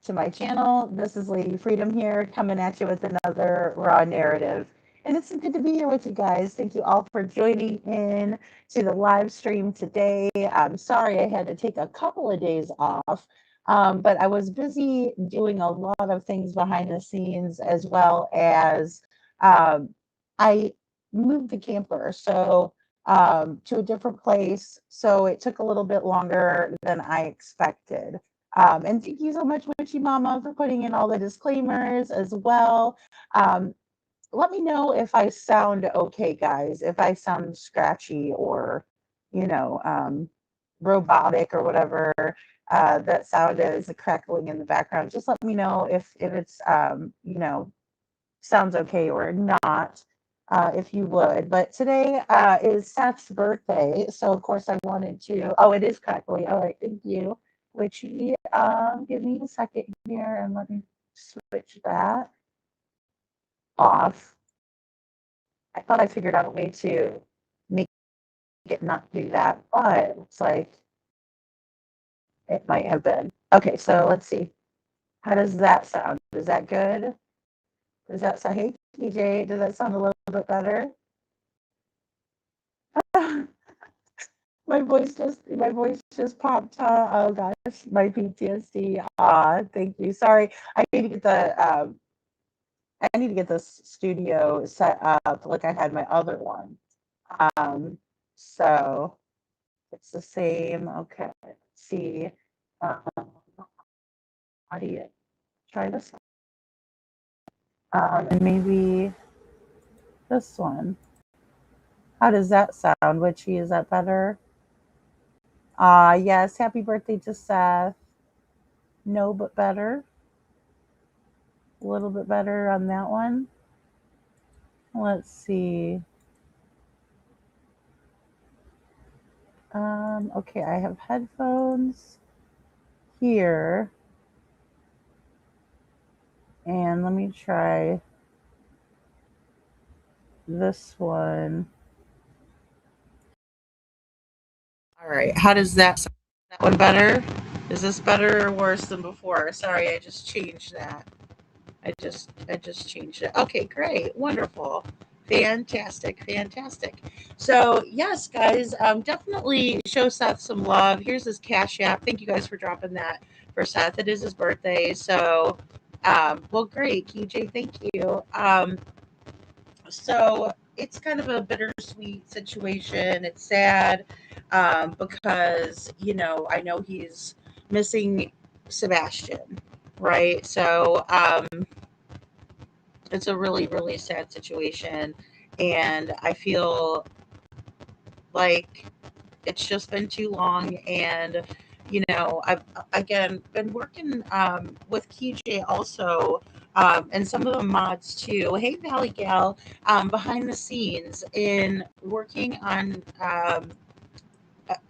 to my channel. This is Lady Freedom here, coming at you with another raw narrative. And it's good to be here with you guys. Thank you all for joining in to the live stream today. I'm sorry I had to take a couple of days off, but I was busy doing a lot of things behind the scenes, as well as um, I moved the camper. So to a different place. So it took a little bit longer than I expected. And thank you so much, Witchy Mama, for putting in all the disclaimers as well. Um, Let me know if I sound okay, guys, if I sound scratchy or, you know, robotic or whatever. That sound is crackling in the background. Just let me know if it's, sounds okay or not, if you would. But today is Seth's birthday, so of course I wanted to. Oh, it is crackly. All right, thank you. Which give me a second here and let me switch that off. I thought I figured out a way to make it not do that, but it looks like it might have been. Okay, so let's see. How does that sound? Is that good? Does that sound? Hey, TJ, does that sound a little bit better? My voice just popped. Huh? Oh gosh, my PTSD. Ah, thank you. Sorry, I need to get this studio set up like I had my other one. Um, so it's the same. Okay, let's see. Um, audio. Try this one. And maybe this one. How does that sound? Witchy, is that better? Ah, yes. Happy birthday to Seth. No, but better. A little bit better on that one. Let's see. Okay, I have headphones here. And let me try this one. All right, how does that sound? That one better? Is this better or worse than before? Sorry, I just changed that. I just changed it. Okay, great. Wonderful. Fantastic. Fantastic. So yes, guys, definitely show Seth some love. Here's his Cash App. Thank you guys for dropping that for Seth. It is his birthday. So well, great, KJ, thank you. So it's kind of a bittersweet situation. It's sad, because I know he's missing Sebastian, right? So it's a really, really sad situation. And I feel like it's just been too long. And, I've, again, been working with KJ also, and some of the mods too. Hey, Valley Gal, behind the scenes in working on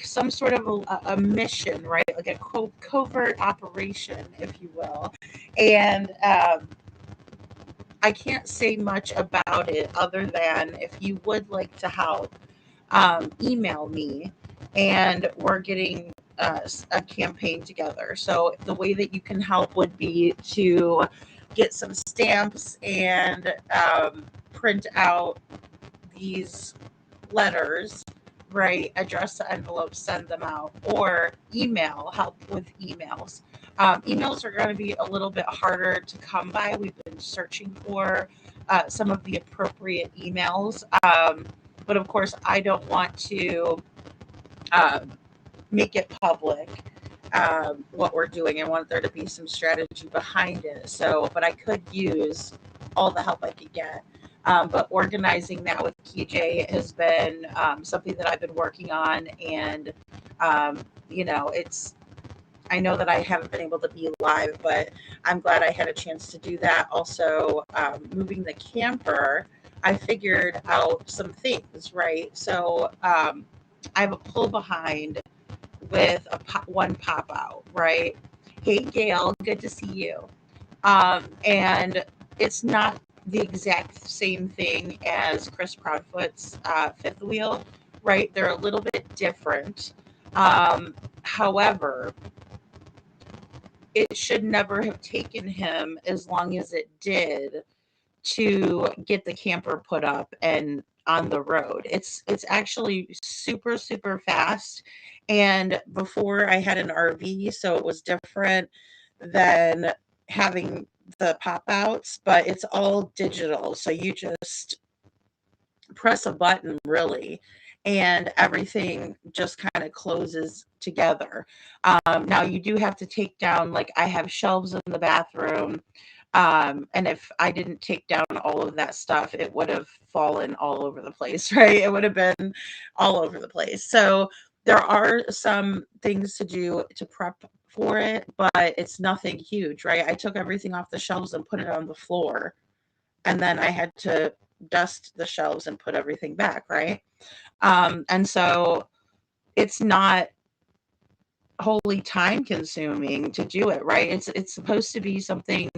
some sort of a mission, right? Like a covert operation, if you will. And I can't say much about it other than if you would like to help, email me, and we're getting a campaign together. So the way that you can help would be to get some stamps and print out these letters, right? Address the envelopes, send them out, or email, help with emails. Emails are going to be a little bit harder to come by. We've been searching for some of the appropriate emails. But of course, I don't want to um, make it public, what we're doing. I want there to be some strategy behind it. So, but I could use all the help I could get. But organizing that with KJ has been something that I've been working on. And, it's, I know that I haven't been able to be live, but I'm glad I had a chance to do that. Also, moving the camper, I figured out some things, right? So, I have a pull behind with one pop out, right? Hey, Gail, good to see you. And it's not the exact same thing as Chris Proudfoot's fifth wheel, right? They're a little bit different. However, it should never have taken him as long as it did to get the camper put up and on the road. It's actually super super fast. And before I had an RV, so it was different than having the pop outs, but it's all digital. So you just press a button really, and everything just kind of closes together. Now you do have to take down, like I have shelves in the bathroom, and if I didn't take down all of that stuff, it would have fallen all over the place, right? It would have been all over the place. So there are some things to do to prep for it, but it's nothing huge, right? I took everything off the shelves and put it on the floor, and then I had to dust the shelves and put everything back, right? And so it's not wholly time consuming to do it, right? It's supposed to be something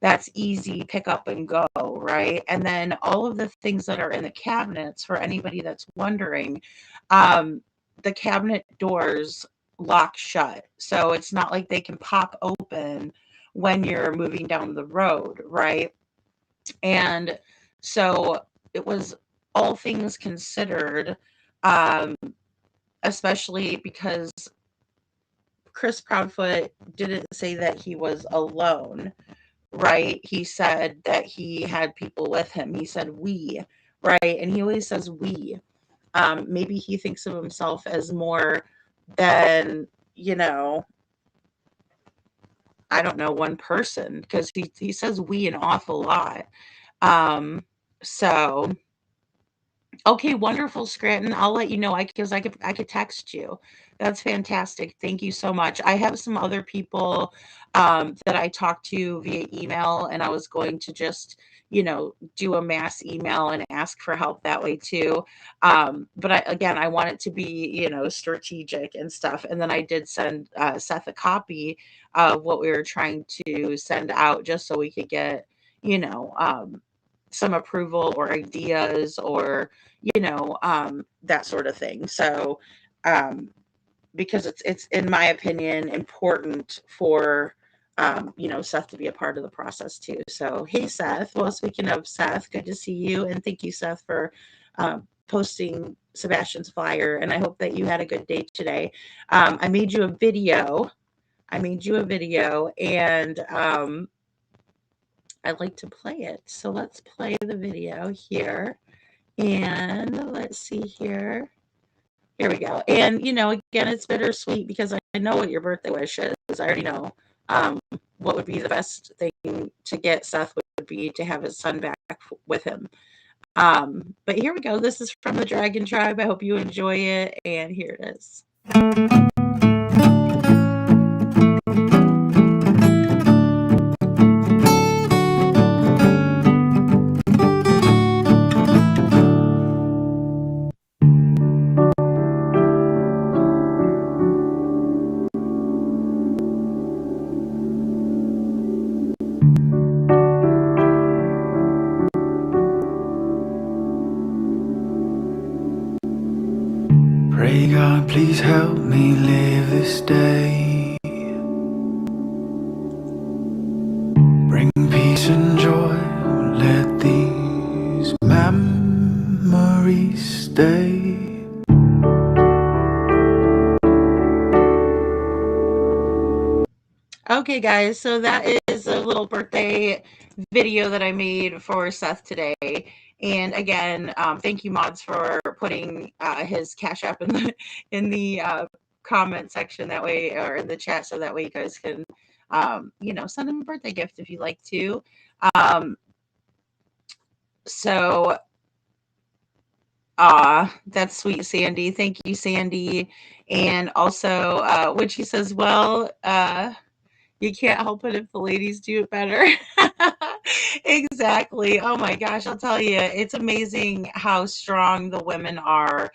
that's easy, pick up and go, right? And then all of the things that are in the cabinets, for anybody that's wondering, um, the cabinet doors lock shut. So it's not like they can pop open when you're moving down the road, right? And so it was, all things considered, um, especially because Chris Proudfoot didn't say that he was alone, right? He said that he had people with him. He said we, right? And he always says we. Maybe he thinks of himself as more than, you know, I don't know, one person, because he says we an awful lot. Um, so Okay, wonderful, Scranton. I'll let you know. I could text you. That's fantastic. Thank you so much. I have some other people that I talked to via email, and I was going to just, do a mass email and ask for help that way too. But again, I want it to be, strategic and stuff. And then I did send Seth a copy of what we were trying to send out, just so we could get, you know, um, some approval or ideas, or that sort of thing. So, um, because it's in my opinion important for Seth to be a part of the process too. So, hey Seth. Well, speaking of Seth, good to see you, and thank you, Seth, for posting Sebastian's flyer. And I hope that you had a good day today. I made you a video. And I'd like to play it. So let's play the video here. And let's see here. Here we go. And, again, it's bittersweet because I know what your birthday wish is. I already know what would be the best thing to get Seth would be to have his son back with him. But here we go. This is from the Dragon Tribe. I hope you enjoy it. And here it is. Pray God, please help me live this day. Bring peace and joy, let these memories stay. Okay, guys, so that is a little birthday video that I made for Seth today. And again, thank you, mods, for putting his Cash App in the comment section, that way, or in the chat, so that way you guys can, send him a birthday gift if you'd like to. So, that's sweet, Sandy. Thank you, Sandy. And also, when she says, well, you can't help it if the ladies do it better. Exactly. Oh my gosh, I'll tell you, it's amazing how strong the women are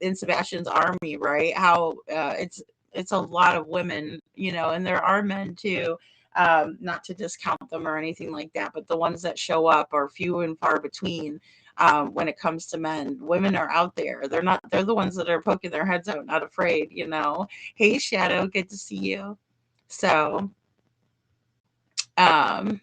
in Sebastian's army, right? How it's a lot of women, and there are men too. Not to discount them or anything like that, but the ones that show up are few and far between. When it comes to men, women are out there. They're the ones that are poking their heads out, not afraid. Hey, Shadow, good to see you. So, Um,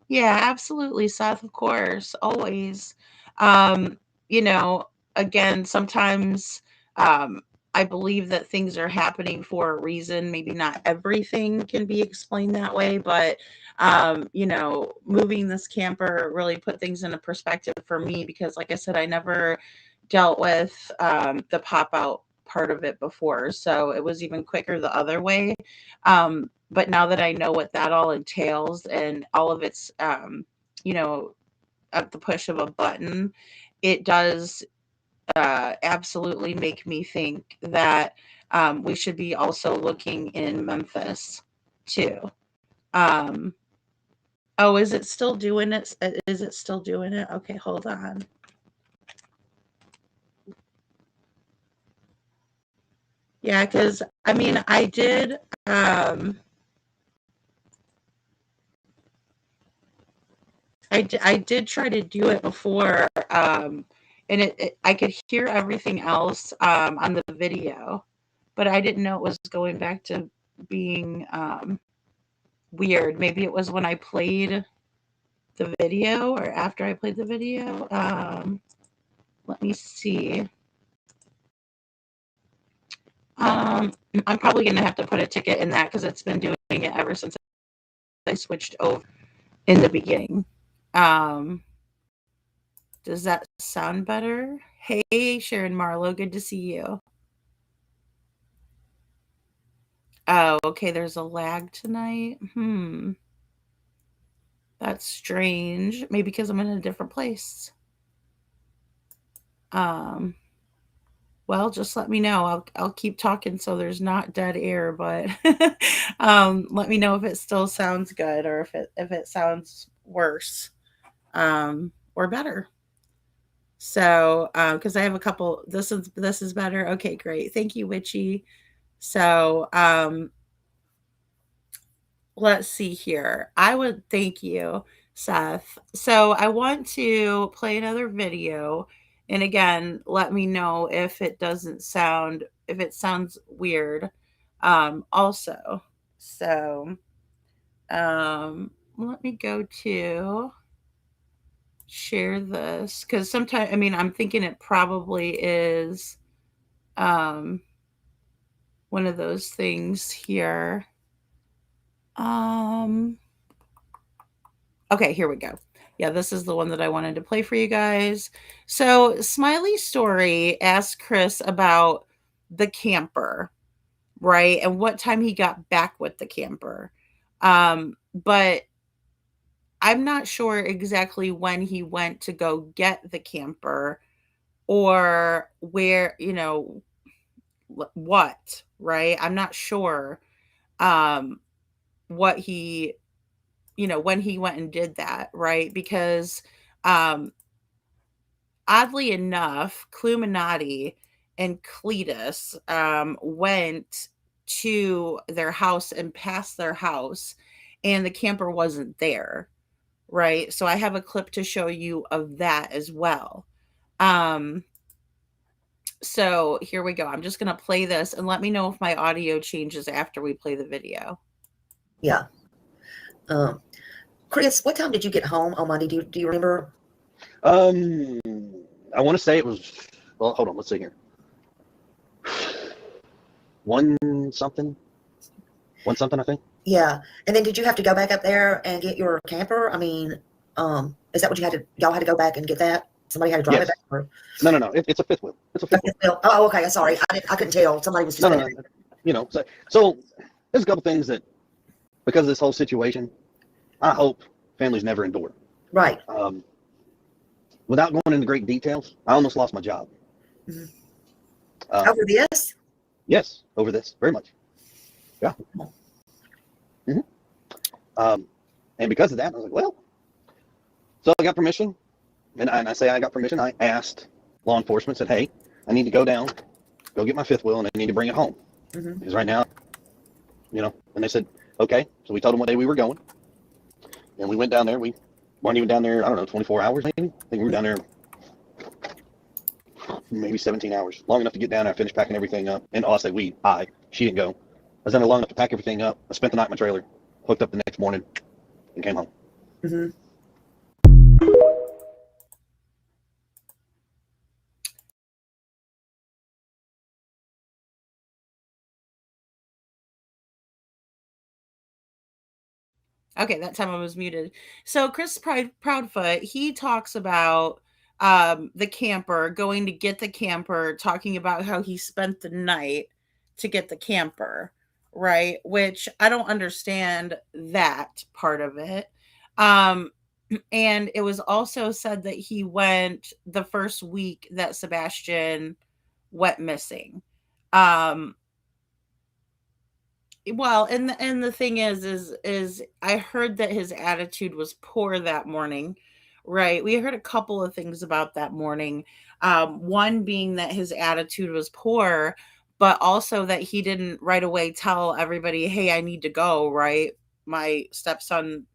yeah, absolutely, Seth, of course, always. Um, you know, again, sometimes um, I believe that things are happening for a reason. Maybe not everything can be explained that way, but moving this camper really put things into perspective for me because, like I said, I never dealt with the pop out part of it before. So it was even quicker the other way. But now that I know what that all entails and all of its, at the push of a button, it does absolutely make me think that we should be also looking in Memphis too. Um, oh, is it still doing it? Is it still doing it? Okay, hold on. Yeah, because I mean, um, I did try to do it before, and I could hear everything else on the video, but I didn't know it was going back to being weird. Maybe it was when I played the video or after I played the video. Let me see. Um, I'm probably going to have to put a ticket in that because it's been doing it ever since I switched over in the beginning. Um, does that sound better? Hey, Sharon Marlowe, good to see you. Oh, okay, there's a lag tonight. That's strange. Maybe because I'm in a different place. Um, well, just let me know. I'll keep talking so there's not dead air, but let me know if it still sounds good or if it sounds worse or better. So, because I have a couple, this is better. Okay, great. Thank you, Witchy. So, let's see here. I would thank you, Seth. So I want to play another video. And again, let me know if it sounds weird. Also. So let me go to share this because sometimes, I mean, I'm thinking it probably is um, one of those things here. Okay, here we go. Yeah, this is the one that I wanted to play for you guys. So, Smiley Story asked Chris about the camper, right? And what time he got back with the camper. But I'm not sure exactly when he went to go get the camper or where, what, right? I'm not sure what he when he went and did that, right? Because um, oddly enough, Cluminati and Cletus went to their house and past their house, and the camper wasn't there, right? So I have a clip to show you of that as well. So here we go. I'm just going to play this and let me know if my audio changes after we play the video. Yeah. Chris, what time did you get home on Monday? Do you remember? I want to say it was, well, hold on, let's see here. One something, I think. Yeah. And then did you have to go back up there and get your camper? I mean, is that what y'all had to go back and get that? Somebody had to drive Yes. it back? Or? No. It's a fifth wheel. It's a fifth wheel. Oh, okay. Sorry. I couldn't tell. Somebody was just No. So there's a couple things that, because of this whole situation, I hope families never endure. Right. Without going into great details, I almost lost my job. Mm-hmm. Over this? Yes, over this, very much. Yeah. Mm-hmm. And because of that, I was like, well, so I got permission, and I say I got permission. I asked law enforcement, said, hey, I need to go down, go get my fifth wheel, and I need to bring it home. Mm-hmm. Because right now, and they said, okay. So we told them what day we were going, and we went down there. We weren't even down there, I don't know, 24 hours maybe. I think we were down there maybe 17 hours, long enough to get down there. I finished packing everything up. And I say she didn't go. I was down there long enough to pack everything up. I spent the night in my trailer. hooked up the next morning, and came home. Mhm. Okay, that time I was muted. So Chris Proudfoot, he talks about the camper, going to get the camper, talking about how he spent the night to get the camper, right? Which I don't understand that part of it. Um and it was also said that he went the first week that Sebastian went missing. Um well, and the thing is I heard that his attitude was poor that morning, right? We heard a couple of things about that morning. One being that his attitude was poor, but also that he didn't right away tell everybody, "Hey, I need to go," right? My stepson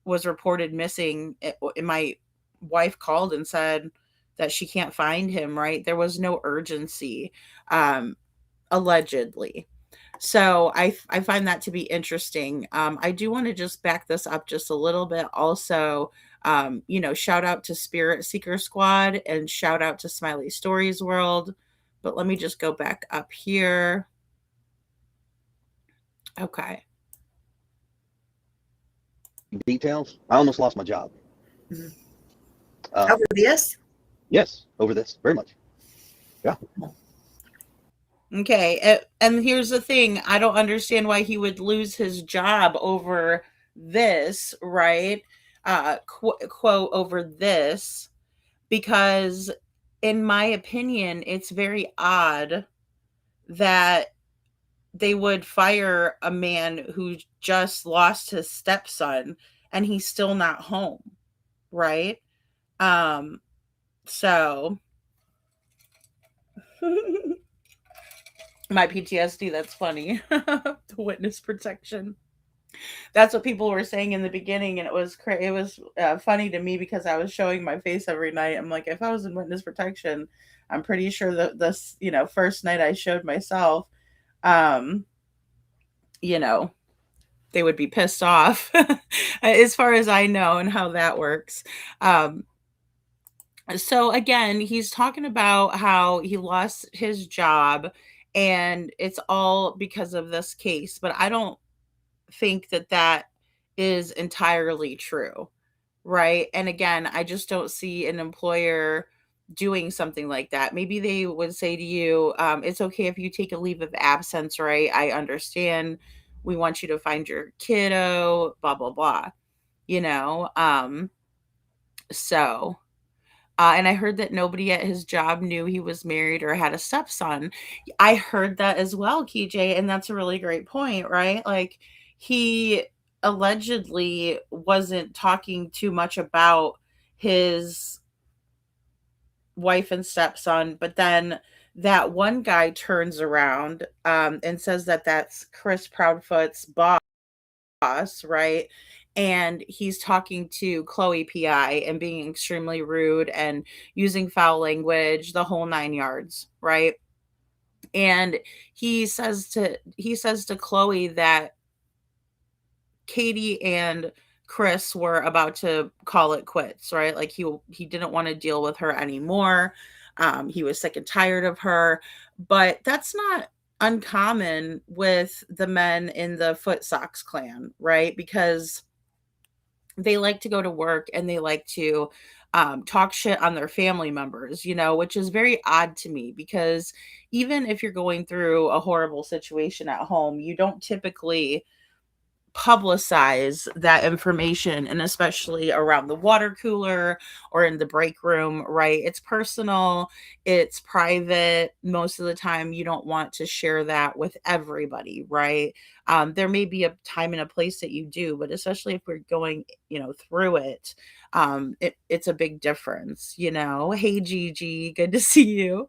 was reported missing, and my wife called and said that she can't find him, right? There was no urgency, allegedly. So I find that to be interesting. I do want to just back this up just a little bit. Also, shout out to Spirit Seeker Squad and shout out to Smiley Stories World. But let me just go back up here. Okay. Details. I almost lost my job. Mhm. Uh, Over this? yes, over this, very much. Yeah. Okay. And here's the thing, I don't understand why he would lose his job over this, right? Quote over this, because in my opinion, it's very odd that they would fire a man who just lost his stepson and he's still not home, right? So my PTSD, that's funny. The witness protection. That's what people were saying in the beginning, and it was funny to me because I was showing my face every night. I'm like, if I was in witness protection, I'm pretty sure that this, first night I showed myself, um, you know, they would be pissed off, as far as I know, and how that works. Um, so again, he's talking about how he lost his job, and it's all because of this case. But I don't think that that is entirely true, right? And again, I just don't see an employer doing something like that. Maybe they would say to you, it's okay if you take a leave of absence, right? I understand. We want you to find your kiddo, blah, blah, blah, you know? So and I heard that nobody at his job knew he was married or had a stepson. I heard that as well, KJ, and that's a really great point, right? Like, he allegedly wasn't talking too much about his wife and stepson, but then that one guy turns around and says that that's Chris Proudfoot's boss, right? And he's talking to Chloe PI and being extremely rude and using foul language, the whole nine yards, right? And he says to Chloe that Katie and Chris were about to call it quits, right? Like he didn't want to deal with her anymore. He was sick and tired of her, but that's not uncommon with the men in the Foot Sox clan, right? Because they like to go to work and they like to talk shit on their family members, which is very odd to me because even if you're going through a horrible situation at home, you don't typically publicize that information, and especially around the water cooler or in the break room, right? It's personal, it's private. Most of the time you don't want to share that with everybody, right? There may be a time and a place that you do, but especially if we're going through it, it's a big difference. Hey Gigi, good to see you.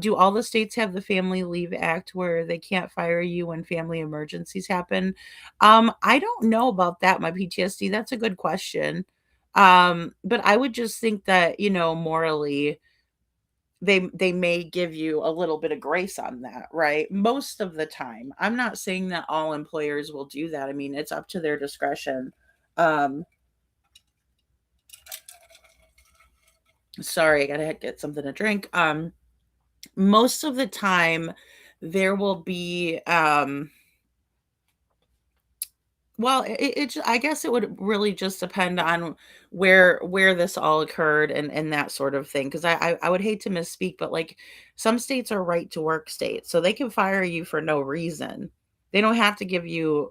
Do all the states have the Family Leave Act where they can't fire you when family emergencies happen? I don't know about that, my PTSD. That's a good question. But I would just think that, morally, they may give you a little bit of grace on that, right? Most of the time. I'm not saying that all employers will do that. I mean, it's up to their discretion. Um, sorry, I gotta get something to drink. Most of the time, there will be well, I guess it would really just depend on where this all occurred and that sort of thing. Because I would hate to misspeak, but like some states are right to work states, so they can fire you for no reason. They don't have to give you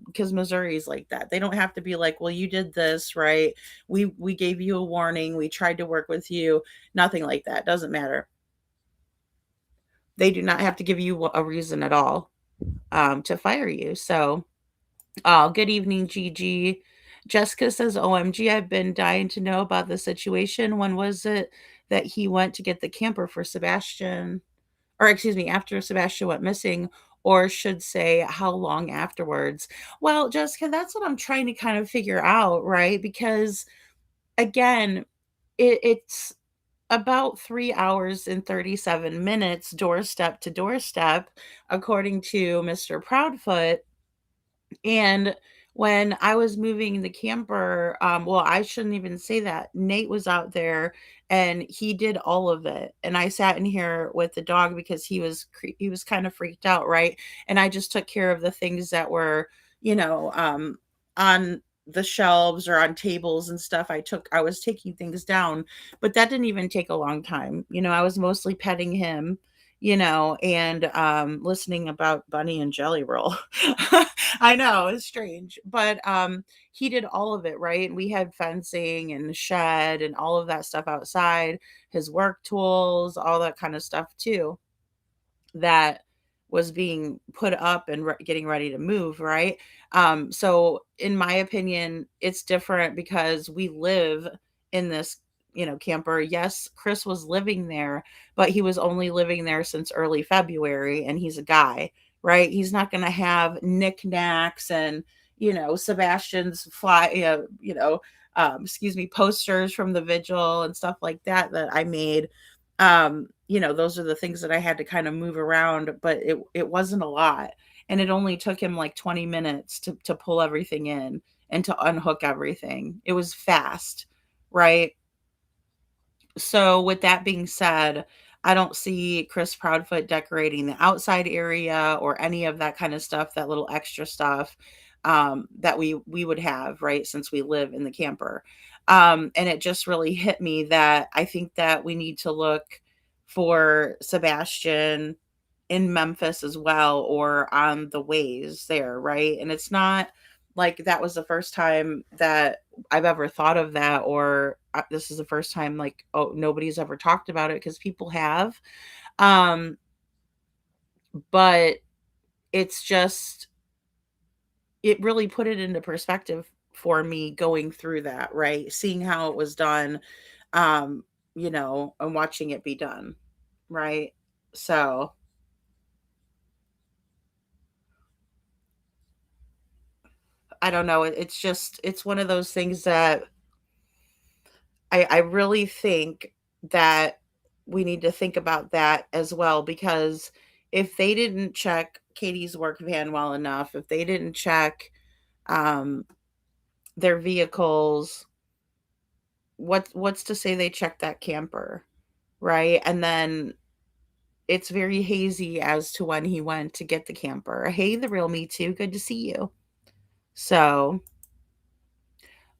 because Missouri's like that. They don't have to be like, well, you did this, right? We gave you a warning. We tried to work with you. Nothing like that. Doesn't matter. They do not have to give you a reason at all to fire you. So. Oh, good evening, Gigi. Jessica says, OMG, I've been dying to know about the situation. When was it that he went to get the camper for Sebastian? Or, excuse me, after Sebastian went missing, or should say, how long afterwards? Well, Jessica, that's what I'm trying to kind of figure out, right? Because, again, it's about 3 hours and 37 minutes doorstep to doorstep, according to Mr. Proudfoot. And when I was moving the camper, well, I shouldn't even say that. Nate was out there and he did all of it. And I sat in here with the dog because he was kind of freaked out, right? And I just took care of the things that were, on the shelves or on tables and stuff. I was taking things down, but that didn't even take a long time. I was mostly petting him, and listening about Bunny and Jelly Roll. I know, it's strange, but he did all of it, right? We had fencing and the shed and all of that stuff outside, his work tools, all that kind of stuff too, that was being put up and getting ready to move, right? So in my opinion, it's different because we live in this, camper. Yes, Chris was living there, but he was only living there since early February, and he's a guy, right? He's not going to have knickknacks and, Sebastian's excuse me, posters from the vigil and stuff like that I made. Those are the things that I had to kind of move around, but it wasn't a lot. And it only took him like 20 minutes to pull everything in and to unhook everything. It was fast, right? So with that being said, I don't see Chris Proudfoot decorating the outside area or any of that kind of stuff, that little extra stuff that we would have, right? Since we live in the camper. And it just really hit me that I think that we need to look for Sebastian in Memphis as well, or on the ways there, right? And it's not like that was the first time that I've ever thought of that, or this is the first time like, oh, nobody's ever talked about it, because people have. Um, but it's just, it really put it into perspective for me going through that, right? Seeing how it was done, and watching it be done, right? So I don't know. It's one of those things that I really think that we need to think about that as well, because if they didn't check Katie's work van well enough, if they didn't check um, their vehicles, what's to say they checked that camper, right? And then it's very hazy as to when he went to get the camper. Hey, the real me too. Good to see you. So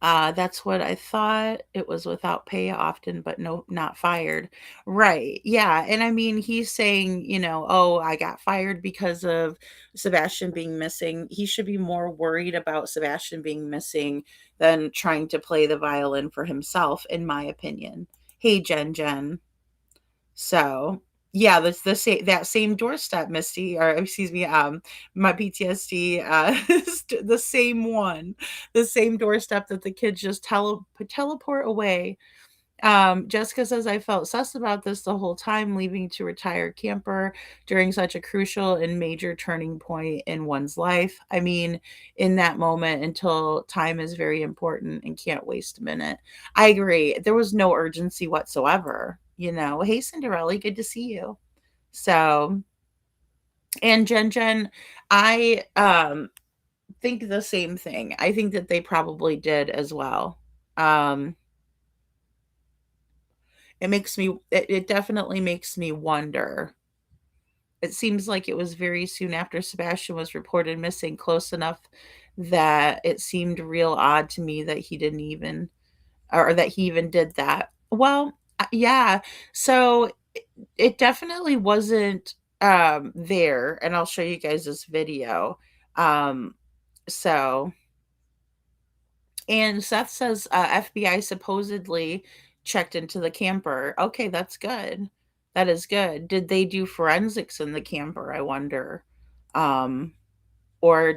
that's what I thought. It was without pay often, but no, not fired. Right. Yeah. And I mean, he's saying, oh, I got fired because of Sebastian being missing. He should be more worried about Sebastian being missing than trying to play the violin for himself, in my opinion. Hey, Jen. So yeah, that's that same doorstep, Misty, or excuse me, my PTSD, the same one, the same doorstep that the kids just teleport away. Jessica says, I felt sus about this the whole time, leaving to retire camper during such a crucial and major turning point in one's life. I mean, in that moment, until time is very important and can't waste a minute. I agree. There was no urgency whatsoever. Hey, Cinderella, good to see you. So, and Jen, I think the same thing. I think that they probably did as well. Um, it definitely makes me wonder. It seems like it was very soon after Sebastian was reported missing, close enough that it seemed real odd to me that he didn't even, or that he even did that. Well, yeah. So it definitely wasn't there, and I'll show you guys this video. Um, so And Seth says FBI supposedly checked into the camper. Okay, that's good. That is good. Did they do forensics in the camper? I wonder. Um, or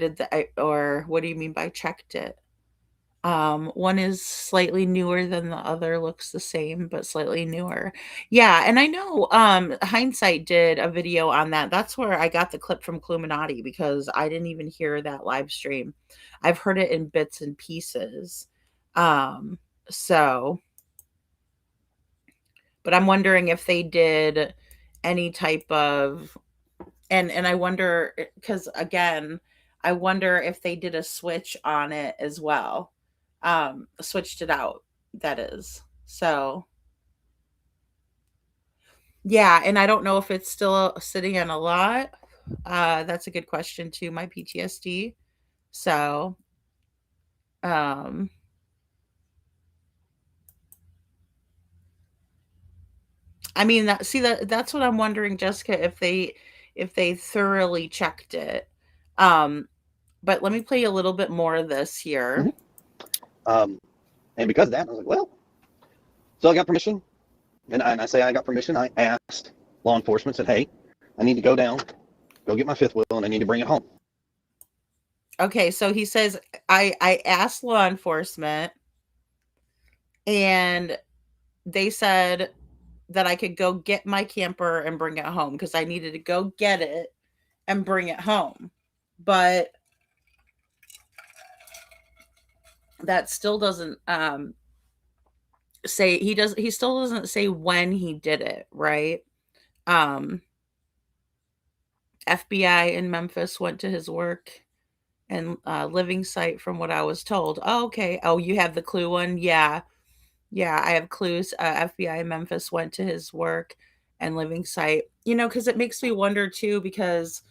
what do you mean by checked it? One is slightly newer than the other, looks the same, but slightly newer. Yeah, and I know Hindsight did a video on that. That's where I got the clip from Cluminati because I didn't even hear that live stream. I've heard it in bits and pieces. Um, so, but I'm wondering if they did any type of, and I wonder, because again, I wonder if they did a switch on it as well. Switched it out, that is. So, yeah, and I don't know if it's still sitting on a lot. That's a good question too, my PTSD. So, um I mean that's what I'm wondering, Jessica, if they thoroughly checked it. Um but let me play a little bit more of this here. Um, and because of that, I was like, well, so I got permission. And I say I got permission. I asked law enforcement, said, hey, I need to go down, go get my fifth wheel, and I need to bring it home. Okay, so he says I asked law enforcement and they said that I could go get my camper and bring it home because I needed to go get it and bring it home. But that still doesn't say he still doesn't say when he did it, right? Um FBI in Memphis went to his work and living site from what I was told. Oh, okay. Oh, you have the clue one? Yeah. Yeah, I have clues. FBI in Memphis went to his work and living site. Because it makes me wonder too, because,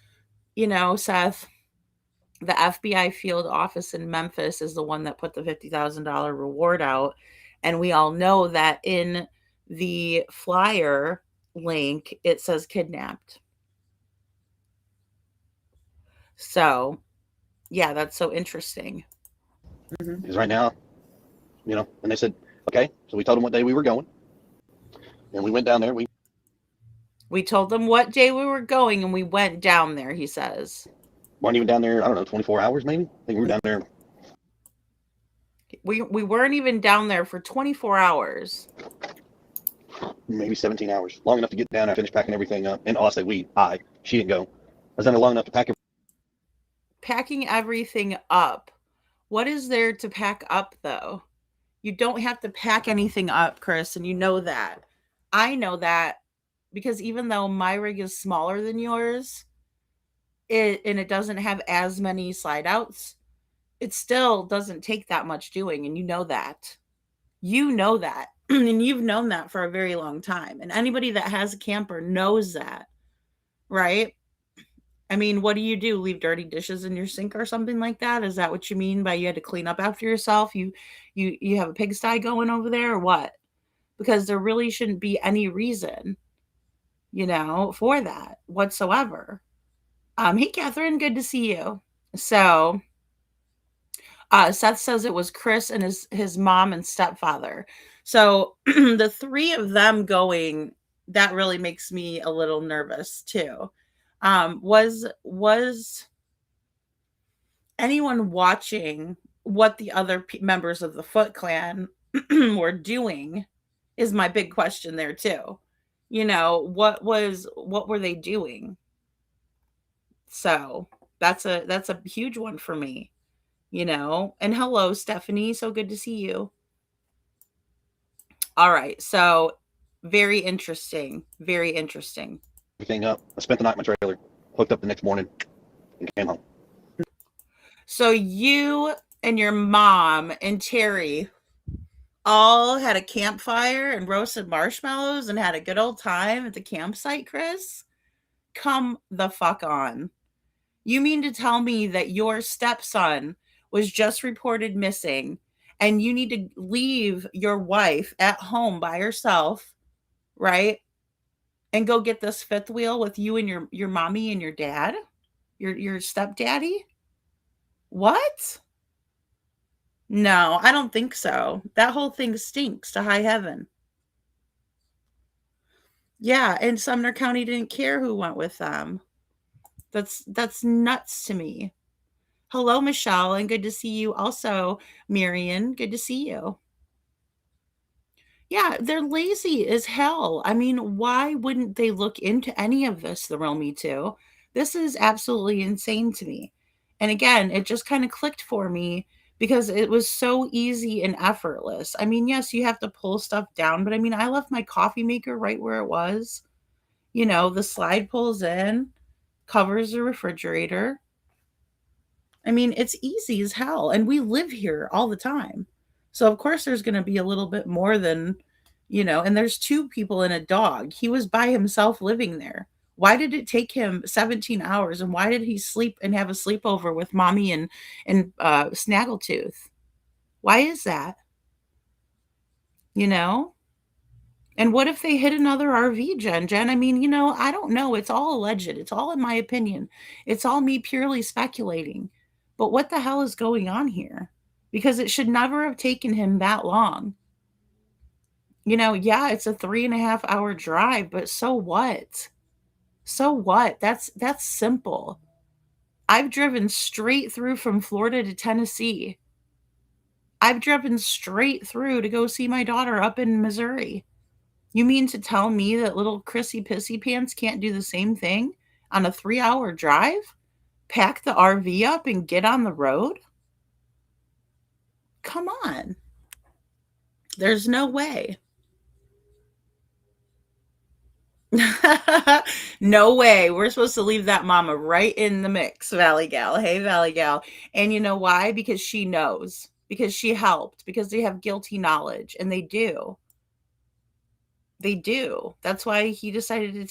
Seth, the FBI field office in Memphis is the one that put the $50,000 reward out. And we all know that in the flyer link, it says kidnapped. So, yeah, that's so interesting. Because right now, and they said, okay, so we told them what day we were going. And we went down there. We told them what day we were going and we went down there, he says. Weren't even down there, I don't know, 24 hours maybe? I think we were down there. We weren't even down there for 24 hours. Maybe 17 hours. Long enough to get down there, finish packing everything up. And I say she didn't go. I was down there long enough to pack Packing everything up. What is there to pack up, though? You don't have to pack anything up, Chris, and you know that. I know that because even though my rig is smaller than yours, it doesn't have as many slide outs, it still doesn't take that much doing, and you know that. You know that. And you've known that for a very long time. And anybody that has a camper knows that, right? I mean, what do? Leave dirty dishes in your sink or something like that? Is that what you mean by you had to clean up after yourself? You have a pigsty going over there or what? Because there really shouldn't be any reason, for that whatsoever. Hey Catherine, good to see you. So Seth says it was Chris and his mom and stepfather. So the three of them going, that really makes me a little nervous too. Was anyone watching what the other members of the Foot Clan were doing? Is my big question there too. What were they doing? So that's a huge one for me. And hello, Stephanie. So good to see you. All right. So Very interesting. Very interesting. Everything up. I spent the night in my trailer, hooked up the next morning, and came home. So you and your mom and Terry all had a campfire and roasted marshmallows and had a good old time at the campsite, Chris? Come the fuck on. You mean to tell me that your stepson was just reported missing and you need to leave your wife at home by herself, right? And go get this fifth wheel with you and your mommy and your dad? Your stepdaddy? What? No, I don't think so. That whole thing stinks to high heaven. Yeah, and Sumner County didn't care who went with them. That's nuts to me. Hello, Michelle, and good to see you. Also, Marion, good to see you. Yeah, they're lazy as hell. I mean, why wouldn't they look into any of this, the real Me Too? This is absolutely insane to me. And again, it just kind of clicked for me because it was so easy and effortless. I mean, yes, you have to pull stuff down, but I mean, I left my coffee maker right where it was. You know, the slide pulls in, covers the refrigerator. I mean, it's easy as hell. And we live here all the time. So, of course, there's going to be a little bit more than, and there's two people and a dog. He was by himself living there. Why did it take him 17 hours? And why did he sleep and have a sleepover with mommy and Snaggletooth? Why is that? You know? And what if they hit another RV, Jen? I mean, I don't know. It's all alleged. It's all in my opinion. It's all me purely speculating. But what the hell is going on here? Because it should never have taken him that long. Yeah, it's a 3.5 hour drive, but so what? So what? That's simple. I've driven straight through from Florida to Tennessee. I've driven straight through to go see my daughter up in Missouri. You mean to tell me that little Chrissy Pissy Pants can't do the same thing on a 3-hour drive? Pack the RV up and get on the road? Come on. There's no way. No way. We're supposed to leave that mama right in the mix, Valley Gal. Hey, Valley Gal. And you know why? Because she knows. Because she helped. Because they have guilty knowledge. And they do. They do. That's why he decided to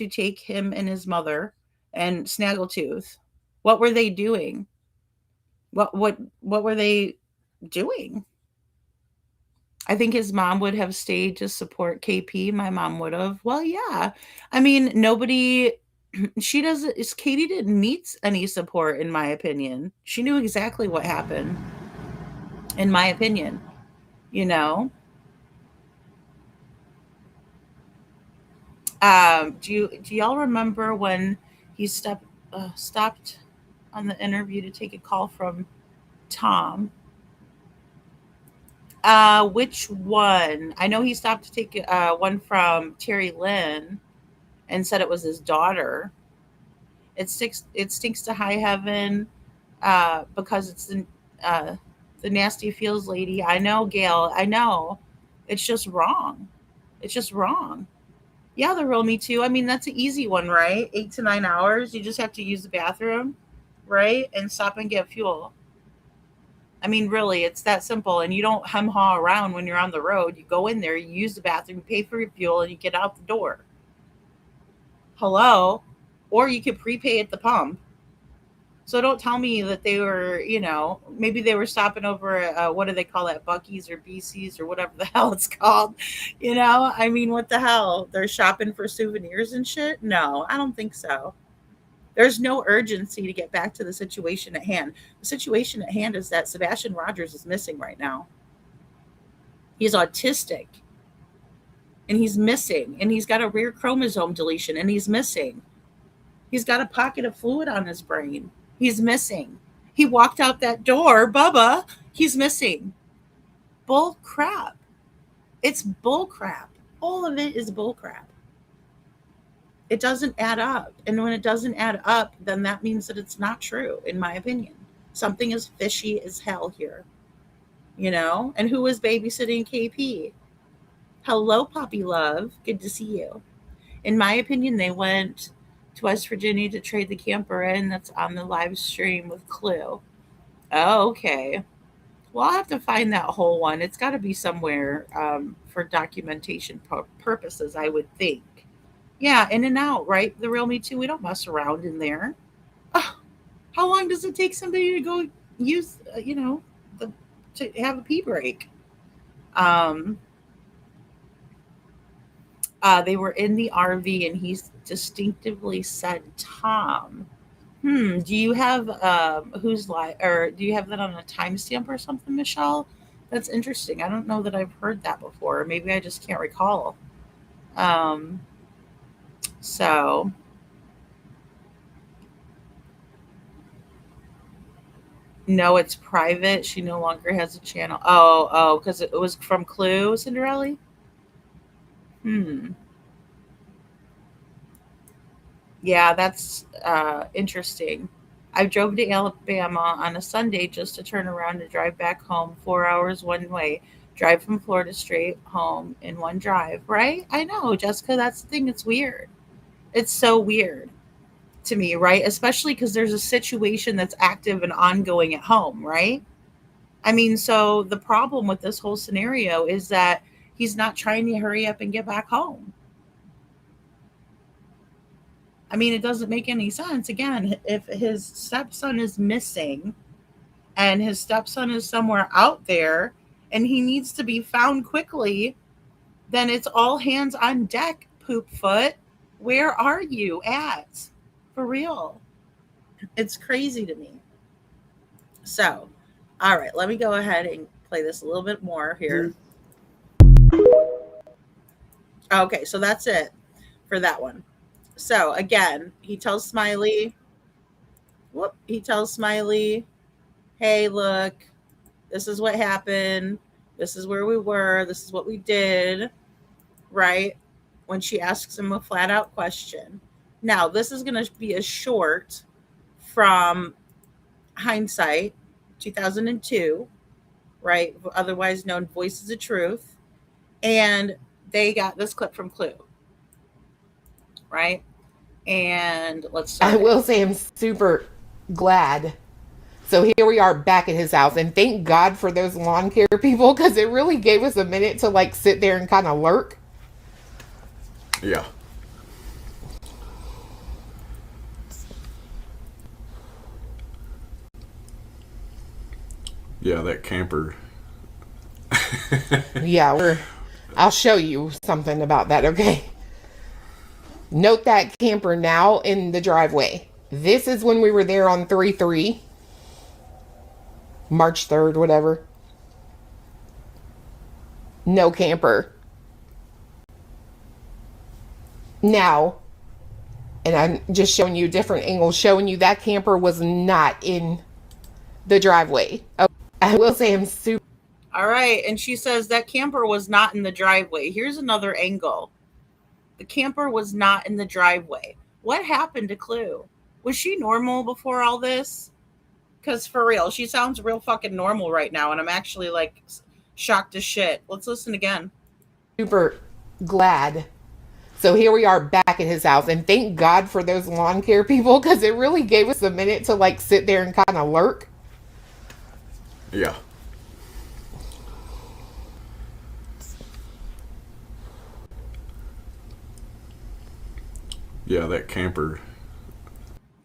take him and his mother and Snaggletooth. What were they doing? What were they doing? I think his mom would have stayed to support KP. My mom would have. Well, yeah. I mean, Katie didn't need any support, in my opinion. She knew exactly what happened, in my opinion, Do y'all remember when he stopped on the interview to take a call from Tom? Which one? I know he stopped to take one from Terry Lynn and said it was his daughter. It stinks to high heaven because it's the nasty feels lady. I know, Gail. I know. It's just wrong. It's just wrong. Yeah, the real Me Too. I mean, that's an easy one, right? 8 to 9 hours. You just have to use the bathroom, right? And stop and get fuel. I mean, really, it's that simple. And you don't hem-haw around when you're on the road. You go in there, you use the bathroom, you pay for your fuel, and you get out the door. Hello? Or you could prepay at the pump. So don't tell me that they were, maybe they were stopping over at, what do they call that, Buc-ee's or BC's or whatever the hell it's called. I mean, what the hell? They're shopping for souvenirs and shit? No, I don't think so. There's no urgency to get back to the situation at hand. The situation at hand is that Sebastian Rogers is missing right now. He's autistic. And he's missing. And he's got a rare chromosome deletion. And he's missing. He's got a pocket of fluid on his brain. He's missing. He walked out that door. Bubba, he's missing. Bull crap. It's bull crap. All of it is bull crap. It doesn't add up. And when it doesn't add up, then that means that it's not true, in my opinion. Something is fishy as hell here. And who was babysitting KP? Hello, Poppy Love. Good to see you. In my opinion, they went to West Virginia to trade the camper in. That's on the live stream with Clue. Oh, okay. Well, I'll have to find that whole one. It's got to be somewhere for documentation purposes, I would think. Yeah, in and out, right? The real Me Too. We don't mess around in there. Ugh, how long does it take somebody to go use, to have a pee break? Um, they were in the RV, and he distinctively said Tom. Do you have who's live, or do you have that on a timestamp or something, Michelle? That's interesting. I don't know that I've heard that before. Maybe I just can't recall. So no, it's private. She no longer has a channel. Oh, because it was from Clue, Cinderella. Yeah, that's interesting. I drove to Alabama on a Sunday just to turn around and drive back home, 4 hours one way. Drive from Florida straight home in one drive, right? I know, Jessica, that's the thing. It's weird. It's so weird to me, right? Especially because there's a situation that's active and ongoing at home, right? I mean, so the problem with this whole scenario is that he's not trying to hurry up and get back home. I mean, it doesn't make any sense. Again, if his stepson is missing and his stepson is somewhere out there and he needs to be found quickly, then it's all hands on deck, Poopfoot. Where are you at? For real. It's crazy to me. So, all right, let me go ahead and play this a little bit more here. Okay, so that's it for that one. So again, he tells Smiley, hey, look, this is what happened. This is where we were. This is what we did, right? When she asks him a flat out question. Now, this is going to be a short from Hindsight 2002, right? Otherwise known Voices of Truth. And they got this clip from Clue. Right? And let's start. I will say I'm super glad. So here we are back at his house, and thank God for those lawn care people, because it really gave us a minute to like sit there and kind of lurk. Yeah. Yeah, that camper. Yeah, I'll show you something about that, okay? Note that camper now in the driveway. This is when we were there on 3/3. March 3rd, whatever. No camper. Now, and I'm just showing you different angles, showing you that camper was not in the driveway. Oh, I will say I'm super. All right, and she says that camper was not in the driveway. Here's another angle. The camper was not in the driveway. What happened to Clue? Was she normal before all this? Because for real, she sounds real fucking normal right now, and I'm actually like shocked as shit. Let's listen again. Super glad. So here we are back at his house, and thank God for those lawn care people, because it really gave us a minute to like sit there and kind of lurk. Yeah. Yeah, that camper.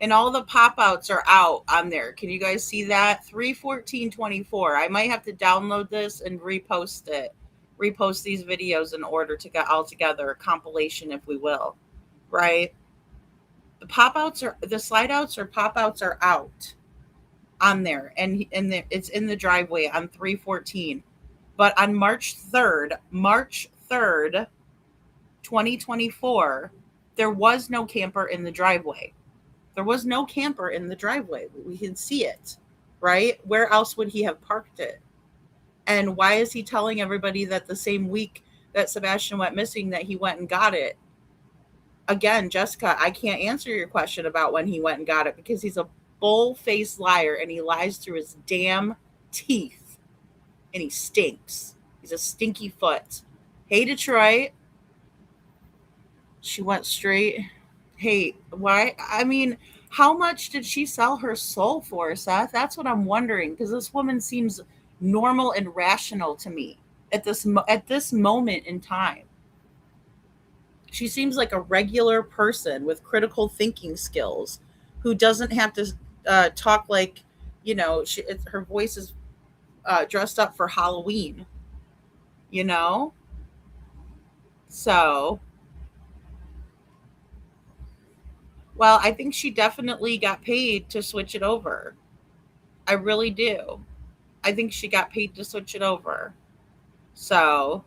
And all the pop-outs are out on there. Can you guys see that? 3/14/24. I might have to download this and repost it. Repost these videos in order to get all together, a compilation, if we will. Right? The pop-outs are, the slide-outs or pop-outs are out on there. And it's in the driveway on 3/14. But on March 3rd, 2024, there was no camper in the driveway. There was no camper in the driveway. We can see it, right? Where else would he have parked it? And why is he telling everybody that the same week that Sebastian went missing that he went and got it? Again, Jessica, I can't answer your question about when he went and got it because he's a bull-faced liar and he lies through his damn teeth and he stinks. He's a stinky foot. Hey, Detroit. She went straight. Hey, why? I mean, how much did she sell her soul for, Seth? That's what I'm wondering, because this woman seems normal and rational to me at this moment in time. She seems like a regular person with critical thinking skills who doesn't have to talk like, her voice is dressed up for Halloween, you know? So, well, I think she definitely got paid to switch it over. I really do. I think she got paid to switch it over. So,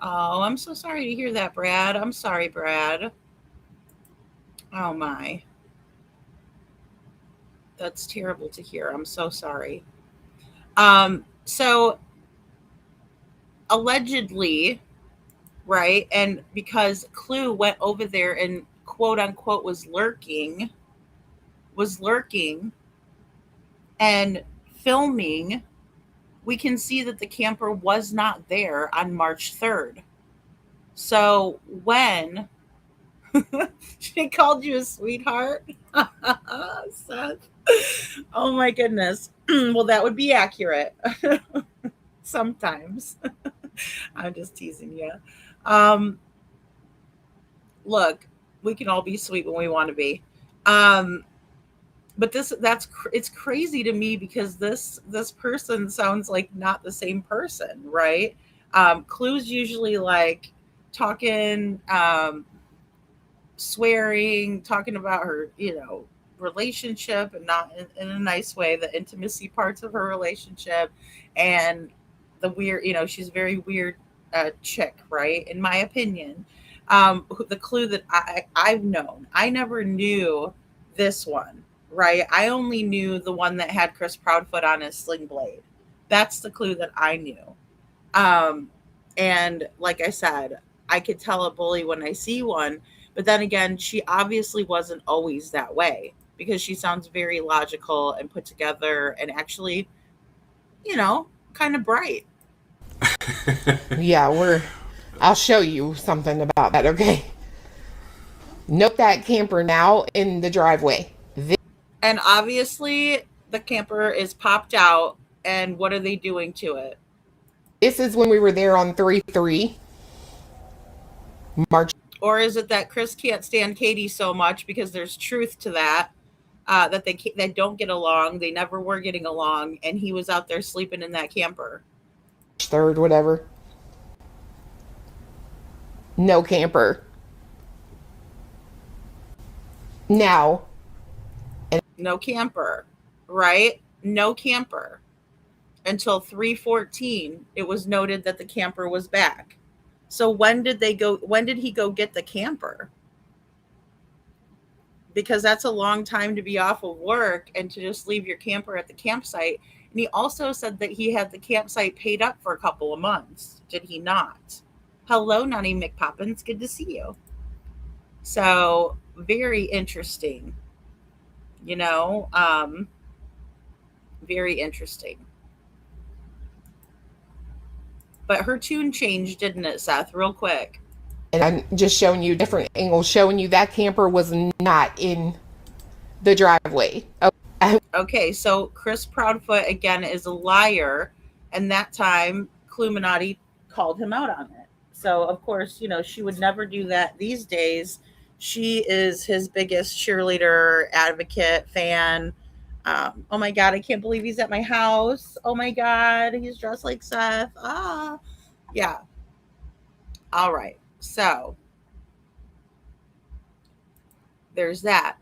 oh, I'm so sorry to hear that, Brad. I'm sorry, Brad. Oh my. That's terrible to hear. I'm so sorry. So allegedly, right? And because Clue went over there and quote unquote was lurking and filming, we can see that the camper was not there on March 3rd. So when she called you a sweetheart, Seth, oh my goodness. Well, that would be accurate. Sometimes. I'm just teasing you. Look, we can all be sweet when we want to be. But it's crazy to me because this person sounds like not the same person, right? Clue's usually like talking, swearing, talking about her, relationship, and not in a nice way, the intimacy parts of her relationship, and the weird, she's a very weird chick, right? In my opinion. The Clue that I've known, I never knew this one, right? I only knew the one that had Chris Proudfoot on his sling blade. That's the Clue that I knew. And like I said, I could tell a bully when I see one, but then again, she obviously wasn't always that way, because she sounds very logical and put together and actually, kind of bright. Yeah, I'll show you something about that, okay? Note that camper now in the driveway. And obviously the camper is popped out, and what are they doing to it? This is when we were there on 3/3. March. Or is it that Chris can't stand Katie so much, because there's truth to that, that they don't get along. They never were getting along, and he was out there sleeping in that camper. 3rd, whatever. No camper. Now. No camper, right? No camper. Until 3:14, it was noted that the camper was back. So when did he go get the camper? Because that's a long time to be off of work and to just leave your camper at the campsite. And he also said that he had the campsite paid up for a couple of months. Did he not? Hello, Nani McPoppins. Good to see you. So very interesting. Very interesting. But her tune changed, didn't it, Seth? Real quick. And I'm just showing you different angles, showing you that camper was not in the driveway. Okay, so Chris Proudfoot, again, is a liar. And that time, Cluminati called him out on it. So, of course, she would never do that these days. She is his biggest cheerleader, advocate, fan. Oh my God, I can't believe he's at my house. Oh my God, he's dressed like Seth. Yeah. All right. So there's that.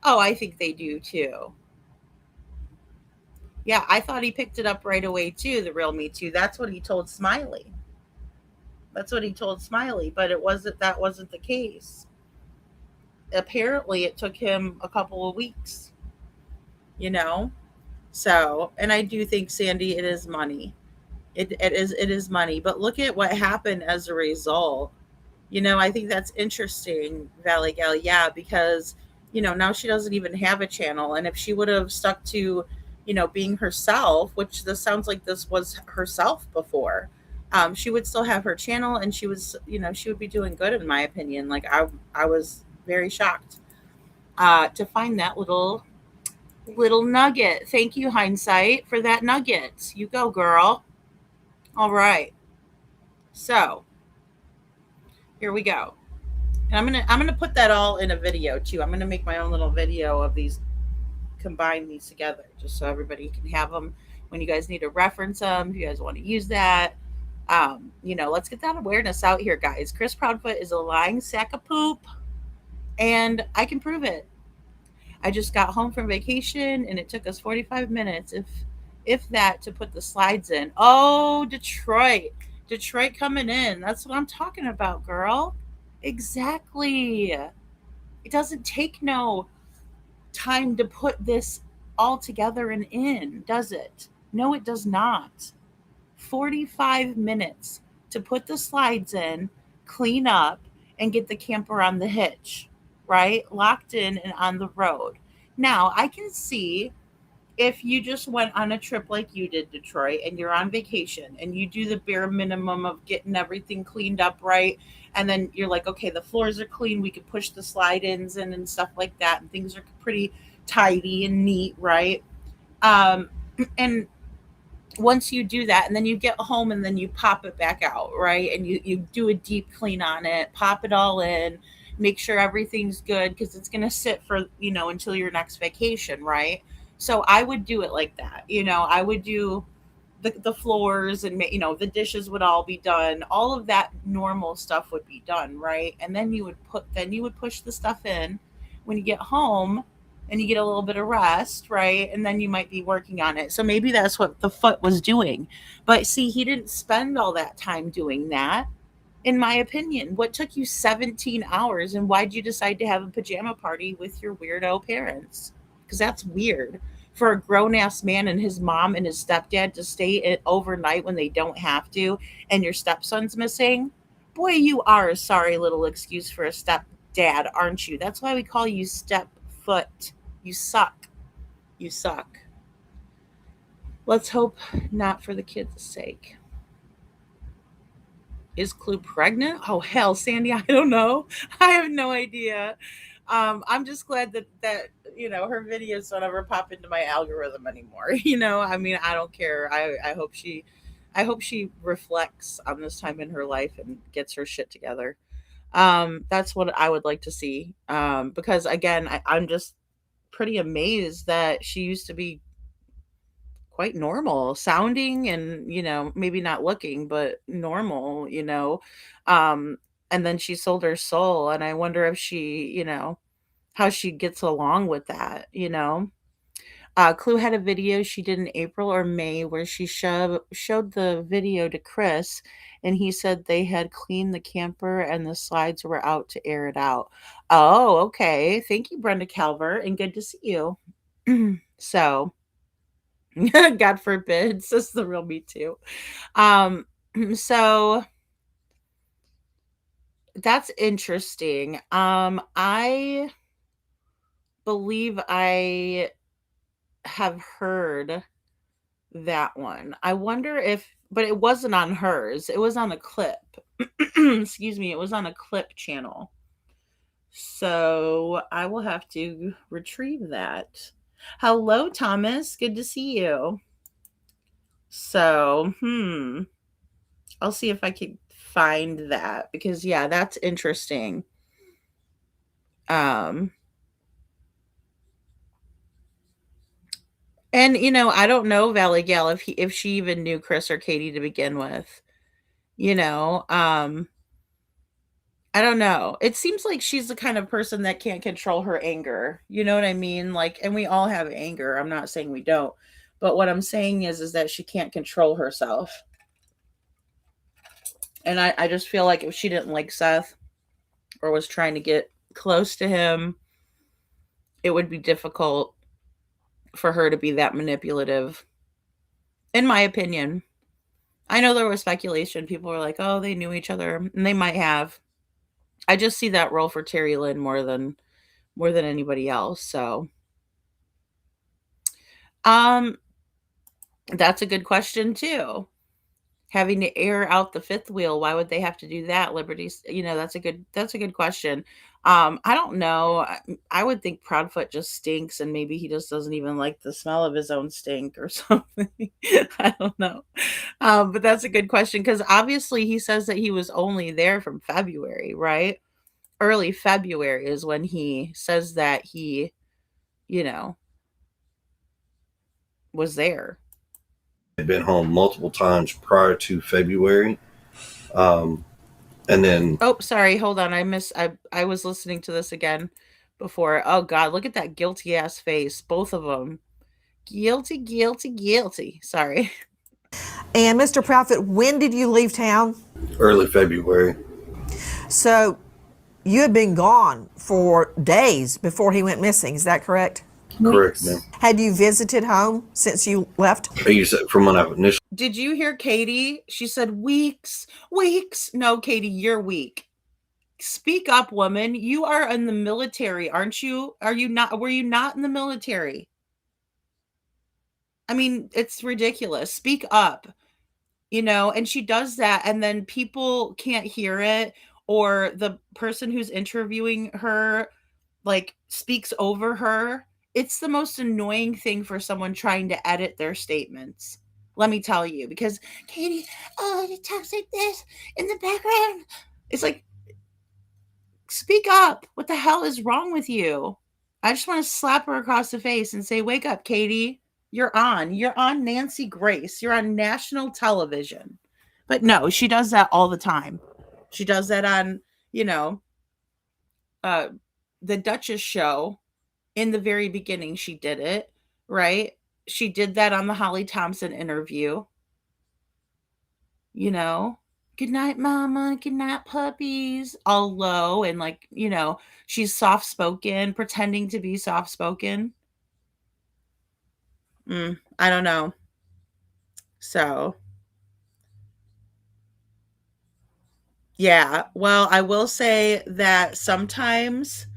Oh, I think they do too. Yeah, I thought he picked it up right away too, the real Me Too. That's what he told Smiley. But that wasn't the case. Apparently it took him a couple of weeks. So, and I do think, Sandy, it is money. It is money. But look at what happened as a result. I think that's interesting, Valley Gal. Yeah, because now she doesn't even have a channel. And if she would have stuck to being herself, which this sounds like this was herself before, she would still have her channel, and she would be doing good, in my opinion. Like, I was very shocked to find that little nugget. Thank you, Hindsight, for that nugget. You go, girl. All right. So here we go. And I'm gonna put that all in a video too. I'm gonna make my own little video of these, combine these together, just so everybody can have them when you guys need to reference them. If you guys want to use that, let's get that awareness out here, guys. Chris Proudfoot is a lying sack of poop, and I can prove it. I just got home from vacation, and it took us 45 minutes, if that, to put the slides in. Oh, Detroit coming in. That's what I'm talking about, girl. Exactly. It doesn't take no time to put this all together and in, does it? No, it does not. 45 minutes to put the slides in, clean up, and get the camper on the hitch, right? Locked in and on the road. Now, I can see if you just went on a trip like you did, Detroit, and you're on vacation and you do the bare minimum of getting everything cleaned up, right? And then you're like, okay, the floors are clean. We could push the slide ins in and stuff like that. And things are pretty tidy and neat, right? And once you do that, and then you get home and then you pop it back out, right? And you do a deep clean on it, pop it all in, make sure everything's good, because it's going to sit for, until your next vacation, right? So I would do it like that. I would do the floors, and the dishes would all be done. All of that normal stuff would be done, right? And then you would push the stuff in when you get home, and you get a little bit of rest, right? And then you might be working on it. So maybe that's what the foot was doing. But see, he didn't spend all that time doing that, in my opinion. What took you 17 hours, and why'd you decide to have a pajama party with your weirdo parents? Because that's weird for a grown-ass man and his mom and his stepdad to stay overnight when they don't have to, and your stepson's missing. Boy, you are a sorry little excuse for a stepdad, aren't you? That's why we call you stepfoot. You suck. You suck. Let's hope not, for the kids' sake. Is Clue pregnant? Oh, hell, Sandy, I don't know. I have no idea. I'm just glad that her videos don't ever pop into my algorithm anymore. I don't care. I hope she reflects on this time in her life and gets her shit together. That's what I would like to see. Because again, I'm just pretty amazed that she used to be quite normal sounding, and maybe not looking, but normal. And then she sold her soul, and I wonder if she, how she gets along with that. Clue had a video she did in April or May where she showed the video to Chris, and he said they had cleaned the camper and the slides were out to air it out. Oh, okay. Thank you, Brenda Calvert, and good to see you. So, God forbid, says the real me too. So that's interesting. I believe I have heard that one. I wonder but it wasn't on hers. It was on a clip. Excuse me. It was on a clip channel. So I will have to retrieve that. Hello, Thomas. Good to see you. So, I'll see if I can find that, because yeah, that's interesting. And I don't know, Valley Gal, if she even knew Chris or Katie to begin with. I don't know. It seems like she's the kind of person that can't control her anger. You know what I mean? Like, and we all have anger. I'm not saying we don't. But what I'm saying is that she can't control herself. And I just feel like if she didn't like Seth or was trying to get close to him, it would be difficult for her to be that manipulative, in my opinion. I know there was speculation. People were like, oh, they knew each other, and they might have. I just see that role for Terry Lynn more than anybody else. So, Um, that's a good question too. Having to air out the fifth wheel, why would they have to do that? Liberties, that's a good question. I don't know. I would think Proudfoot just stinks and maybe he just doesn't even like the smell of his own stink or something. I don't know. But that's a good question because obviously he says that he was only there from February, right? Early February is when he says that he, you know, was there. Had been home multiple times prior to February. And then Oh, sorry. Hold on. I was listening to this again before. Oh God, look at that guilty ass face. Both of them. Guilty, guilty, guilty. Sorry. And Mr. Proudfoot, when did you leave town? early February. So you had been gone for days before he went missing. Is that correct? Correct, ma'am. Had you visited home since you left? You said from when I initially. Did you hear Katie? She said weeks, weeks. No, Katie, you're weak. Speak up, woman. You are in the military, aren't you? Are you not? Were you not in the military? I mean, it's ridiculous. Speak up, and she does that, and then people can't hear it, or the person who's interviewing her, like, speaks over her. It's the most annoying thing for someone trying to edit their statements. Let me tell you, because Katie, it talks like this in the background. It's like, speak up. What the hell is wrong with you? I just want to slap her across the face and say, wake up, Katie. You're on Nancy Grace. You're on national television. But no, she does that all the time. She does that on, the Duchess show. In the very beginning, she did it, right? She did that on the Holly Thompson interview. Good night, mama. Good night, puppies. All low and she's soft-spoken, pretending to be soft-spoken. I don't know. So, yeah. Well, I will say that sometimes,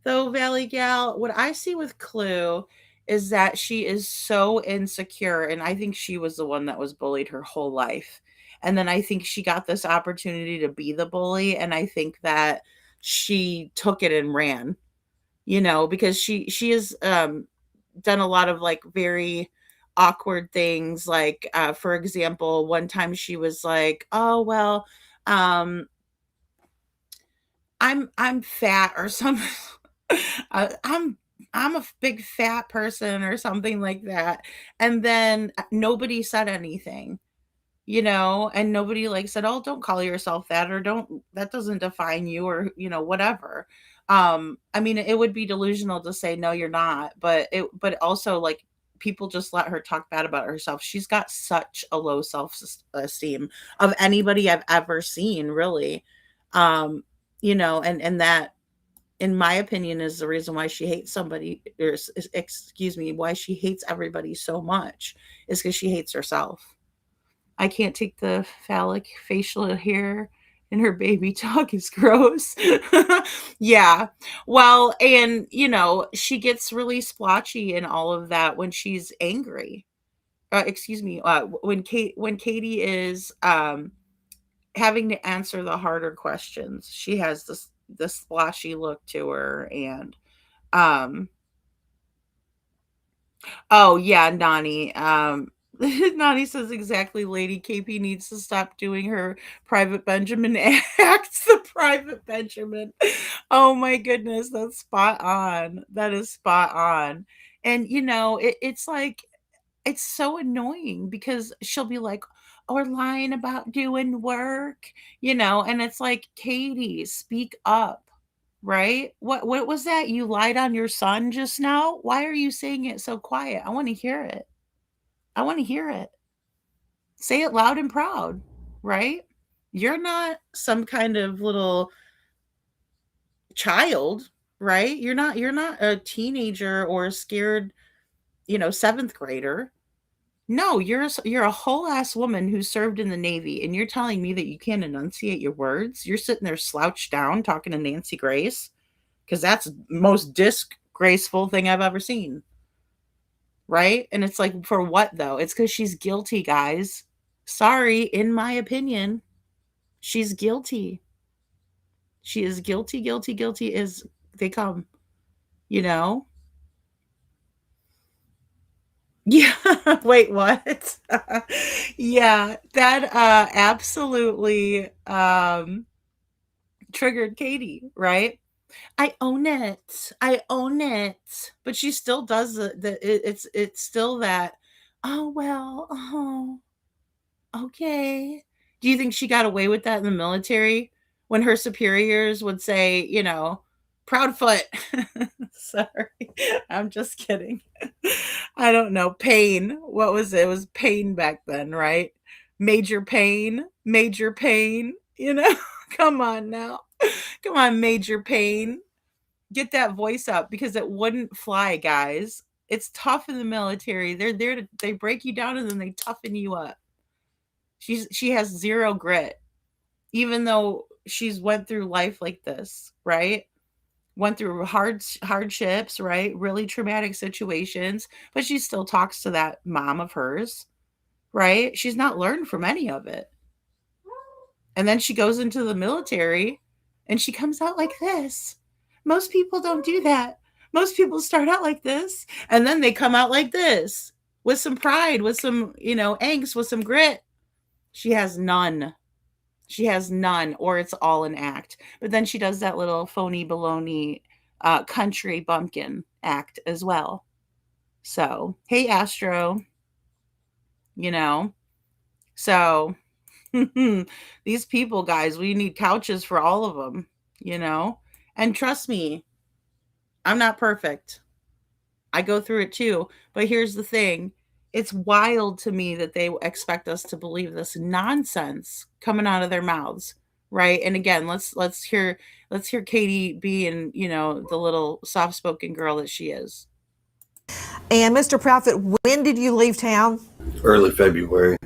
though, Valley Gal, what I see with Clue is that she is so insecure, and I think she was the one that was bullied her whole life. And then I think she got this opportunity to be the bully, and I think that she took it and ran, because she has done a lot of very awkward things. Like, for example, one time she was like, oh, well, I'm fat or something. I'm a big fat person or something like that. And then nobody said anything, and nobody said, oh, don't call yourself that, or that doesn't define you, or, whatever. I mean, it would be delusional to say, no, you're not, but also people just let her talk bad about herself. She's got such a low self-esteem of anybody I've ever seen, really. And that, in my opinion, is the reason why she hates somebody, or why she hates everybody so much, is because she hates herself. I can't take the phallic facial hair in her baby talk. Is gross. Yeah. Well, and she gets really splotchy and all of that when she's angry. When Katie is having to answer the harder questions, she has this splashy look to her. And oh yeah, Nani, Nani says exactly, Lady KP needs to stop doing her Private Benjamin acts. The Private Benjamin, oh my goodness, that's spot on. That is spot on. And it's so annoying because she'll be like, or lying about doing work, and it's like, Katie, speak up, right? What was that? You lied on your son just now? Why are you saying it so quiet? I want to hear it. I want to hear it. Say it loud and proud, right? You're not some kind of little child, right? You're not a teenager or a scared, 7th grader. No, you're a whole ass woman who served in the Navy, and you're telling me that you can't enunciate your words? You're sitting there slouched down talking to Nancy Grace, because that's the most disgraceful thing I've ever seen. right? And it's like, for what though? It's because she's guilty, guys. Sorry, in my opinion, she's guilty. She is guilty, guilty, guilty as they come, you know? Yeah. Wait, what? Yeah, that absolutely triggered Katie, right? I own it. I own it. But she still does it's still that, oh well, oh, okay. Do you think she got away with that in the military when her superiors would say, proud foot? Sorry. I'm just kidding. I don't know. Pain. What was it? It was pain back then, right? Major pain. Major pain. Come on now. Come on, major pain. Get that voice up because it wouldn't fly, guys. It's tough in the military. They're there to they break you down and then they toughen you up. She has zero grit, even though she's went through life like this, right? Went through hardships, right? Really traumatic situations, but she still talks to that mom of hers, right? She's not learned from any of it. And then she goes into the military and she comes out like this. Most people don't do that. Most people start out like this and then they come out like this with some pride, with some, angst, with some grit. She has none. She has none, or it's all an act. But then she does that little phony baloney country bumpkin act as well. So, hey, Astro, So these people, guys, we need couches for all of them, And trust me, I'm not perfect. I go through it too. But here's the thing. It's wild to me that they expect us to believe this nonsense coming out of their mouths, right? And again, let's hear Katie being, the little soft-spoken girl that she is. And Mr. Profit, when did you leave town? Early February.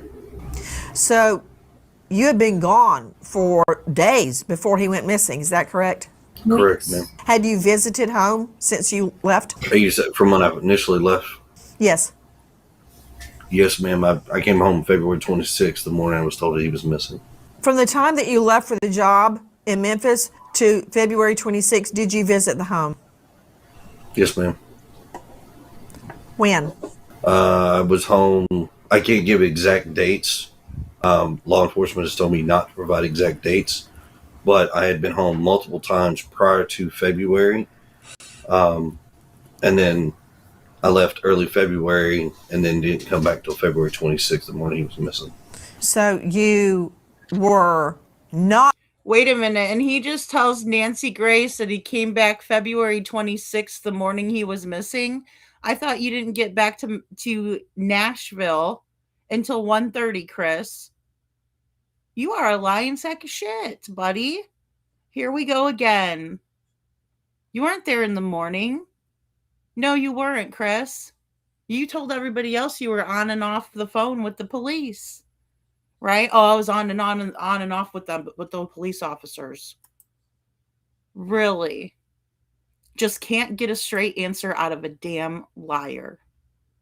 So you had been gone for days before he went missing. Is that correct? Correct, ma'am. Had you visited home since you left? You said from when I initially left? Yes. Yes, ma'am. I came home February 26th, the morning I was told that he was missing. From the time that you left for the job in Memphis to February 26th, did you visit the home? Yes, ma'am. When? I was home. I can't give exact dates. Law enforcement has told me not to provide exact dates, but I had been home multiple times prior to February. And then I left early February and then didn't come back till February 26th, the morning he was missing. So you were not. Wait a minute. And he just tells Nancy Grace that he came back February 26th, the morning he was missing. I thought you didn't get back to Nashville until 1:30, Chris. You are a lying sack of shit, buddy. Here we go again. You weren't there in the morning. No, you weren't, Chris. You told everybody else you were on and off the phone with the police. Right? Oh, I was on and off with the police officers. Really? Just can't get a straight answer out of a damn liar.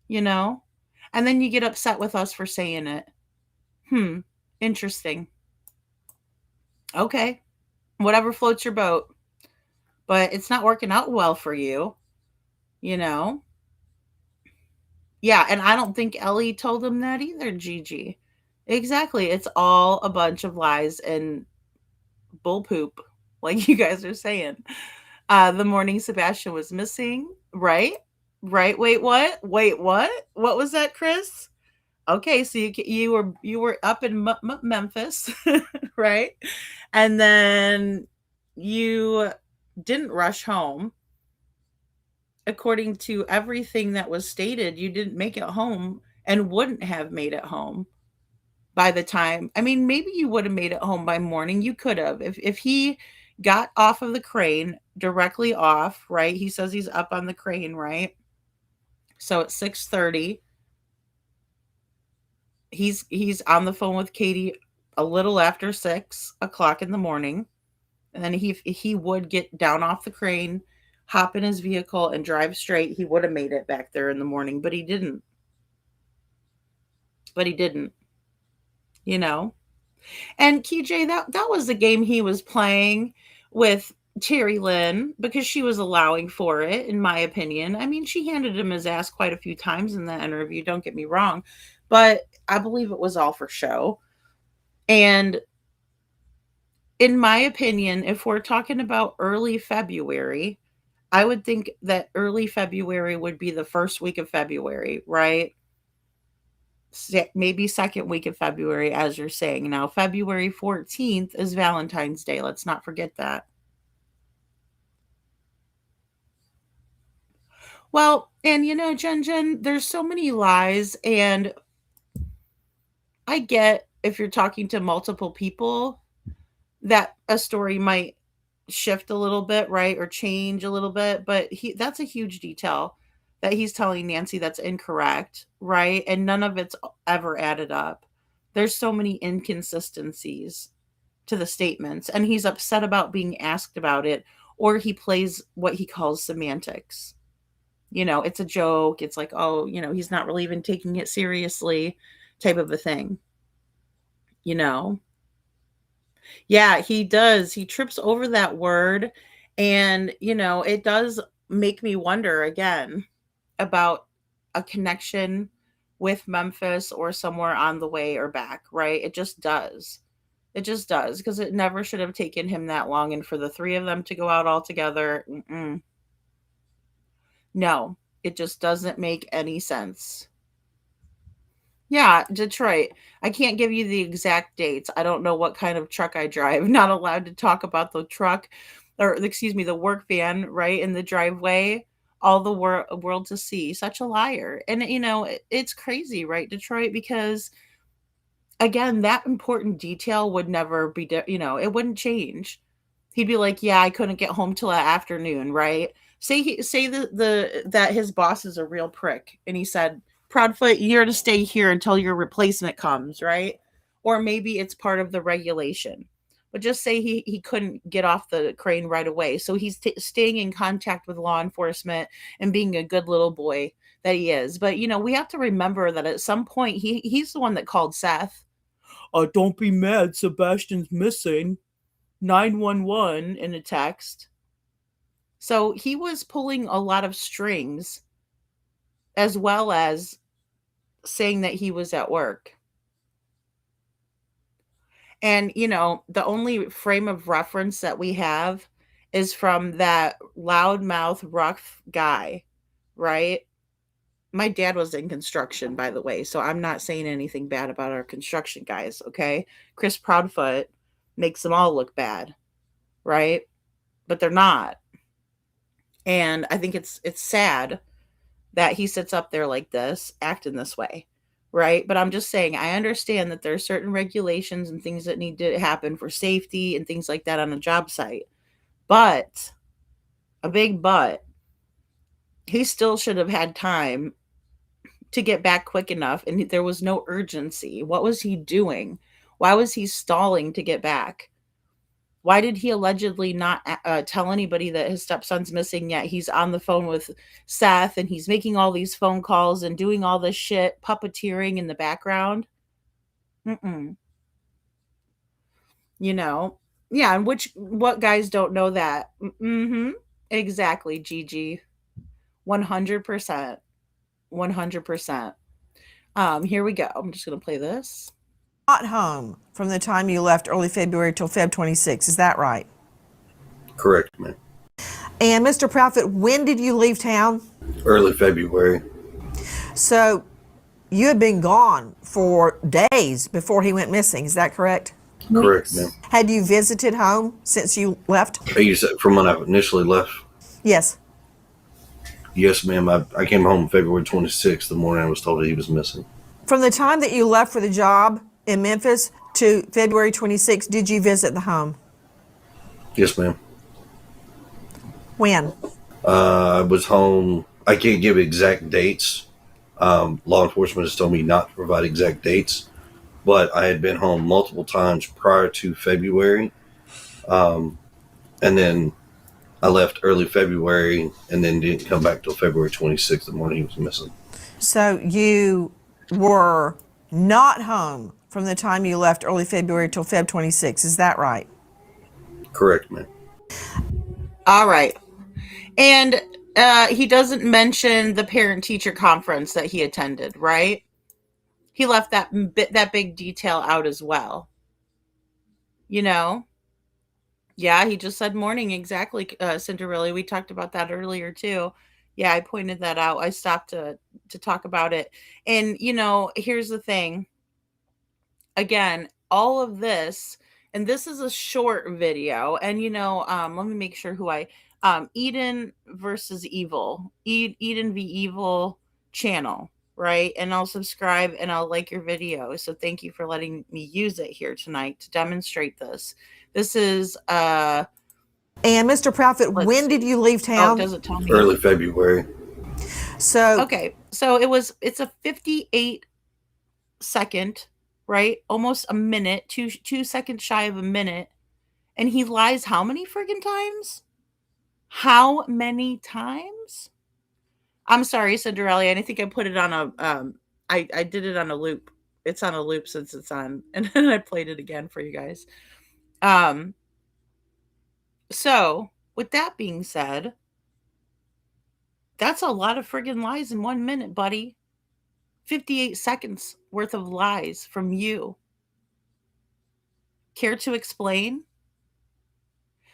And then you get upset with us for saying it. Interesting. Okay. Whatever floats your boat. But it's not working out well for you. Yeah, and I don't think Ellie told him that either, Gigi. Exactly. It's all a bunch of lies and bull poop, like you guys are saying. The morning Sebastian was missing, right? Right. Wait, what? What was that, Chris? Okay, so you were up in Memphis, right? And then you didn't rush home. According to everything that was stated, you didn't make it home and wouldn't have made it home by the time. I mean, maybe you would have made it home by morning. You could have. If he got off of the crane, directly off, right? He says he's up on the crane, right? So at 6:30, he's on the phone with Katie a little after 6 o'clock in the morning. And then he would get down off the crane, hop in his vehicle and drive straight, he would have made it back there in the morning, but he didn't. But he didn't, you know? And KJ, that was the game he was playing with Terry Lynn because she was allowing for it, in my opinion. I mean, she handed him his ass quite a few times in that interview, don't get me wrong, but I believe it was all for show. And in my opinion, if we're talking about early February, I would think that early February would be the first week of February, right? Maybe second week of February, as you're saying. Now, February 14th is Valentine's Day. Let's not forget that. Well, and Jen, there's so many lies, and I get if you're talking to multiple people that a story might shift a little bit, right? Or change a little bit, but that's a huge detail that he's telling Nancy that's incorrect, right? And none of it's ever added up. There's so many inconsistencies to the statements, and he's upset about being asked about it, or he plays what he calls semantics. It's a joke. It's like, oh, he's not really even taking it seriously type of a thing. Yeah, he does. He trips over that word. And, it does make me wonder again about a connection with Memphis or somewhere on the way or back, right? It just does. It just does, because it never should have taken him that long. And for the three of them to go out all together, no, it just doesn't make any sense. Yeah, Detroit. I can't give you the exact dates. I don't know what kind of truck I drive. Not allowed to talk about the truck, or excuse me, the work van, right, in the driveway. All the world to see. Such a liar. And, it's crazy, right, Detroit? Because, again, that important detail would never be, it wouldn't change. He'd be like, yeah, I couldn't get home till that afternoon, right? Say that his boss is a real prick, and he said, Proudfoot, you're to stay here until your replacement comes, right? Or maybe it's part of the regulation. But just say he couldn't get off the crane right away. So he's staying in contact with law enforcement and being a good little boy that he is. But, we have to remember that at some point, he's the one that called Seth. Don't be mad, Sebastian's missing. 911 in a text. So he was pulling a lot of strings, as well as saying that he was at work. And, the only frame of reference that we have is from that loudmouth, rough guy, right? My dad was in construction, by the way, so I'm not saying anything bad about our construction guys, okay? Chris Proudfoot makes them all look bad, right? But they're not. And I think it's sad that he sits up there like this, acting this way, right? But I'm just saying, I understand that there are certain regulations and things that need to happen for safety and things like that on a job site. But, a big but, he still should have had time to get back quick enough, and there was no urgency. What was he doing? Why was he stalling to get back? Why did he allegedly not tell anybody that his stepson's missing, yet he's on the phone with Seth and he's making all these phone calls and doing all this shit, puppeteering in the background? Yeah, and what guys don't know that? Exactly, Gigi. 100%. 100%. Here we go. I'm just going to play this. Not home from the time you left early February till Feb 26. Is that right? Correct, ma'am. And Mr. Proudfoot, when did you leave town? Early February. So you had been gone for days before he went missing. Is that correct? Correct, ma'am. Had you visited home since you left? You said from when I initially left? Yes. Yes, ma'am. I came home February 26th, the morning I was told that he was missing. From the time that you left for the job in Memphis to February 26th, did you visit the home? Yes, ma'am. When? I was home. I can't give exact dates. Law enforcement has told me not to provide exact dates, but I had been home multiple times prior to February. And then I left early February and then didn't come back till February 26th, the morning he was missing. So you were not home from the time you left early February till Feb 26. Is that right? Correct, ma'am. All right. And he doesn't mention the parent-teacher conference that he attended, right? He left that big detail out as well. You know? Yeah, he just said morning, exactly, Cinderella. We talked about that earlier too. Yeah, I pointed that out. I stopped to talk about it. And here's the thing. Again, all of this, and this is a short video, and let me make sure who Eden versus Evil, Eden v Evil channel, right? And I'll subscribe and I'll like your video. So thank you for letting me use it here tonight to demonstrate this. This is And Mr. Profit, when did you leave town? does it tell me? Early February. So okay, so it's a 58-second, right? Almost a minute, 2 seconds shy of a minute. And he lies how many friggin' times? How many times? I'm sorry, Cinderella. I think I put it on a I did it on a loop. It's on a loop since it's on, and then I played it again for you guys. So with that being said, that's a lot of friggin' lies in 1 minute, buddy. 58 seconds worth of lies from you. Care to explain?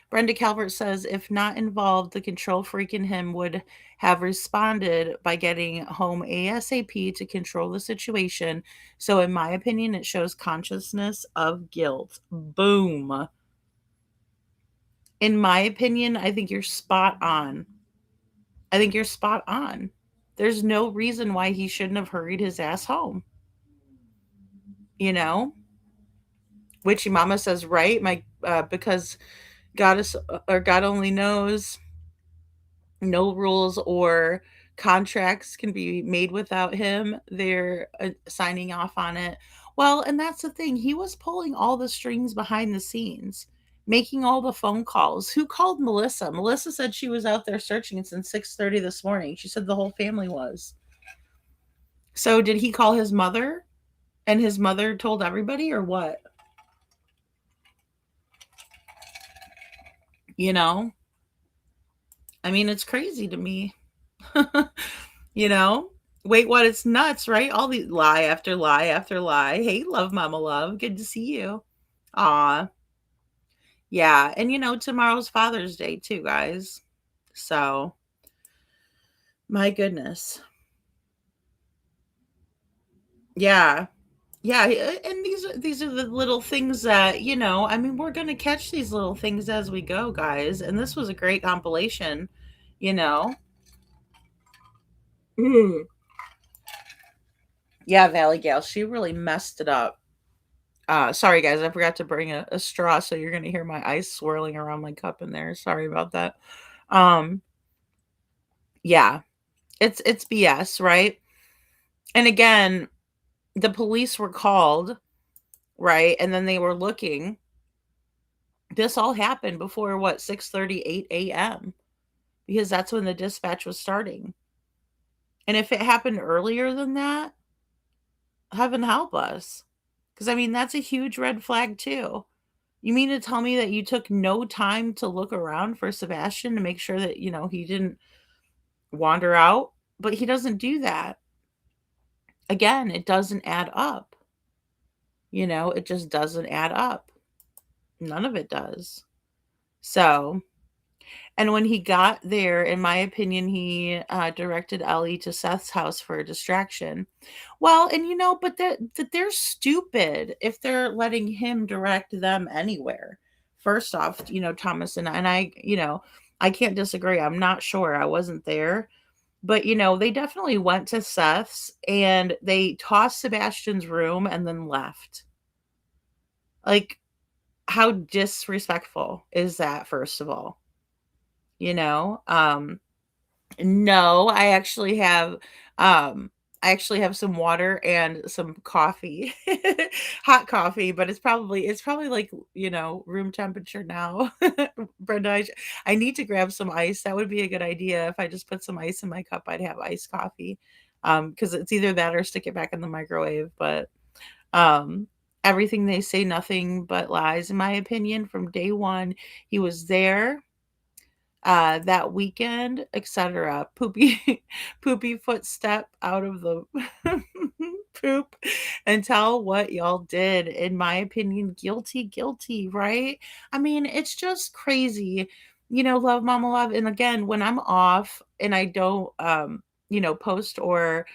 Brenda Calvert says, if not involved, the control freak in him would have responded by getting home ASAP to control the situation. So in my opinion, it shows consciousness of guilt. Boom. In my opinion, I think you're spot on. There's no reason why he shouldn't have hurried his ass home. Witchy Mama says, right? Because God only knows, no rules or contracts can be made without him. They're signing off on it. Well, and that's the thing. He was pulling all the strings behind the scenes, making all the phone calls. Who called Melissa? Melissa said she was out there searching since 6:30 this morning. She said the whole family was. So did he call his mother and his mother told everybody, or what? I mean, it's crazy to me. Wait, what? It's nuts, right? All these lie after lie after lie. Hey, love, mama, love. Good to see you. Aw. Yeah. And tomorrow's Father's Day too, guys. So, my goodness. Yeah. Yeah. And these are the little things that, I mean, we're going to catch these little things as we go, guys. And this was a great compilation, Yeah, Valley Gal, she really messed it up. Sorry, guys, I forgot to bring a straw, so you're going to hear my ice swirling around my cup in there. Sorry about that. Yeah, it's BS, right? And again, the police were called, right? And then they were looking. This all happened before, 6:38 a.m., because that's when the dispatch was starting. And if it happened earlier than that, heaven help us. Because, I mean, that's a huge red flag, too. You mean to tell me that you took no time to look around for Sebastian to make sure that, he didn't wander out? But he doesn't do that. Again, it doesn't add up. It just doesn't add up. None of it does. So, and when he got there, in my opinion, he directed Ellie to Seth's house for a distraction. Well, and but they're stupid if they're letting him direct them anywhere. First off, Thomas and I, I can't disagree. I'm not sure. I wasn't there. But, they definitely went to Seth's and they tossed Sebastian's room and then left. Like, how disrespectful is that, first of all? No, I actually have I actually have some water and some coffee, hot coffee, but it's probably like, room temperature now. Brenda, I need to grab some ice. That would be a good idea. If I just put some ice in my cup, I'd have iced coffee. Because it's either that or stick it back in the microwave. But um, everything they say, nothing but lies, in my opinion, from day one. He was there that weekend, etc. Poopy, poopy footstep out of the poop and tell what y'all did. In my opinion, guilty, guilty, right? I mean, it's just crazy. Love mama love. And again, when I'm off and I don't post or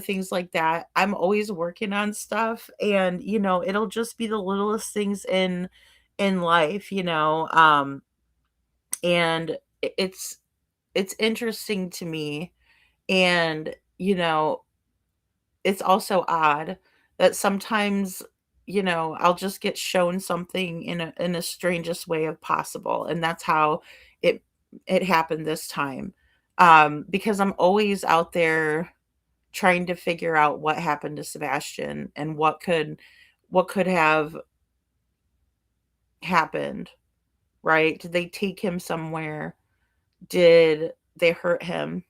things like that, I'm always working on stuff, and it'll just be the littlest things in life, and it's interesting to me. And it's also odd that sometimes I'll just get shown something in a strangest way of possible, and that's how it it happened this time. Because I'm always out there trying to figure out what happened to Sebastian and what could have happened, right? Did they take him somewhere? Did they hurt him?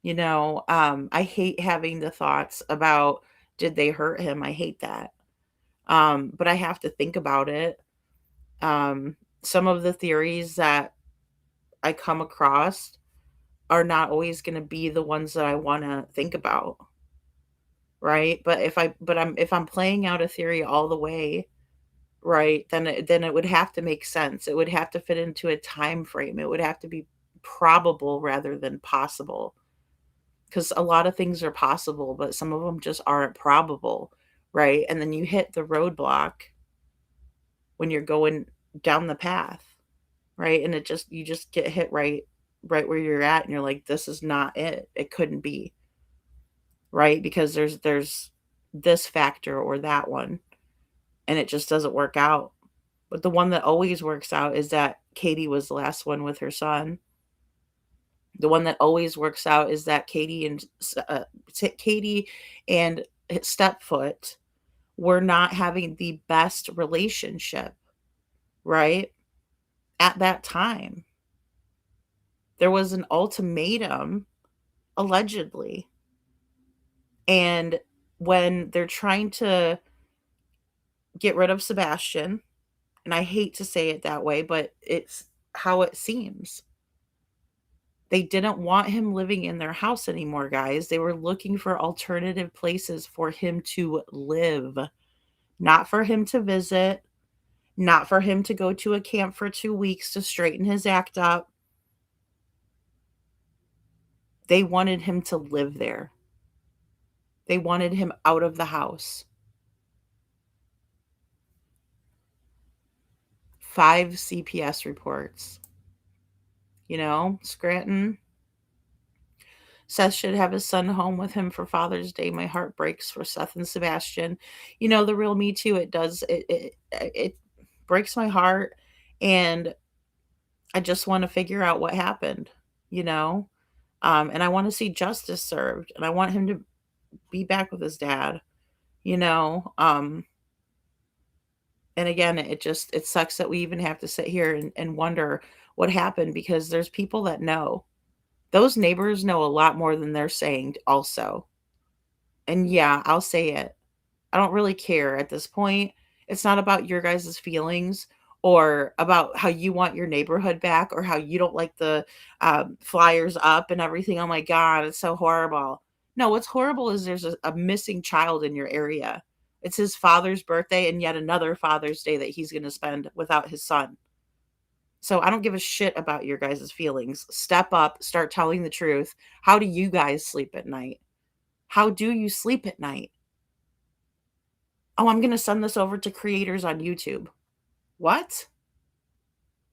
I hate having the thoughts about, did they hurt him? I hate that. But I have to think about it. Some of the theories that I come across are not always going to be the ones that I want to think about, right? But if I'm playing out a theory all the way, right, then it would have to make sense. It would have to fit into a time frame. It would have to be probable rather than possible, because a lot of things are possible, but some of them just aren't probable, right? And then you hit the roadblock when you're going down the path, right? And you just get hit right where you're at, and you're like, this is not it. It couldn't be, right? Because there's this factor or that one, and it just doesn't work out. But the one that always works out is that Katie was the last one with her son. The one that always works out is that Katie and Stepfoot were not having the best relationship, right? At that time, there was an ultimatum, allegedly. And when they're trying to get rid of Sebastian, and I hate to say it that way, but it's how it seems. They didn't want him living in their house anymore, guys. They were looking for alternative places for him to live, not for him to visit, not for him to go to a camp for 2 weeks to straighten his act up. They wanted him to live there. They wanted him out of the house. 5 CPS reports. Scranton. Seth should have his son home with him for Father's Day. My heart breaks for Seth and Sebastian. The real Me Too, it does. It breaks my heart. And I just want to figure out what happened, and I want to see justice served, and I want him to be back with his dad, and again, it sucks that we even have to sit here and wonder what happened, because there's people that know. Those neighbors know a lot more than they're saying also. And yeah, I'll say it. I don't really care at this point. It's not about your guys' feelings or about how you want your neighborhood back or how you don't like the flyers up and everything. Oh my God, it's so horrible. No, what's horrible is there's a missing child in your area. It's his father's birthday and yet another Father's Day that he's going to spend without his son. So I don't give a shit about your guys' feelings. Step up, start telling the truth. How do you guys sleep at night? How do you sleep at night? Oh, I'm going to send this over to creators on YouTube. What?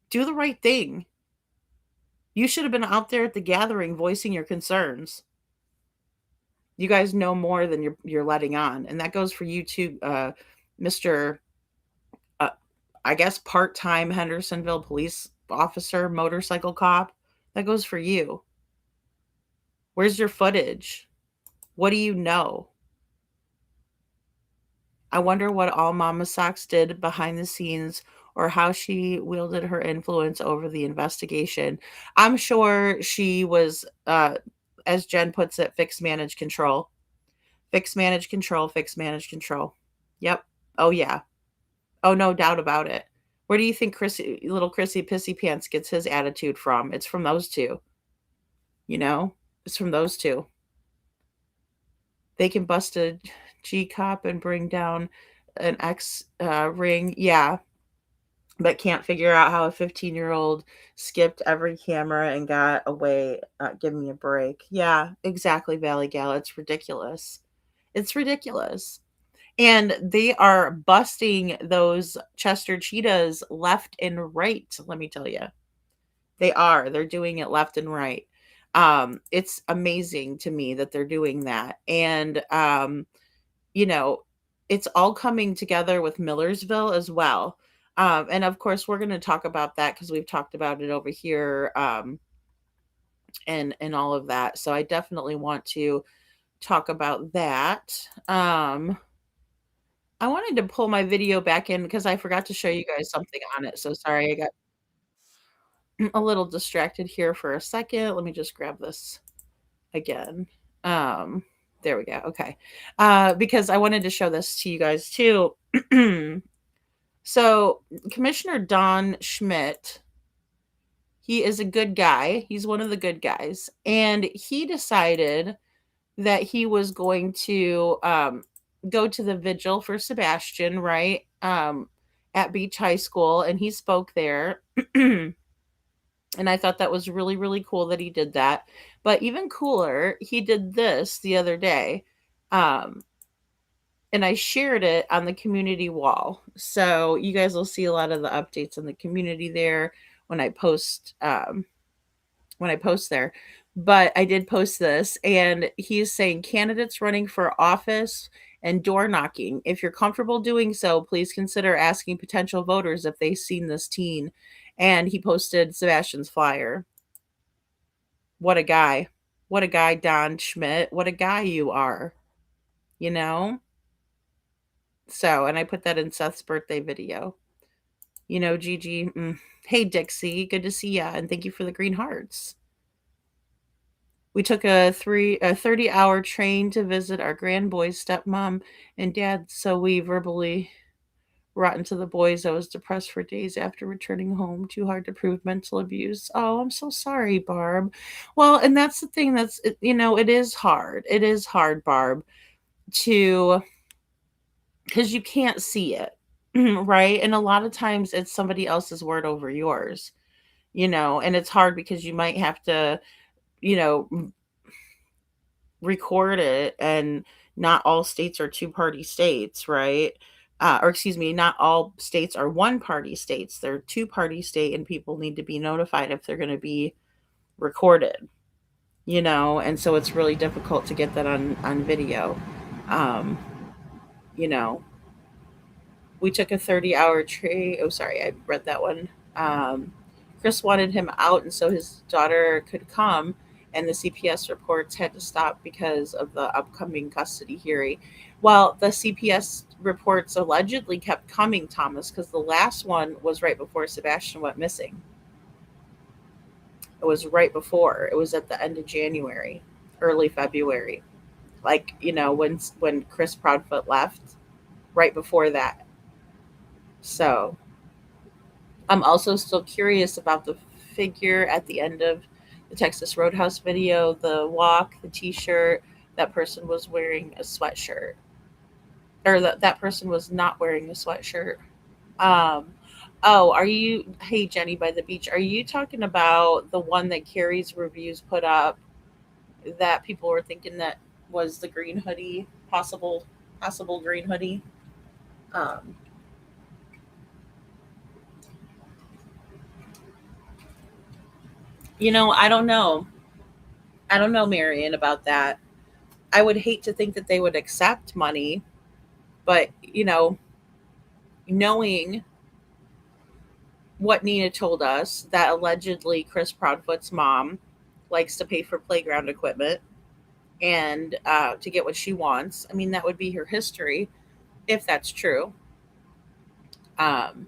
Do the right thing. You should have been out there at the gathering voicing your concerns. You guys know more than you're letting on. And that goes for you too, Mr. I guess part-time Hendersonville police officer, motorcycle cop. That goes for you. Where's your footage? What do you know? I wonder what all Mama Socks did behind the scenes or how she wielded her influence over the investigation. I'm sure she was, as Jen puts it, fix, manage, control. Fix, manage, control, fix, manage, control. Yep. Oh, yeah. Oh, no doubt about it. Where do you think little Chrissy Pissy Pants gets his attitude from? It's from those two. You know, it's from those two. They can bust a G cop and bring down an X ring. Yeah, but can't figure out how a 15-year-old skipped every camera and got away. Give me a break. Yeah, exactly, Valley Gal. It's ridiculous. It's ridiculous. And they are busting those Chester cheetahs left and right, let me tell you. They are. They're doing it left and right. It's amazing to me that they're doing that. And you know, it's all coming together with Millersville as well. And of course, we're going to talk about that because we've talked about it over here, and all of that. So I definitely want to talk about that. I wanted to pull my video back in because I forgot to show you guys something on it. So sorry, I got a little distracted here for a second. Let me just grab this again. There we go. Okay. Because I wanted to show this to you guys too. So Commissioner Don Schmidt, he is a good guy. He's one of the good guys. And he decided that he was going to go to the vigil for Sebastian, right? At Beach High School. And he spoke there. And I thought that was really, really cool that he did that. But even cooler, he did this the other day. And I shared it on the community wall. So you guys will see a lot of the updates in the community there when I post there. But I did post this, and he's saying candidates running for office and door knocking. If you're comfortable doing so, please consider asking potential voters if they've seen this teen. And he posted Sebastian's flyer. What a guy. What a guy, Don Schmidt. What a guy you are. You know? So, and I put that in Seth's birthday video. You know, Gigi. Hey, Dixie. Good to see ya. And thank you for the green hearts. We took a 30-hour train to visit our grandboy's stepmom and dad, so we verbally rotten to the boys. I was depressed for days after returning home. Too hard to prove mental abuse. Oh, I'm so sorry, Barb. Well, and that's the thing that's, you know, it is hard. It is hard, Barb, because you can't see it, right? And a lot of times it's somebody else's word over yours, you know, and it's hard because you might have to, you know, record it, and not all states are two-party states, right? Or excuse me, not all states are one-party states. They're two-party state, and people need to be notified if they're going to be recorded, you know, and so it's really difficult to get that on video. You know, we took a 30-hour train. Oh, sorry, I read that one. Chris wanted him out, and so his daughter could come, and the CPS reports had to stop because of the upcoming custody hearing. Well, the CPS reports allegedly kept coming, Thomas, because the last one was right before Sebastian went missing. It was right before. It was at the end of January, early February. Like, you know, when Chris Proudfoot left, right before that. So I'm also still curious about the figure at the end of the Texas Roadhouse video, the walk, the t-shirt. That person was wearing a sweatshirt. Or that person was not wearing a sweatshirt. Hey, Jenny by the beach, are you talking about the one that Carrie's reviews put up that people were thinking that was the green hoodie, possible green hoodie? You know, I don't know. I don't know, Marion, about that. I would hate to think that they would accept money, but, you know, knowing what Nina told us, that allegedly Chris Proudfoot's mom likes to pay for playground equipment, and to get what she wants. I mean, that would be her history if that's true. Um,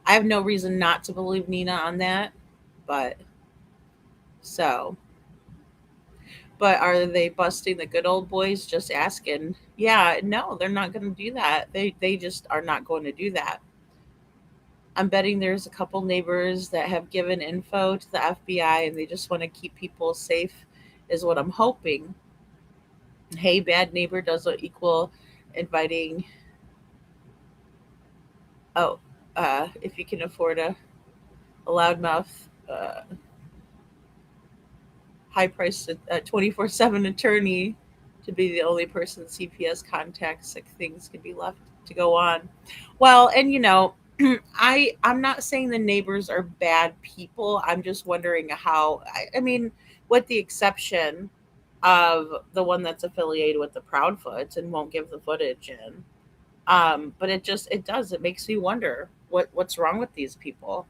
I have no reason not to believe Nina on that, but so. But are they busting the good old boys? Just asking. Yeah, no, they're not going to do that. They just are not going to do that. I'm betting there's a couple neighbors that have given info to the FBI and they just want to keep people safe, is what I'm hoping. Hey, bad neighbor doesn't equal inviting. Oh, if you can afford a loudmouth, high priced 24/7 attorney to be the only person CPS contacts, like things can be left to go on. Well, and I'm not saying the neighbors are bad people. I'm just wondering how. I mean, with the exception of the one that's affiliated with the Proudfoots and won't give the footage in. But it makes me wonder what's wrong with these people,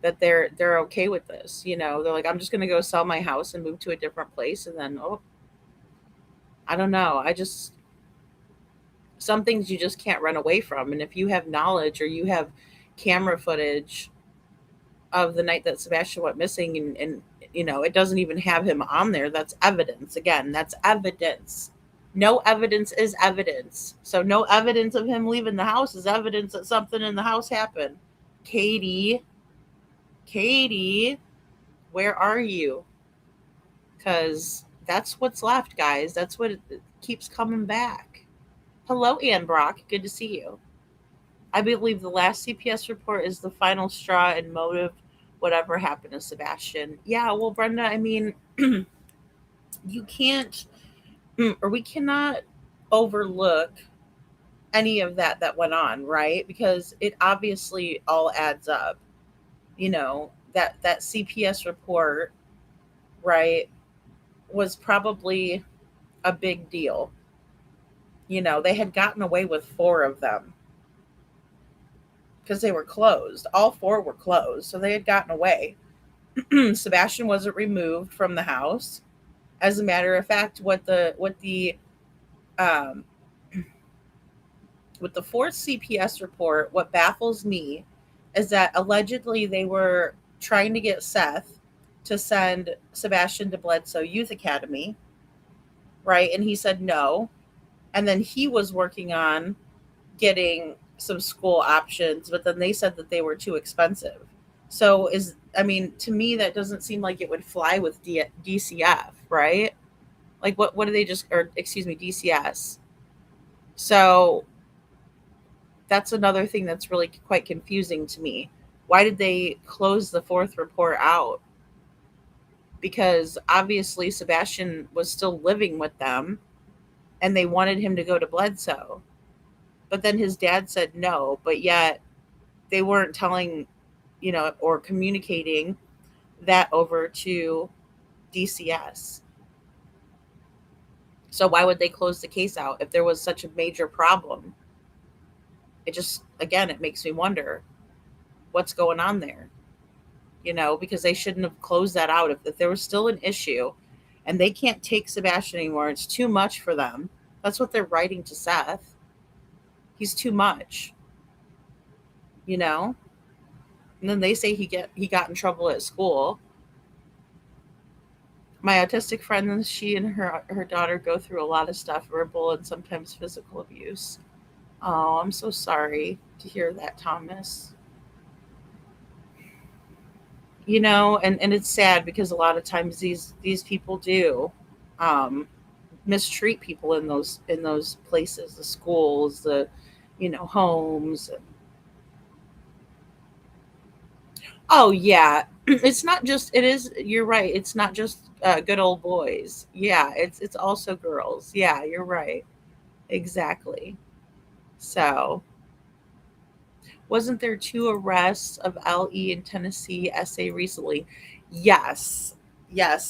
that they're okay with this. They're like, I'm just gonna go sell my house and move to a different place, and then I don't know. Some things you just can't run away from, and if you have knowledge or you have camera footage of the night that Sebastian went missing, and it doesn't even have him on there, that's evidence. Again, that's evidence. No evidence is evidence. So no evidence of him leaving the house is evidence that something in the house happened. Katie, where are you? Because that's what's left, guys. That's what it keeps coming back. Hello, Ann Brock. Good to see you. I believe the last CPS report is the final straw and motive, whatever happened to Sebastian. Yeah, well, Brenda, I mean, you can't, or we cannot overlook any of that went on, right? Because it obviously all adds up. That CPS report, right, was probably a big deal. They had gotten away with 4 of them because they were closed. All 4 were closed, so they had gotten away. Sebastian wasn't removed from the house. As a matter of fact, um, with the 4th CPS report, what baffles me is that allegedly they were trying to get Seth to send Sebastian to Bledsoe Youth Academy, right? And he said no. And then he was working on getting some school options, but then they said that they were too expensive. So to me, that doesn't seem like it would fly with DCF, right? Like what do they DCS. So that's another thing that's really quite confusing to me. Why did they close the 4th report out? Because obviously Sebastian was still living with them and they wanted him to go to Bledsoe. But then his dad said no, but yet they weren't telling, or communicating that over to DCS. So why would they close the case out if there was such a major problem? It makes me wonder what's going on there, because they shouldn't have closed that out. If there was still an issue and they can't take Sebastian anymore, it's too much for them. That's what they're writing to Seth. He's too much, and then they say he got in trouble at school. My autistic friend, she and her daughter go through a lot of stuff, verbal and sometimes physical abuse. Oh, I'm so sorry to hear that, Thomas. And it's sad because a lot of times these people do mistreat people in those places, the schools, the homes. Oh yeah, it's not just. It is. You're right. It's not just good old boys. Yeah, it's also girls. Yeah, you're right. Exactly. So, wasn't there 2 arrests of LE in Tennessee SA recently? Yes,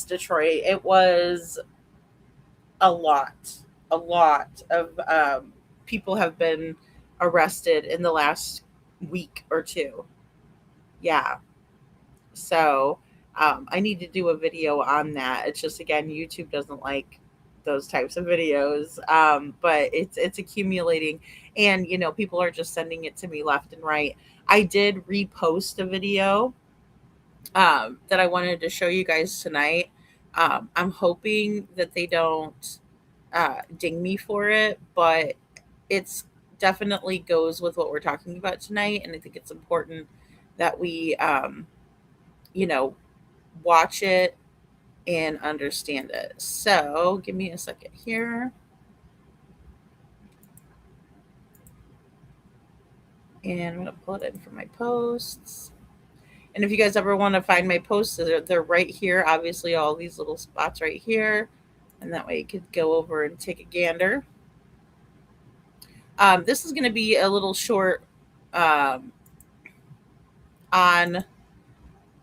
Detroit. It was a lot of people have been arrested in the last week or 2. Yeah. So I need to do a video on that. It's just, again, YouTube doesn't like those types of videos. But it's accumulating, and people are just sending it to me left and right. I did repost a video that I wanted to show you guys tonight. I'm hoping that they don't ding me for it, but it's definitely goes with what we're talking about tonight, and I think it's important that we watch it and understand it. So give me a second here. And I'm going to pull it in for my posts. And if you guys ever want to find my posts, they're right here. Obviously, all these little spots right here. And that way you could go over and take a gander. This is going to be a little short on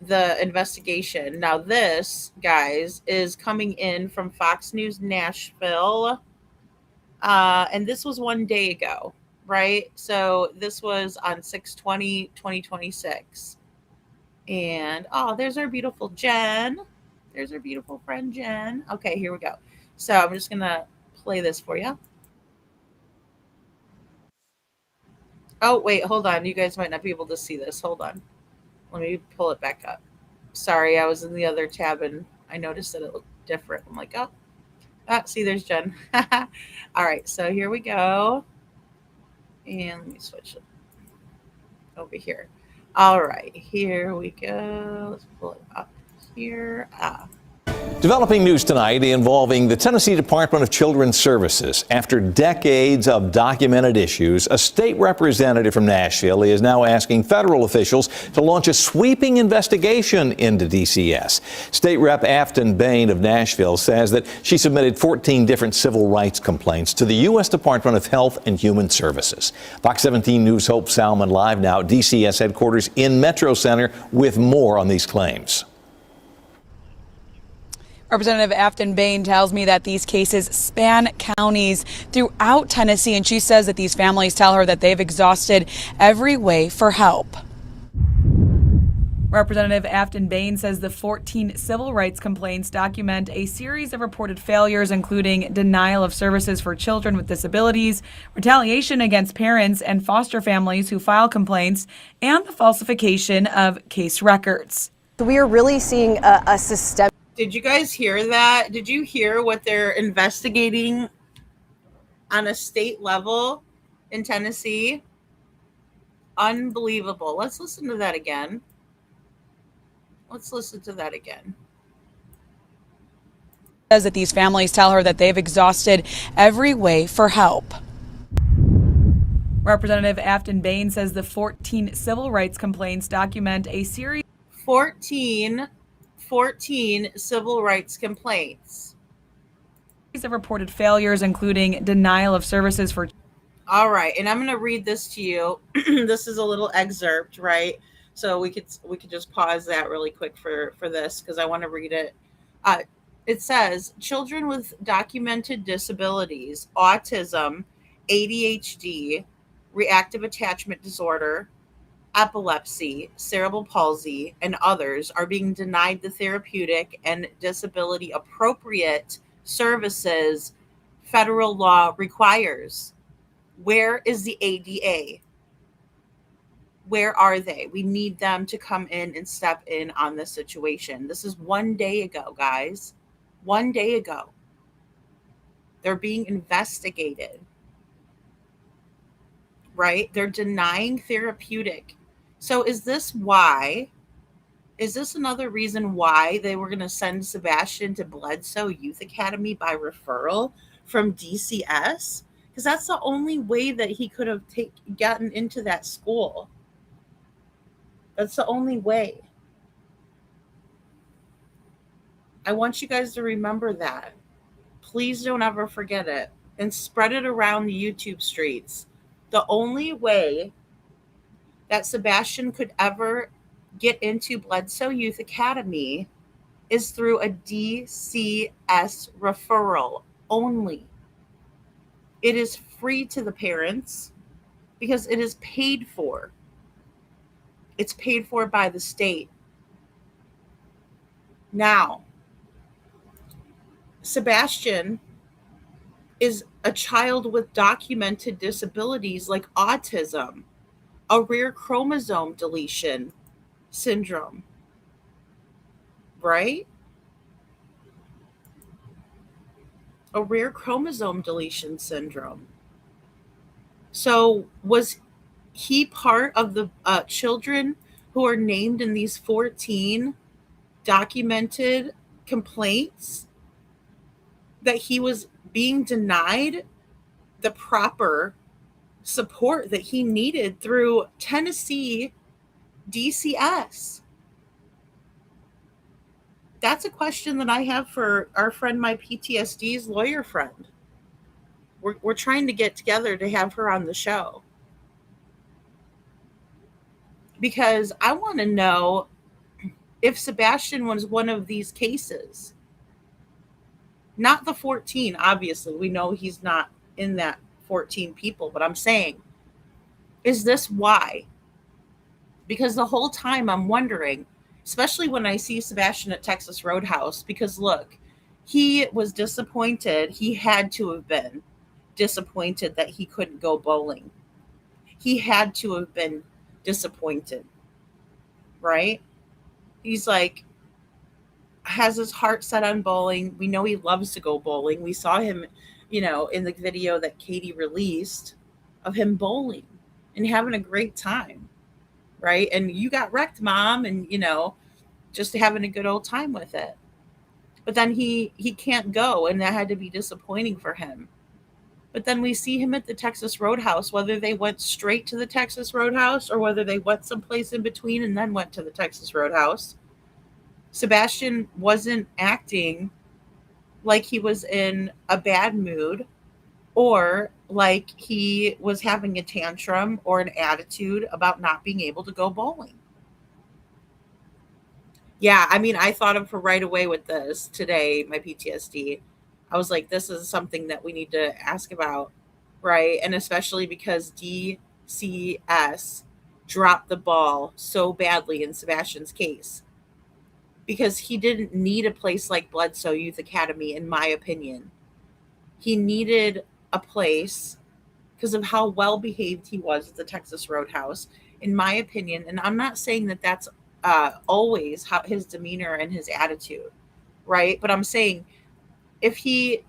the investigation. Now, this, guys, is coming in from Fox News Nashville. And this was 1 day ago, right? So this was on 6/20/2026. And there's our beautiful Jen. There's our beautiful friend Jen. Okay, here we go. So I'm just gonna play this for you. Oh, wait, hold on. You guys might not be able to see this. Hold on. Let me pull it back up. Sorry, I was in the other tab and I noticed that it looked different. I'm like, see, there's Jen. All right, so here we go. And let me switch it over here. All right, here we go. Let's pull it up here. Developing news tonight involving the Tennessee Department of Children's Services. After decades of documented issues, a state representative from Nashville is now asking federal officials to launch a sweeping investigation into DCS. State Rep Afton Bain of Nashville says that she submitted 14 different civil rights complaints to the U.S. Department of Health and Human Services. Fox 17 News' Hope Salmon live now at DCS headquarters in Metro Center with more on these claims. Representative Afton Bain tells me that these cases span counties throughout Tennessee, and she says that these families tell her that they've exhausted every way for help. Representative Afton Bain says the 14 civil rights complaints document a series of reported failures, including denial of services for children with disabilities, retaliation against parents and foster families who file complaints, and the falsification of case records. We are really seeing a systemic. Did you guys hear that? Did you hear what they're investigating on a state level in Tennessee? Unbelievable. Let's listen to that again. Says that these families tell her that they've exhausted every way for help. Representative Afton Bain says the 14 civil rights complaints document a series. 14 civil rights complaints of reported failures, including denial of services for. All right, and I'm going to read this to you. This is a little excerpt, right? So we could just pause that really quick for this because I want to read it. It says, children with documented disabilities, autism, ADHD, reactive attachment disorder, epilepsy, cerebral palsy, and others are being denied the therapeutic and disability appropriate services federal law requires. Where is the ADA? Where are they? We need them to come in and step in on this situation. This is 1 day ago, guys. 1 day ago. They're being investigated. Right? They're denying therapeutic. So is this another reason why they were going to send Sebastian to Bledsoe Youth Academy by referral from DCS? Because that's the only way that he could have gotten into that school. That's the only way. I want you guys to remember that. Please don't ever forget it and spread it around the YouTube streets. The only way that Sebastian could ever get into Bledsoe Youth Academy is through a DCS referral only. It is free to the parents because it is paid for. It's paid for by the state. Now, Sebastian is a child with documented disabilities like autism, a rare chromosome deletion syndrome, right? A rare chromosome deletion syndrome. So was he part of the children who are named in these 14 documented complaints that he was being denied the proper support that he needed through Tennessee DCS? That's a question that I have for our friend, my PTSD's lawyer friend. We're trying to get together to have her on the show, because I want to know if Sebastian was one of these cases. Not the 14, obviously. We know he's not in that 14 people, but I'm saying, is this why? Because the whole time I'm wondering, especially when I see Sebastian at Texas Roadhouse, because look, he was disappointed. He had to have been disappointed that he couldn't go bowling. He had to have been disappointed, right? He's like, has his heart set on bowling. We know he loves to go bowling. We saw him, in the video that Katie released of him bowling and having a great time, right? And you got wrecked, Mom, and, just having a good old time with it. But then he can't go, and that had to be disappointing for him. But then we see him at the Texas Roadhouse, whether they went straight to the Texas Roadhouse or whether they went someplace in between and then went to the Texas Roadhouse. Sebastian wasn't acting like he was in a bad mood or like he was having a tantrum or an attitude about not being able to go bowling. Yeah, I mean, I thought of her right away with this today, my PTSD. I was like, this is something that we need to ask about, right? And especially because DCS dropped the ball so badly in Sebastian's case. Because he didn't need a place like Bledsoe Youth Academy, in my opinion. He needed a place because of how well behaved he was at the Texas Roadhouse, in my opinion. And I'm not saying that that's always how his demeanor and his attitude, right? But I'm saying if he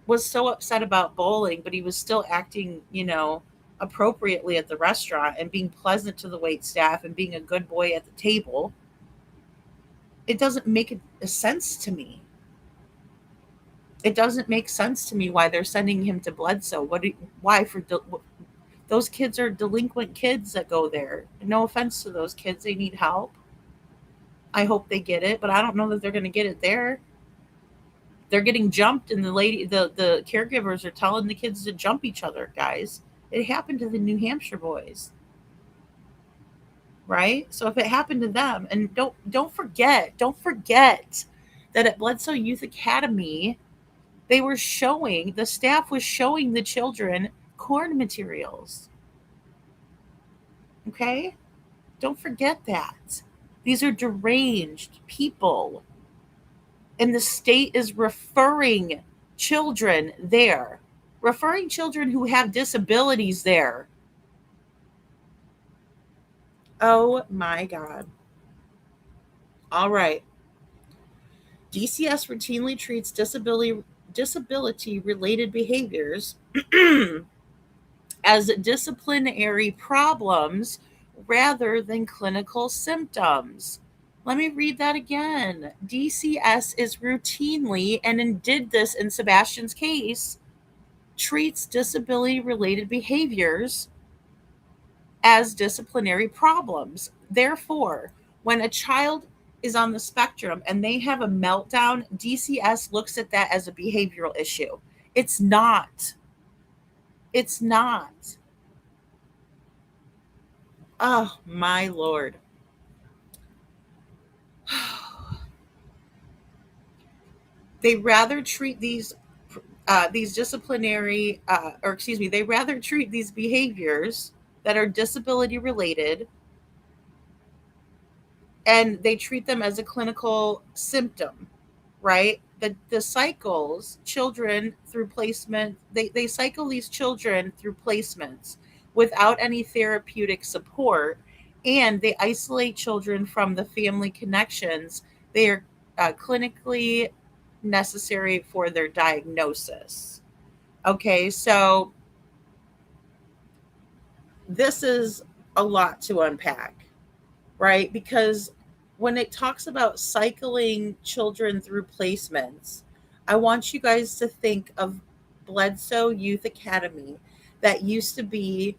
was so upset about bowling, but he was still acting, appropriately at the restaurant and being pleasant to the wait staff and being a good boy at the table, it doesn't make a sense to me. It doesn't make sense to me why they're sending him to Bledsoe. Those kids are delinquent kids that go there. No offense to those kids. They need help. I hope they get it, but I don't know that they're going to get it there. They're getting jumped, and the caregivers are telling the kids to jump each other, guys. It happened to the New Hampshire boys. Right? So if it happened to them, and don't forget that at Bledsoe Youth Academy, the staff was showing the children corn materials. Okay? Don't forget that. These are deranged people. And the state is referring children there, referring children who have disabilities there. Oh my God. All right. DCS routinely treats disability-related behaviors as disciplinary problems rather than clinical symptoms. Let me read that again. DCS is routinely, and did this in Sebastian's case, treats disability-related behaviors as disciplinary problems. Therefore, when a child is on the spectrum and they have a meltdown, DCS looks at that as a behavioral issue. It's not. It's not. Oh, my Lord. They rather treat these disciplinary, they rather treat these behaviors that are disability related, and they treat them as a clinical symptom, right? the cycles children through placement. They cycle these children through placements without any therapeutic support, and they isolate children from the family connections. They are clinically necessary for their diagnosis. Okay, so this is a lot to unpack, right? Because when it talks about cycling children through placements, I want you guys to think of Bledsoe Youth Academy. That used to be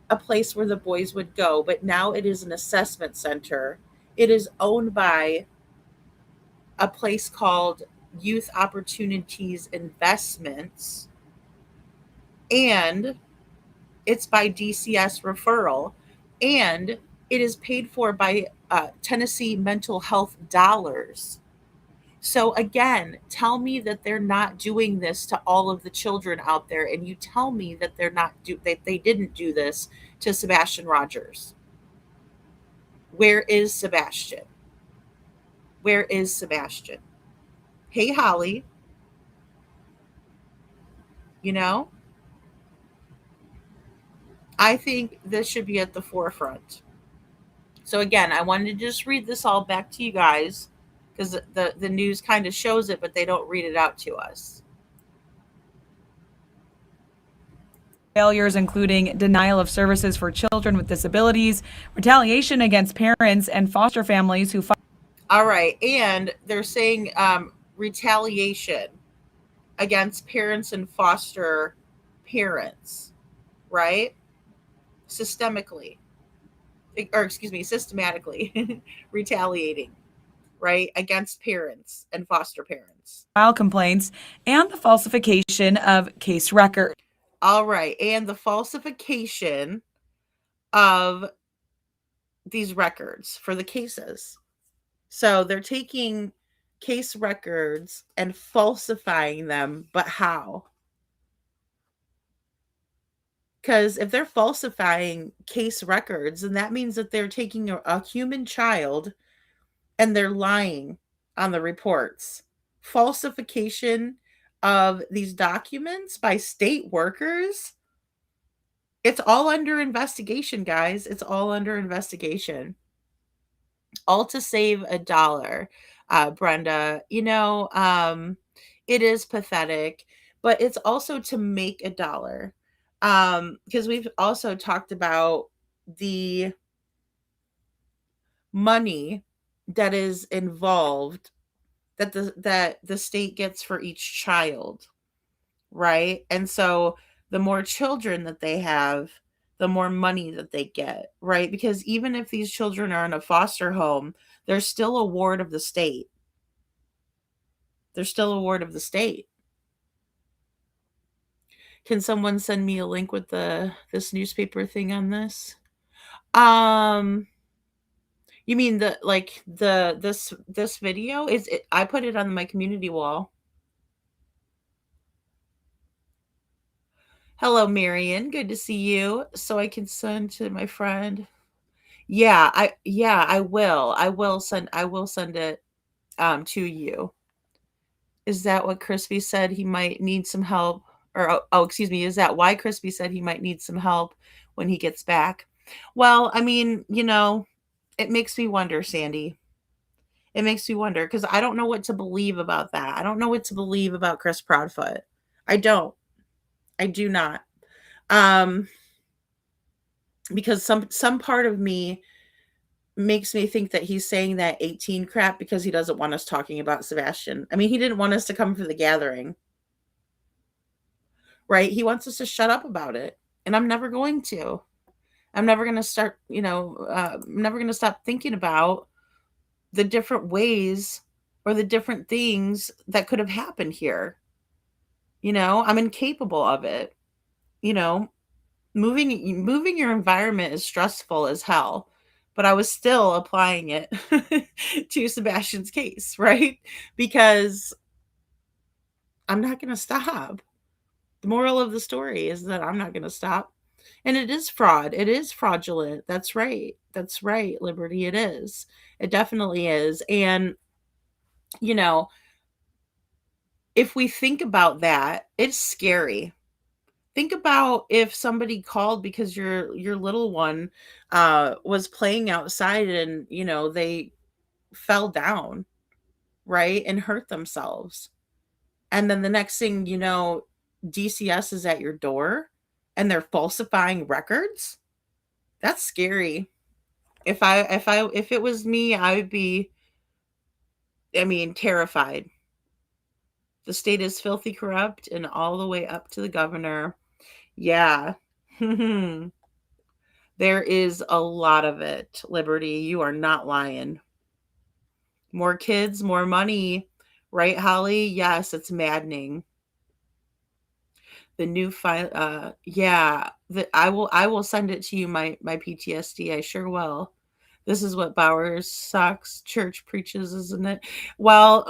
a place where the boys would go, but now it is an assessment center. It is owned by a place called Youth Opportunities Investments, and it's by DCS referral, and it is paid for by Tennessee mental health dollars. So again, tell me that they're not doing this to all of the children out there, and you tell me that that they didn't do this to Sebastian Rogers. Where is Sebastian? Where is Sebastian? Hey, Holly. You know, I think this should be at the forefront. So again, I wanted to just read this all back to you guys because the news kind of shows it, but they don't read it out to us. Failures including denial of services for children with disabilities, retaliation against parents and foster families who. All right, and they're saying retaliation against parents and foster parents, right? Systematically retaliating, right, against parents and foster parents. File complaints and the falsification of case record. All right, and the falsification of these records for the cases. So they're taking case records and falsifying them, but how? Because if they're falsifying case records, then that means that they're taking a human child and they're lying on the reports. Falsification of these documents by state workers. It's all under investigation, guys. It's all under investigation. All to save $1, Brenda. It is pathetic, but it's also to make $1. Because we've also talked about the money that is involved that the state gets for each child, right? And so the more children that they have, the more money that they get, right? Because even if these children are in a foster home, they're still a ward of the state. They're still a ward of the state. Can someone send me a link with this newspaper thing on this? You mean this video? I put it on my community wall. Hello, Marion. Good to see you. So I can send to my friend. Yeah, I will. I will send it to you. Is that what Crispy said he might need some help? Or excuse me, is that why Crispy said he might need some help when he gets back? Well, I mean, it makes me wonder, Sandy. It makes me wonder because I don't know what to believe about that. I don't know what to believe about Chris Proudfoot. I don't. I do not. Because some part of me makes me think that he's saying that 18 crap because he doesn't want us talking about Sebastian. I mean, he didn't want us to come for the gathering. Right? He wants us to shut up about it. And I'm never going to. I'm never going to start, I'm never going to stop thinking about the different ways or the different things that could have happened here. I'm incapable of it. Moving your environment is stressful as hell, but I was still applying it to Sebastian's case, right? Because I'm not going to stop. The moral of the story is that I'm not going to stop. And it is fraud. It is fraudulent. That's right. That's right, Liberty. It is. It definitely is. And, if we think about that, it's scary. Think about if somebody called because your little one was playing outside and, they fell down, right, and hurt themselves. And then the next thing you know, DCS is at your door and they're falsifying records. That's scary. If it was me, I would be, terrified. The state is filthy corrupt and all the way up to the governor. Yeah. There is a lot of it, Liberty. You are not lying. More kids, more money. Right, Holly? Yes, it's maddening. The new file, yeah. I will send it to you, my PTSD. I sure will. This is what Bowers Sox Church preaches, isn't it? Well,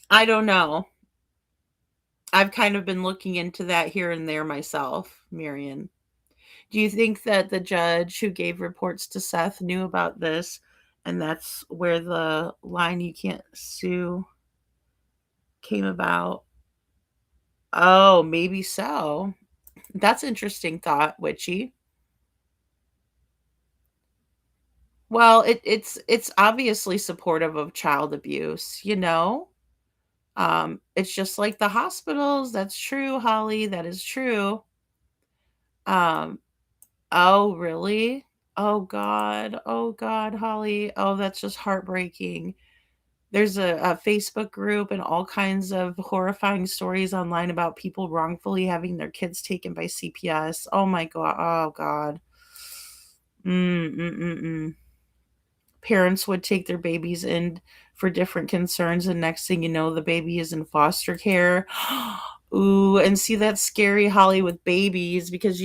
I don't know. I've kind of been looking into that here and there myself, Marion. Do you think that the judge who gave reports to Seth knew about this, and that's where the line "you can't sue" came about? Oh, maybe so. That's interesting thought, Witchy. Well, it's obviously supportive of child abuse, It's just like the hospitals. That's true, Holly. That is true. Um, oh, really? Oh God. Oh God, Holly. Oh, that's just heartbreaking. There's a Facebook group and all kinds of horrifying stories online about people wrongfully having their kids taken by CPS. Oh my God. Oh God. Mm-mm-mm-mm. Parents would take their babies in for different concerns, and next thing you know, the baby is in foster care. Ooh, and see, that's scary, Holly, with babies, because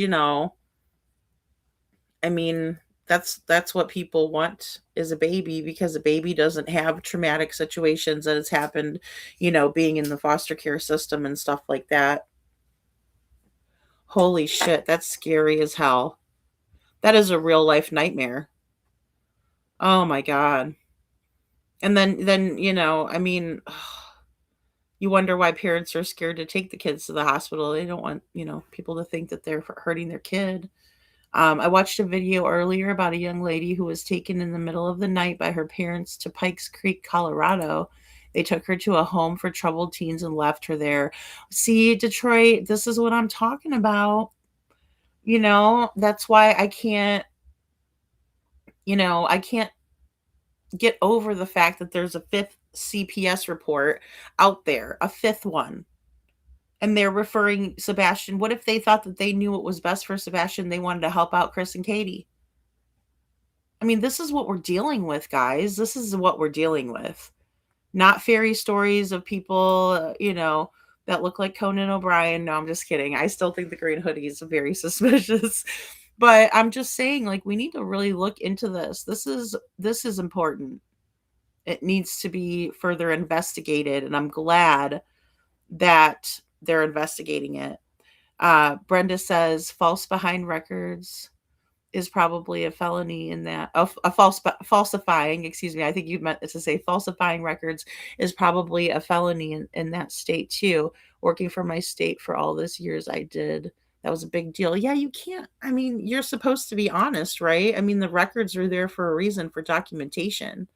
that's what people want is a baby, because a baby doesn't have traumatic situations that has happened, being in the foster care system and stuff like that. Holy shit, that's scary as hell. That is a real life nightmare. Oh my God. And then you wonder why parents are scared to take the kids to the hospital. They don't want, people to think that they're hurting their kid. I watched a video earlier about a young lady who was taken in the middle of the night by her parents to Pikes Creek, Colorado. They took her to a home for troubled teens and left her there. See, Detroit, this is what I'm talking about. That's why I can't get over the fact that there's a fifth CPS report out there, a fifth one. And they're referring Sebastian. What if they thought that they knew what was best for Sebastian? They wanted to help out Chris and Katie. This is what we're dealing with, guys. This is what we're dealing with. Not fairy stories of people, that look like Conan O'Brien. No, I'm just kidding. I still think the green hoodie is very suspicious. But I'm just saying, we need to really look into this. This is important. It needs to be further investigated, and I'm glad that they're investigating it. Brenda says false behind records is probably a felony in that falsifying, excuse me. I think you meant to say falsifying records is probably a felony in that state too. Working for my state for all this years I did. That was a big deal. Yeah, you can't. You're supposed to be honest, right? The records are there for a reason, for documentation.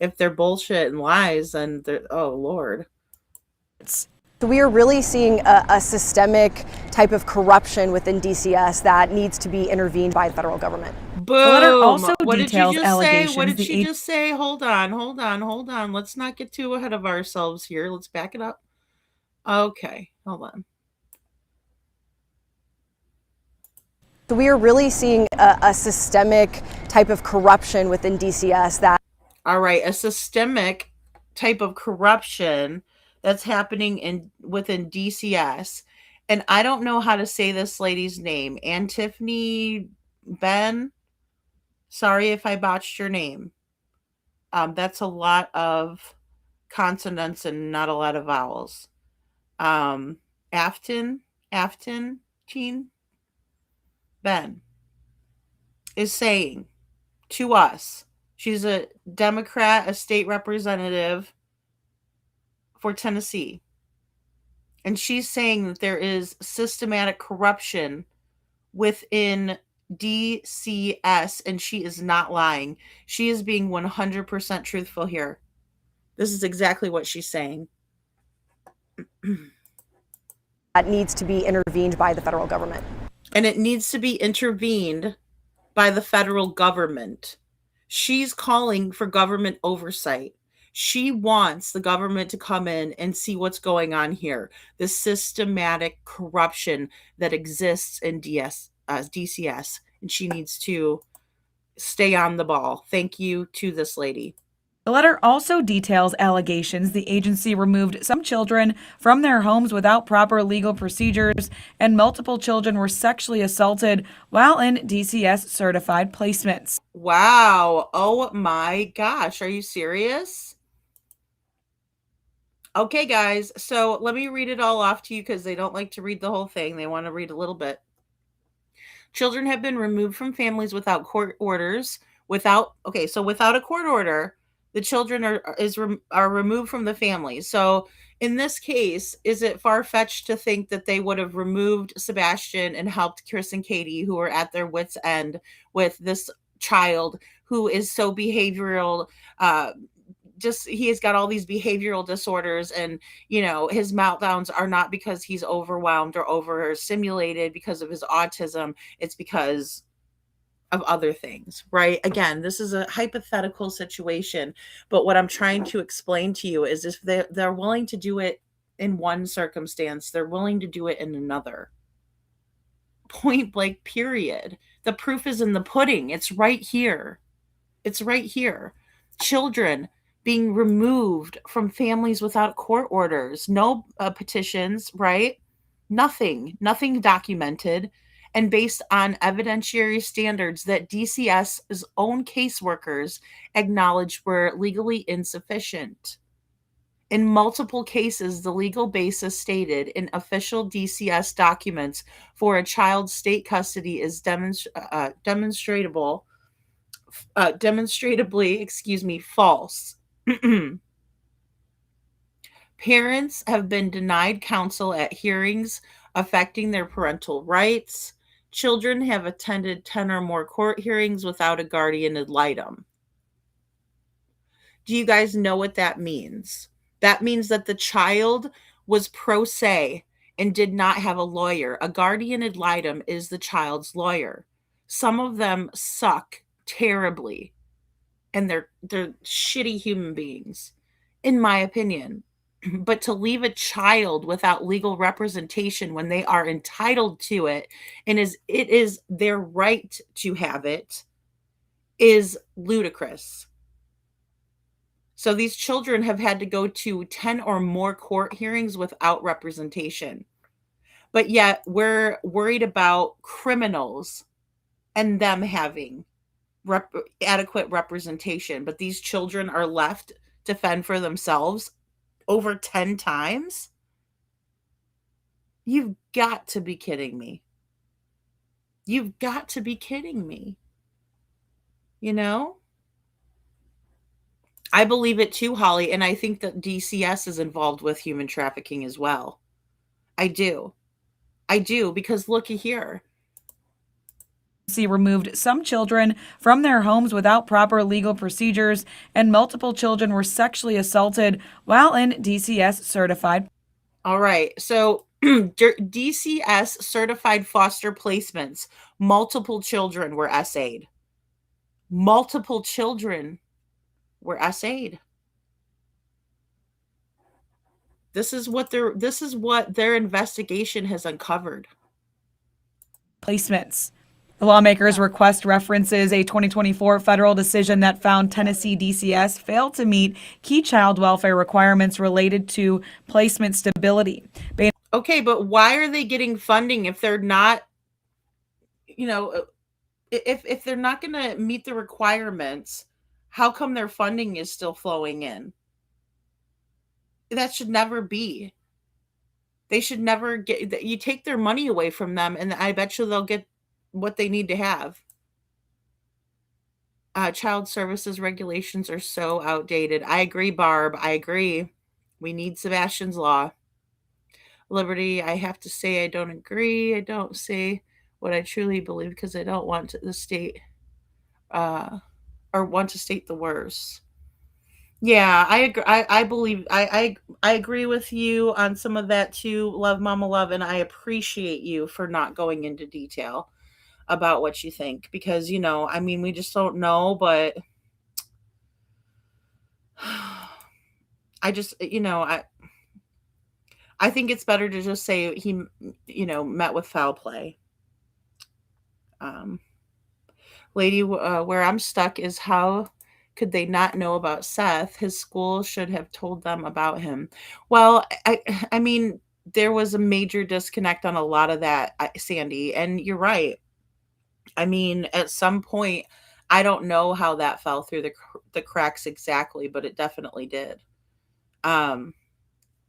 If they're bullshit and lies, then oh Lord. We are really seeing a systemic type of corruption within DCS that needs to be intervened by the federal government. Boom. The letter also What did details you just say? allegations. What did she just say? Hold on. Let's not get too ahead of ourselves here. Let's back it up. Okay, hold on. We are really seeing a systemic type of corruption within DCS that. All right, a systemic type of corruption that's happening within DCS. And I don't know how to say this lady's name. Tiffany Ben. Sorry if I botched your name. That's a lot of consonants and not a lot of vowels. Afton Jean Ben is saying to us, she's a Democrat, a state representative for Tennessee. And she's saying that there is systematic corruption within DCS, and she is not lying. She is being 100% truthful here. This is exactly what she's saying. That needs to be intervened by the federal government. And it needs to be intervened by the federal government. She's calling for government oversight. She wants the government to come in and see what's going on here. The systematic corruption that exists in DCS. And she needs to stay on the ball. Thank you to this lady. The letter also details allegations the agency removed some children from their homes without proper legal procedures, and multiple children were sexually assaulted while in DCS certified placements. Wow. Oh my gosh. Are you serious? Okay, guys. So let me read it all off to you because they don't like to read the whole thing. They want to read a little bit. Children have been removed from families without court orders. Without a court order, the children are removed from the family. So in this case, is it far-fetched to think that they would have removed Sebastian and helped Chris and Katie, who are at their wits' end with this child who is so behavioral, he has got all these behavioral disorders, and his meltdowns are not because he's overwhelmed or overstimulated because of his autism. It's because of other things, right? Again, this is a hypothetical situation, but what I'm trying to explain to you is if they're willing to do it in one circumstance, they're willing to do it in another. Point blank, period. The proof is in the pudding. It's right here. It's right here. Children being removed from families without court orders, no petitions, right? Nothing documented, and based on evidentiary standards that DCS's own caseworkers acknowledged were legally insufficient. In multiple cases, the legal basis stated in official DCS documents for a child's state custody is demonstrably, false. Parents have been denied counsel at hearings affecting their parental rights. Children have attended 10 or more court hearings without a guardian ad litem. Do you guys know what that means? That means that the child was pro se and did not have a lawyer. A guardian ad litem is the child's lawyer. Some of them suck terribly, and they're shitty human beings, in my opinion. But to leave a child without legal representation when they are entitled to it, and it is their right to have it, is ludicrous. So these children have had to go to 10 or more court hearings without representation. But yet we're worried about criminals and them having adequate representation. But these children are left to fend for themselves over 10 times? You've got to be kidding me. You've got to be kidding me. I believe it too, Holly, and I think that DCS is involved with human trafficking as well. I do, because looky here. Removed some children from their homes without proper legal procedures, and multiple children were sexually assaulted while in DCS certified. All right. So DCS certified foster placements, multiple children were SA'd. Multiple children were SA'd. This is what their investigation has uncovered. Placements. The lawmakers request references a 2024 federal decision that found Tennessee DCS failed to meet key child welfare requirements related to placement stability. Okay, but why are they getting funding if they're not, if they're not going to meet the requirements? How come their funding is still flowing in? That should never be. They should never get, you take their money away from them, and I bet you they'll get what they need to have. Child services regulations are so outdated. I agree, Barb. I agree. We need Sebastian's Law. liberty. I have to say I don't agree. I don't say what I truly believe because I don't want the state or want to state the worst. Yeah, I agree. I believe I agree with you on some of that too, love mama love, and I appreciate you for not going into detail about what you think because I mean we just don't know, but I just I think it's better to just say he met with foul play. Um Lady, where I'm stuck is how could they not know about Seth? His school should have told them about him. Well, I mean, there was a major disconnect on a lot of that, Sandy, and you're right. I mean, at some point, I don't know how that fell through the cracks exactly, but it definitely did. Um,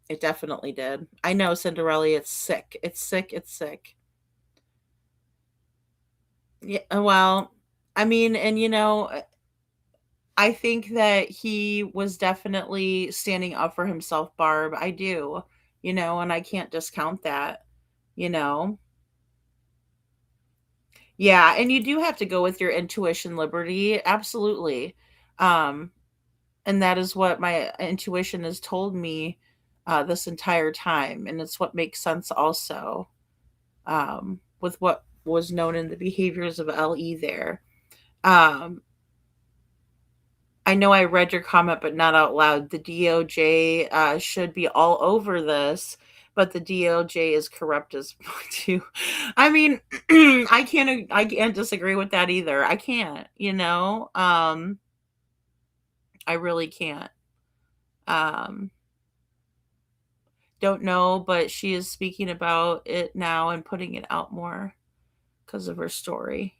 it definitely did. I know, Cinderella. It's sick. It's sick. It's sick. Yeah. Well, I mean, and I think that he was definitely standing up for himself, Barb. I do, and I can't discount that, you know. Yeah, and you do have to go with your intuition, Liberty. Absolutely. Um, and that is what my intuition has told me this entire time, and it's what makes sense also with what was known in the behaviors of LE there. Um, I know I read your comment, but not out loud. The DOJ should be all over this, but the DOJ is corrupt as too. I mean, I can't disagree with that either. I can't, I really can't. Um, don't know, but she is speaking about it now and putting it out more because of her story.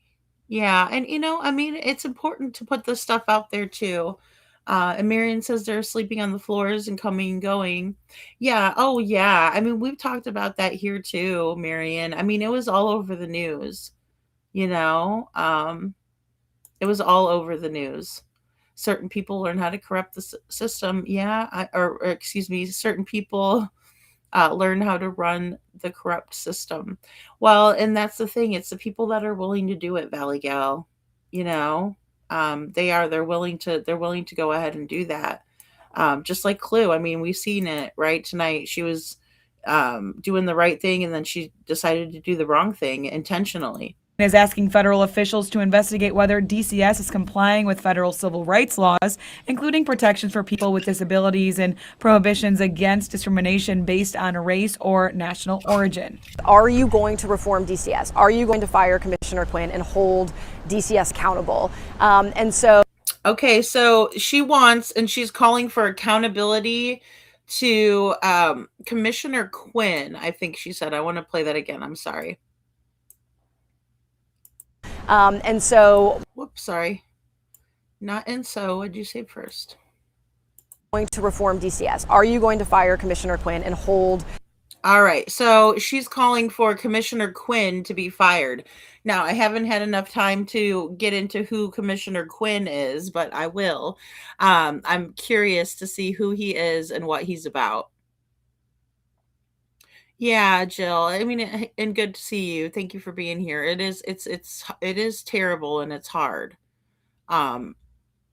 Yeah, and I mean, it's important to put this stuff out there too. And Marion says they're sleeping on the floors and coming and going. Yeah, oh yeah. I mean, we've talked about that here too, Marion. I mean, it was all over the news, you know. It was all over the news. Certain people learn how to corrupt the system. Yeah, or excuse me, certain people learn how to run the corrupt system. Well, and that's the thing. It's the people that are willing to do it, Valley Gal. You know, they're willing to go ahead and do that. Just like Clue. I mean, we've seen it right tonight. She was doing the right thing, and then she decided to do the wrong thing intentionally. Is asking federal officials to investigate whether DCS is complying with federal civil rights laws, including protections for people with disabilities and prohibitions against discrimination based on race or national origin. Are you going to reform DCS? Are you going to fire Commissioner Quinn and hold DCS accountable? Okay, so she wants, and she's calling for accountability to Commissioner Quinn. I think she said. I want to play that again. I'm sorry. Whoops, sorry. Not and so. What'd you say first? Going to reform DCS. Are you going to fire Commissioner Quinn and hold? All right. So she's calling for Commissioner Quinn to be fired. Now, I haven't had enough time to get into who Commissioner Quinn is, but I will. I'm curious to see who he is and what he's about. Yeah, Jill. I mean, and good to see you. Thank you for being here. It is terrible and it's hard. Um,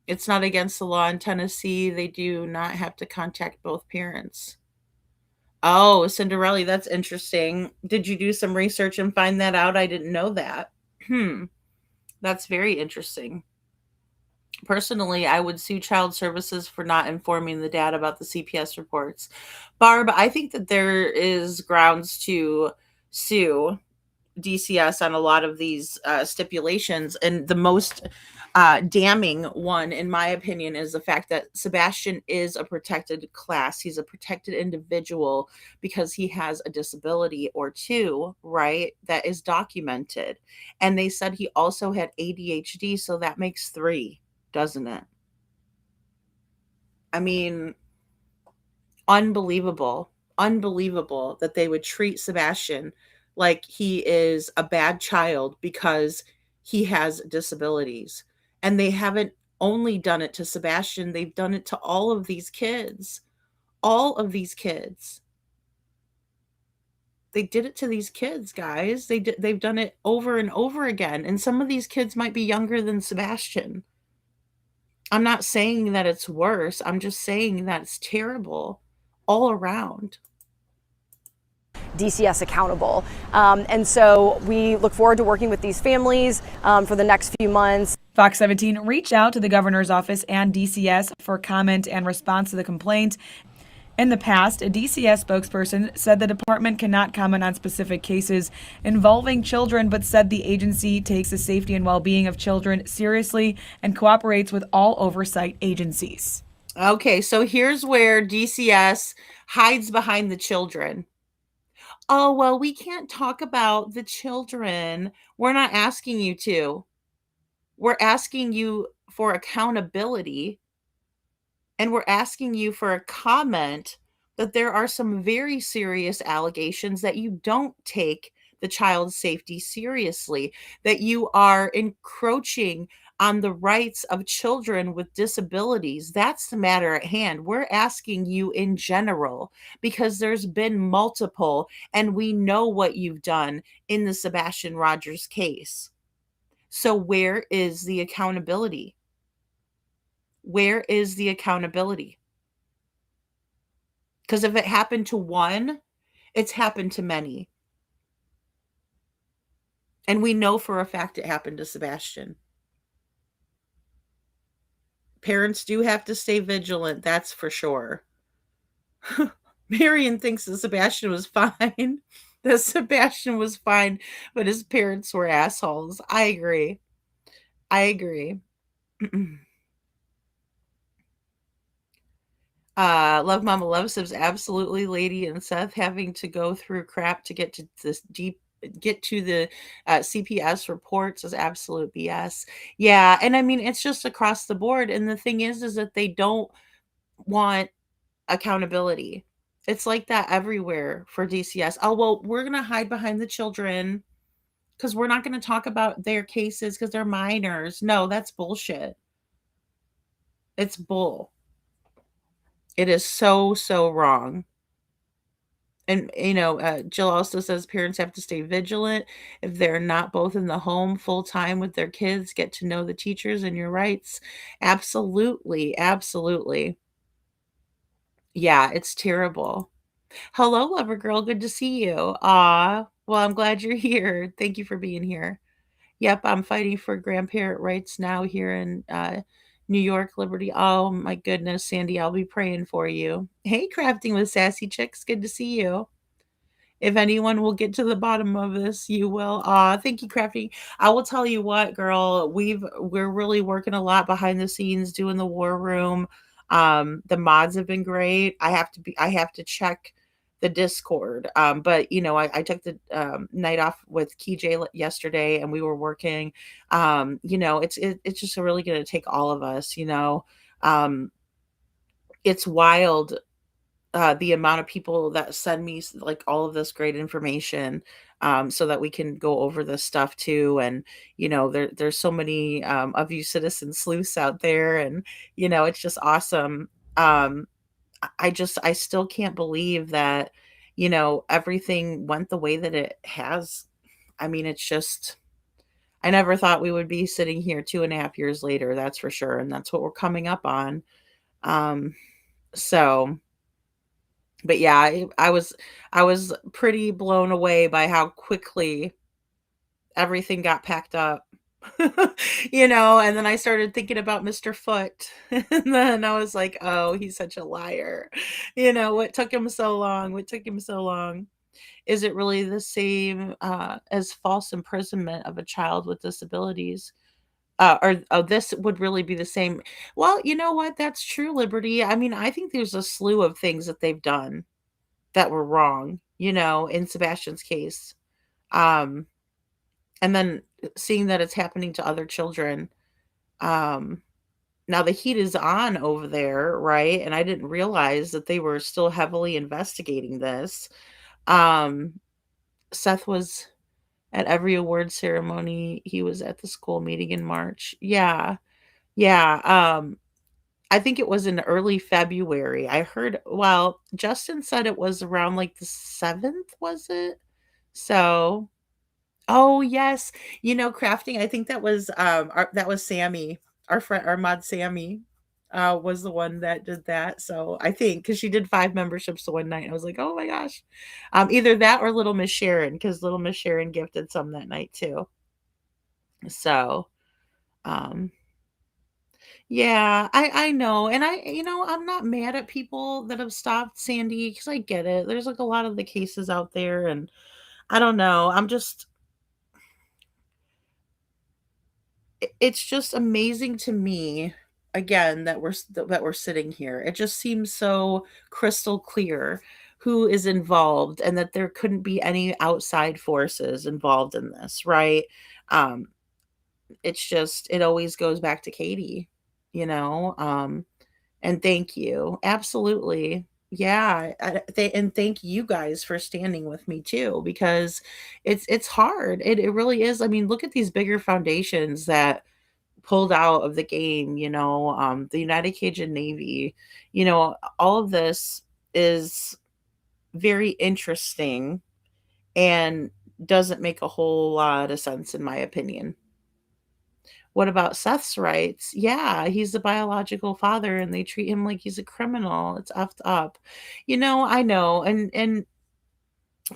it's not against the law in Tennessee. They do not have to contact both parents. Oh, Cinderella, that's interesting. Did you do some research and find that out? I didn't know that. That's very interesting. Personally, I would sue child services for not informing the dad about the CPS reports. Barb, I think that there is grounds to sue DCS on a lot of these stipulations. And the most damning one, in my opinion, is the fact that Sebastian is a protected class. He's a protected individual because he has a disability or two, right? That is documented. And they said he also had ADHD. So that makes 3, doesn't it? I mean, unbelievable that they would treat Sebastian like he is a bad child because he has disabilities. And they haven't only done it to Sebastian, they've done it to all of these kids. All of these kids. They did it to these kids, guys. They've done it over and over again. And some of these kids might be younger than Sebastian. I'm not saying that it's worse. I'm just saying that it's terrible all around. DCS accountable. And so we look forward to working with these families for the next few months. Fox 17 reached out to the governor's office and DCS for comment and response to the complaint. In the past, a DCS spokesperson said the department cannot comment on specific cases involving children, but said the agency takes the safety and well-being of children seriously and cooperates with all oversight agencies. Okay, so here's where DCS hides behind the children. Oh, well, we can't talk about the children. We're not asking you to. We're asking you for accountability. And we're asking you for a comment that there are some very serious allegations that you don't take the child's safety seriously, that you are encroaching on the rights of children with disabilities. That's the matter at hand. We're asking you in general because there's been multiple, and we know what you've done in the Sebastian Rogers case. So where is the accountability? Where is the accountability? Because if it happened to one, it's happened to many. And we know for a fact it happened to Sebastian. Parents do have to stay vigilant, that's for sure. Marion thinks that Sebastian was fine. That Sebastian was fine, but his parents were assholes. I agree. Love Mama Love says absolutely, Lady and Seth having to go through crap to get to this the CPS reports is absolute BS. Yeah, and I mean it's just across the board. And the thing is that they don't want accountability. It's like that everywhere for DCS. Oh well, we're gonna hide behind the children because we're not gonna talk about their cases because they're minors. No, that's bullshit. It's bull. It is so wrong. And, Jill also says parents have to stay vigilant. If they're not both in the home full time with their kids, get to know the teachers and your rights. Absolutely. Absolutely. Yeah, it's terrible. Hello, lover girl. Good to see you. Well, I'm glad you're here. Thank you for being here. Yep, I'm fighting for grandparent rights now here in New York, Liberty. Oh my goodness, Sandy, I'll be praying for you. Hey, Crafting with Sassy Chicks, good to see you. If anyone will get to the bottom of this, you will. Thank you, Crafting. I will tell you what, girl, we're really working a lot behind the scenes doing the war room. The mods have been great. I have to check the Discord. But I took the night off with KJ yesterday and we were working. It's just really going to take all of us, it's wild. The amount of people that send me like all of this great information so that we can go over this stuff too. And, there's so many of you citizen sleuths out there and, it's just awesome. I still can't believe that, everything went the way that it has. I mean, it's just, I never thought we would be sitting here 2.5 years later. That's for sure. And that's what we're coming up on. But yeah, I was pretty blown away by how quickly everything got packed up. And then I started thinking about Mr. Foot. And then I was like, oh, he's such a liar. What took him so long? Is it really the same as false imprisonment of a child with disabilities? This would really be the same. Well, you know what? That's true, Liberty. I mean, I think there's a slew of things that they've done that were wrong, in Sebastian's case. And then seeing that it's happening to other children. Now the heat is on over there, right? And I didn't realize that they were still heavily investigating this. Seth was at every award ceremony. He was at the school meeting in March. Yeah. I think it was in early February. I heard, well, Justin said it was around like the 7th, was it? So, oh yes, crafting. I think that was that was Sammy, our friend, our mod Sammy, was the one that did that. So I think because she did 5 memberships the one night, I was like, oh my gosh, either that or Little Miss Sharon, because Little Miss Sharon gifted some that night too. So, um, yeah, I know, and I'm not mad at people that have stopped Sandy because I get it. There's like a lot of the cases out there, and I don't know. It's just amazing to me again that we're sitting here. It just seems so crystal clear who is involved and that there couldn't be any outside forces involved in this, right? Um, it's just it always goes back to Katie, you know. And thank you. Absolutely. Yeah, and thank you guys for standing with me too because it's hard. It really is. I mean, look at these bigger foundations that pulled out of the game, the United Cajun Navy, all of this is very interesting and doesn't make a whole lot of sense in my opinion. What about Seth's rights? Yeah, he's the biological father and they treat him like he's a criminal. It's effed up. I know. And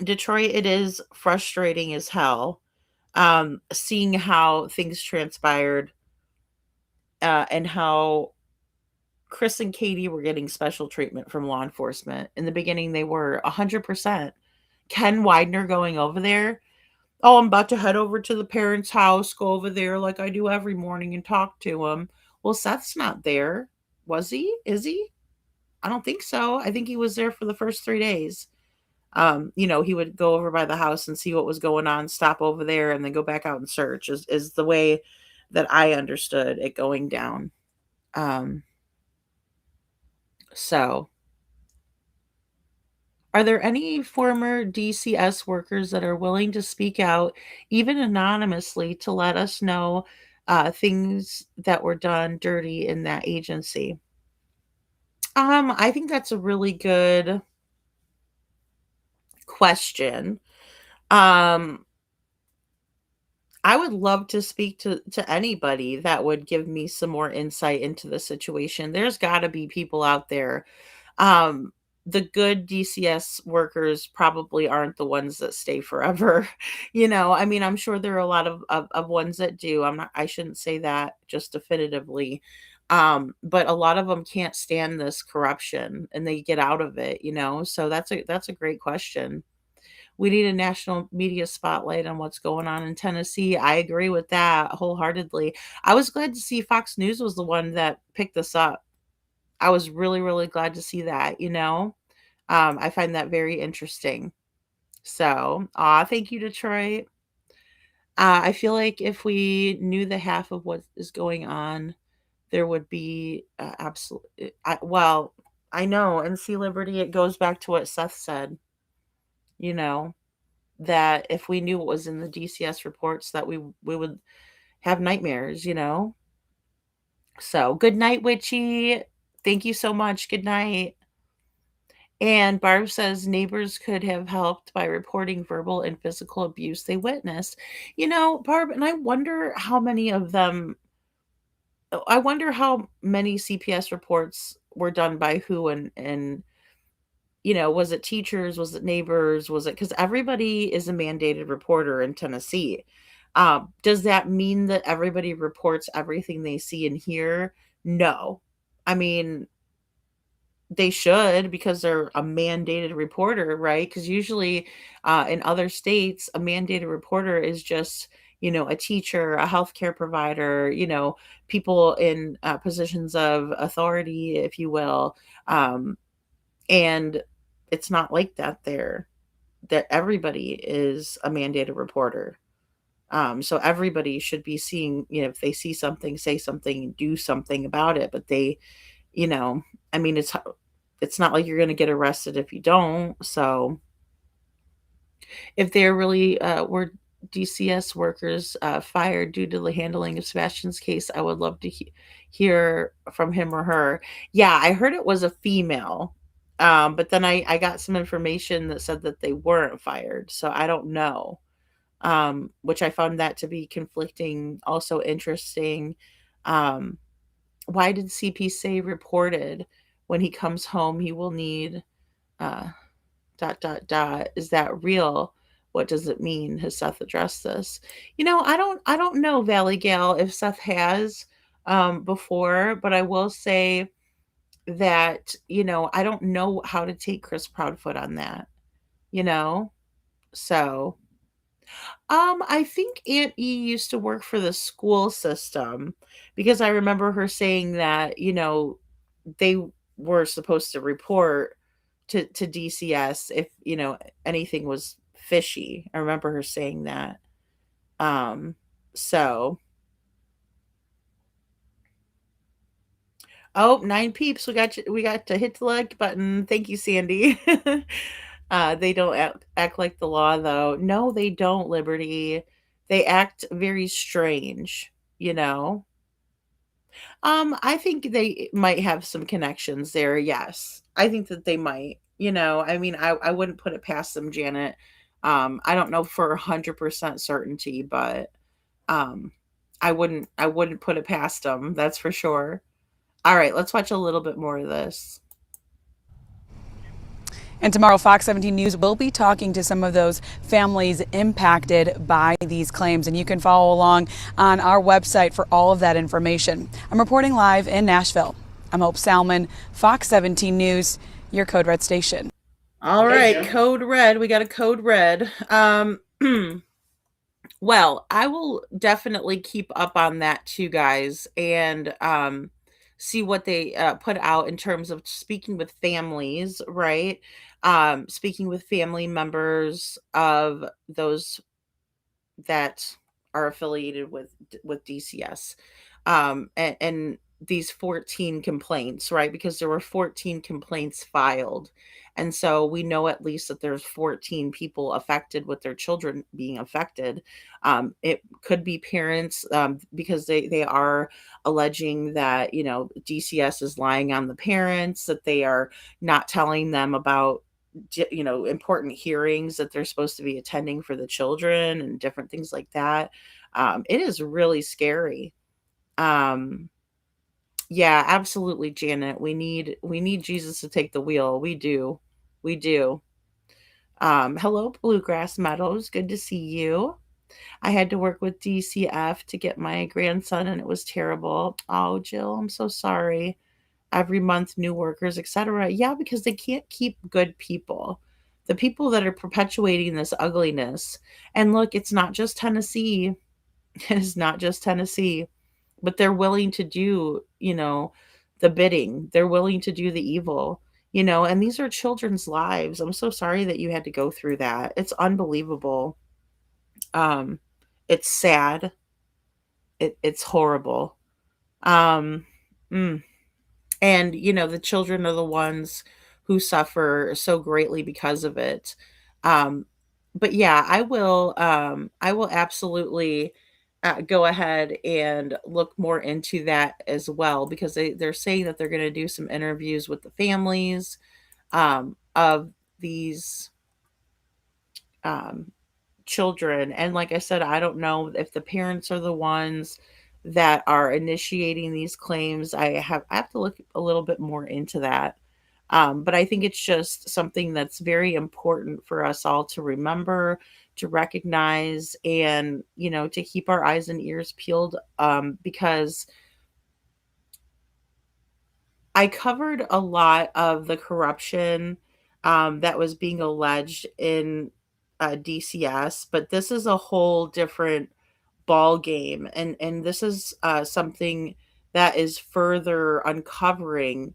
Detroit, it is frustrating as hell. Seeing how things transpired, and how Chris and Katie were getting special treatment from law enforcement. In the beginning, they were 100%. Ken Widener going over there. Oh, I'm about to head over to the parents' house, go over there like I do every morning and talk to him. Well, Seth's not there. Was he? Is he? I don't think so. I think he was there for the first 3 days. He would go over by the house and see what was going on, stop over there, and then go back out and search, is the way that I understood it going down. So, are there any former DCS workers that are willing to speak out, even anonymously, to let us know things that were done dirty in that agency? I think that's a really good question. Um, I would love to speak to anybody that would give me some more insight into the situation. There's got to be people out there. Um, the good DCS workers probably aren't the ones that stay forever. I mean, I'm sure there are a lot of ones that do. I shouldn't say that just definitively. But a lot of them can't stand this corruption and they get out of it. So that's a great question. We need a national media spotlight on what's going on in Tennessee. I agree with that wholeheartedly. I was glad to see Fox News was the one that picked this up. I was really, really glad to see that. I find that very interesting. So, thank you, Detroit. I feel like if we knew the half of what is going on, there would be absolutely. Well, I know, and see Liberty. It goes back to what Seth said. You know that if we knew what was in the DCS reports, that we would have nightmares. So, good night, Witchy. Thank you so much. Good night. And Barb says neighbors could have helped by reporting verbal and physical abuse they witnessed. Barb, and I wonder how many of them, I wonder how many CPS reports were done by who and was it teachers? Was it neighbors? Was it because everybody is a mandated reporter in Tennessee? Does that mean that everybody reports everything they see and hear? No. I mean, they should because they're a mandated reporter, right? Because usually in other states, a mandated reporter is just, a teacher, a healthcare provider, people in positions of authority, if you will. And it's not like that there, that everybody is a mandated reporter. So everybody should be seeing, if they see something, say something, do something about it. But they, I mean, it's not like you're going to get arrested if you don't. So if they're really were DCS workers fired due to the handling of Sebastian's case. I would love to hear from him or her. Yeah, I heard it was a female. But then I got some information that said that they weren't fired. So I don't know. Which I found that to be conflicting, also interesting. Um, why did CP say reported? When he comes home, he will need uh, ... Is that real? What does it mean? Has Seth addressed this? I don't know, Valley Gal, if Seth has before, but I will say that, I don't know how to take Chris Proudfoot on that, you know? So, I think Aunt E used to work for the school system because I remember her saying that, they were supposed to report to DCS if, anything was fishy. I remember her saying that. So, oh, 9 peeps. We got to hit the like button. Thank you, Sandy. They don't act like the law, though. No, they don't, Liberty. They act very strange, you know? I think they might have some connections there, yes. I think that they might, I mean, I wouldn't put it past them, Janet. I don't know for 100% certainty, but um, I wouldn't put it past them, that's for sure. All right, let's watch a little bit more of this. And tomorrow, Fox 17 News will be talking to some of those families impacted by these claims. And you can follow along on our website for all of that information. I'm reporting live in Nashville. I'm Hope Salmon, Fox 17 News, your Code Red station. All right, Code Red. We got a Code Red. Well, I will definitely keep up on that too, guys, and see what they put out in terms of speaking with families, right? Speaking with family members of those that are affiliated with DCS, and these 14 complaints, right? Because there were 14 complaints filed, and so we know at least that there's 14 people affected with their children being affected. It could be parents, because they are alleging that DCS is lying on the parents, that they are not telling them about important hearings that they're supposed to be attending for the children and different things like that. It is really scary. Yeah, absolutely, Janet. We need Jesus to take the wheel. We do. Hello, Bluegrass Meadows. Good to see you. I had to work with DCF to get my grandson, and it was terrible. Oh, Jill, I'm so sorry. Every month, new workers, etc. Yeah, because they can't keep good people. The people that are perpetuating this ugliness. And look, it's not just Tennessee. It is not just Tennessee. But they're willing to do, the bidding. They're willing to do the evil, and these are children's lives. I'm so sorry that you had to go through that. It's unbelievable. It's sad. It's horrible. Um, mm. And, the children are the ones who suffer so greatly because of it. But yeah, I will absolutely go ahead and look more into that as well, because they're saying that they're going to do some interviews with the families of these children. And like I said, I don't know if the parents are the ones that are initiating these claims. I have to look a little bit more into that. But I think it's just something that's very important for us all to remember, to recognize, and, to keep our eyes and ears peeled, because I covered a lot of the corruption that was being alleged in DCS, but this is a whole different ball game, and this is something that is further uncovering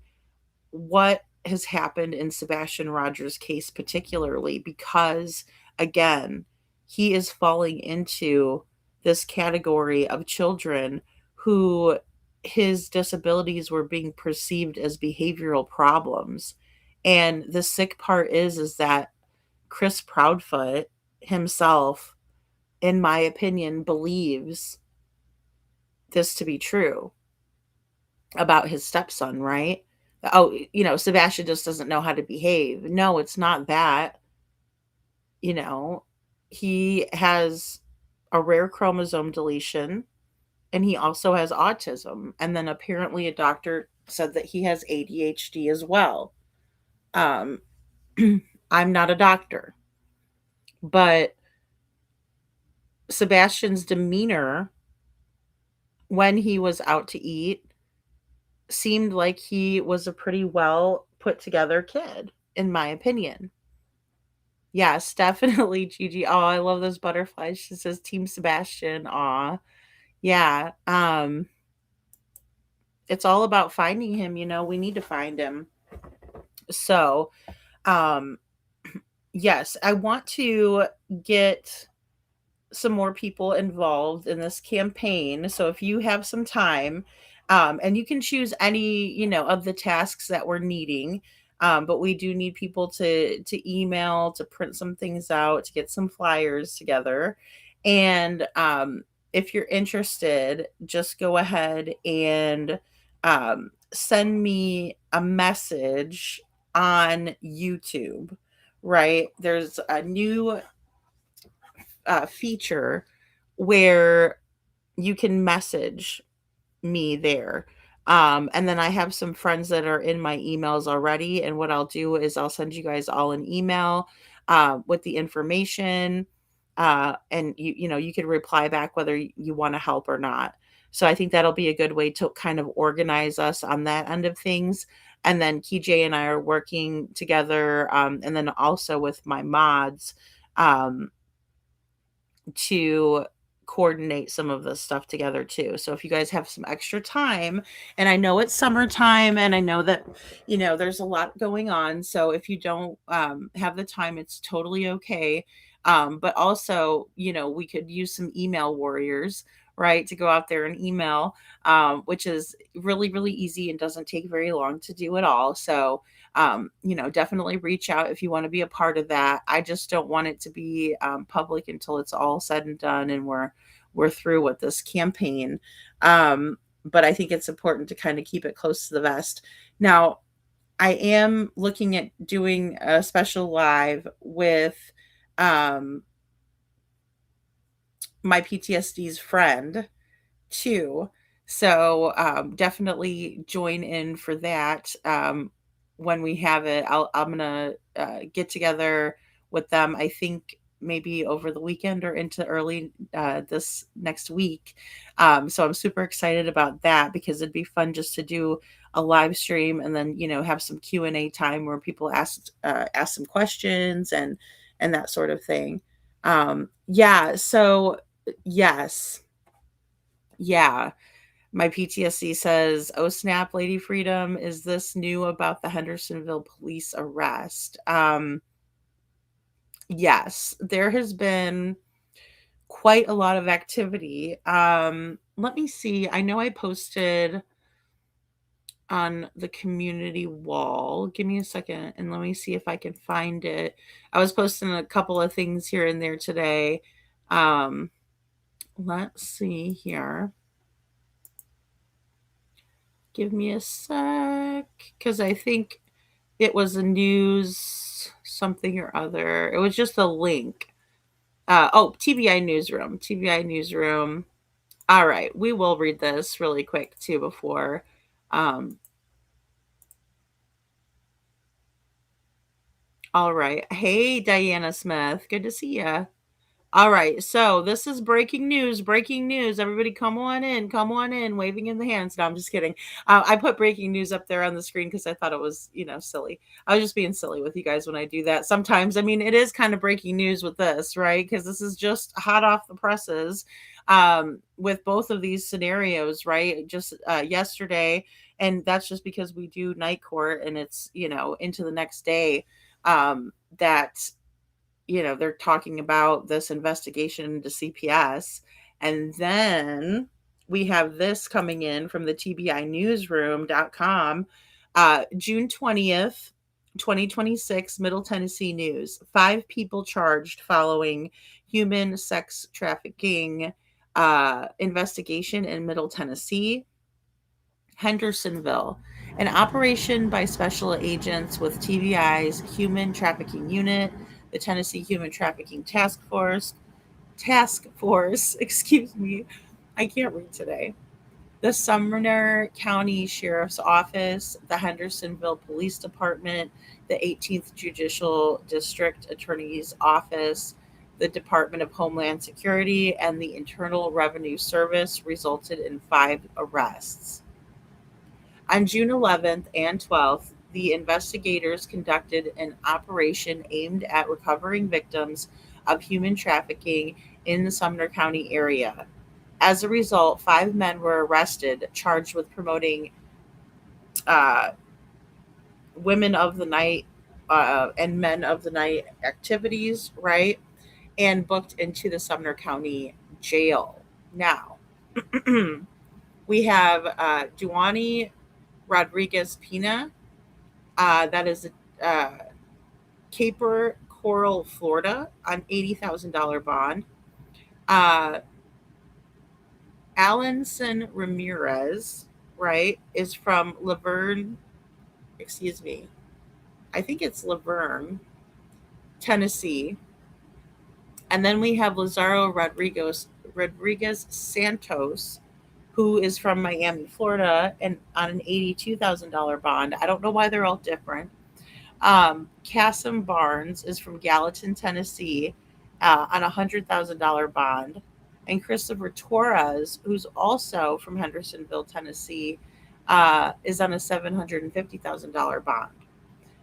what has happened in Sebastian Rogers' case, particularly because, again, he is falling into this category of children who his disabilities were being perceived as behavioral problems. And the sick part is that Chris Proudfoot himself in my opinion, believes this to be true about his stepson, right? Oh, Sebastian just doesn't know how to behave. No, it's not that. He has a rare chromosome deletion, and he also has autism. And then apparently a doctor said that he has ADHD as well. Um, I'm not a doctor, but Sebastian's demeanor when he was out to eat seemed like he was a pretty well put together kid, in my opinion. Yes, definitely, Gigi. Oh, I love those butterflies. She says Team Sebastian. Aw. Yeah. It's all about finding him, we need to find him. So, um, yes, I want to get some more people involved in this campaign. So if you have some time, and you can choose any, of the tasks that we're needing. But we do need people to email, to print some things out, to get some flyers together. And if you're interested, just go ahead and send me a message on YouTube, right? There's a new feature where you can message me there. And then I have some friends that are in my emails already. And what I'll do is I'll send you guys all an email with the information. And you can reply back whether you want to help or not. So I think that'll be a good way to kind of organize us on that end of things. And then KJ and I are working together. And then also with my mods, to coordinate some of this stuff together too. So if you guys have some extra time, and I know it's summertime, and I know that there's a lot going on, so if you don't have the time, it's totally okay. But also, we could use some email warriors, right, to go out there and email, which is really, really easy and doesn't take very long to do at all. So definitely reach out if you want to be a part of that. I just don't want it to be public until it's all said and done and we're through with this campaign. But I think it's important to kind of keep it close to the vest. Now, I am looking at doing a special live with my PTSD's friend too. So definitely join in for that. When we have it, I'm gonna get together with them. I think maybe over the weekend or into early this next week. So I'm super excited about that because it'd be fun just to do a live stream and then have some Q&A time where people ask some questions and that sort of thing. Yeah. So yes. Yeah. My PTSD says, "Oh snap, Lady Freedom, is this new about the Hendersonville police arrest?" Yes, there has been quite a lot of activity. Let me see. I know I posted on the community wall. Give me a second and let me see if I can find it. I was posting a couple of things here and there today. Let's see here. Give me a sec, because I think it was a news something or other. It was just a link. TBI Newsroom. TBI Newsroom. All right, we will read this really quick too before. All right. Hey, Diana Smith. Good to see you. All right, so this is breaking news. Breaking news. Everybody come on in, waving in the hands. No, I'm just kidding. I put breaking news up there on the screen because I thought it was, silly. I was just being silly with you guys when I do that. Sometimes, I mean, it is kind of breaking news with this, right? Because this is just hot off the presses with both of these scenarios, right? Just yesterday. And that's just because we do night court and it's, into the next day that they're talking about this investigation into CPS. And then we have this coming in from the TBInewsroom.com. June 20th, 2026 Middle Tennessee News. 5 people charged following human sex trafficking investigation in Middle Tennessee. Hendersonville. An operation by special agents with TBI's Human Trafficking Unit, the Tennessee Human Trafficking Task Force, excuse me, I can't read today. The Sumner County Sheriff's Office, the Hendersonville Police Department, the 18th Judicial District Attorney's Office, the Department of Homeland Security, and the Internal Revenue Service resulted in 5 arrests. On June 11th and 12th, the investigators conducted an operation aimed at recovering victims of human trafficking in the Sumner County area. As a result, 5 men were arrested, charged with promoting women of the night and men of the night activities, right? And booked into the Sumner County Jail. Now, we have Duani Rodriguez Pina, that is Caper Coral, Florida, on $80,000 bond. Alanson Ramirez, right, is from Laverne, I think it's Laverne, Tennessee. And then we have Lazaro Rodriguez Santos, who is from Miami, Florida, and on an $82,000 bond. I don't know why they're all different. Cassim Barnes is from Gallatin, Tennessee, on a $100,000 bond. And Christopher Torres, who's also from Hendersonville, Tennessee, is on a $750,000 bond.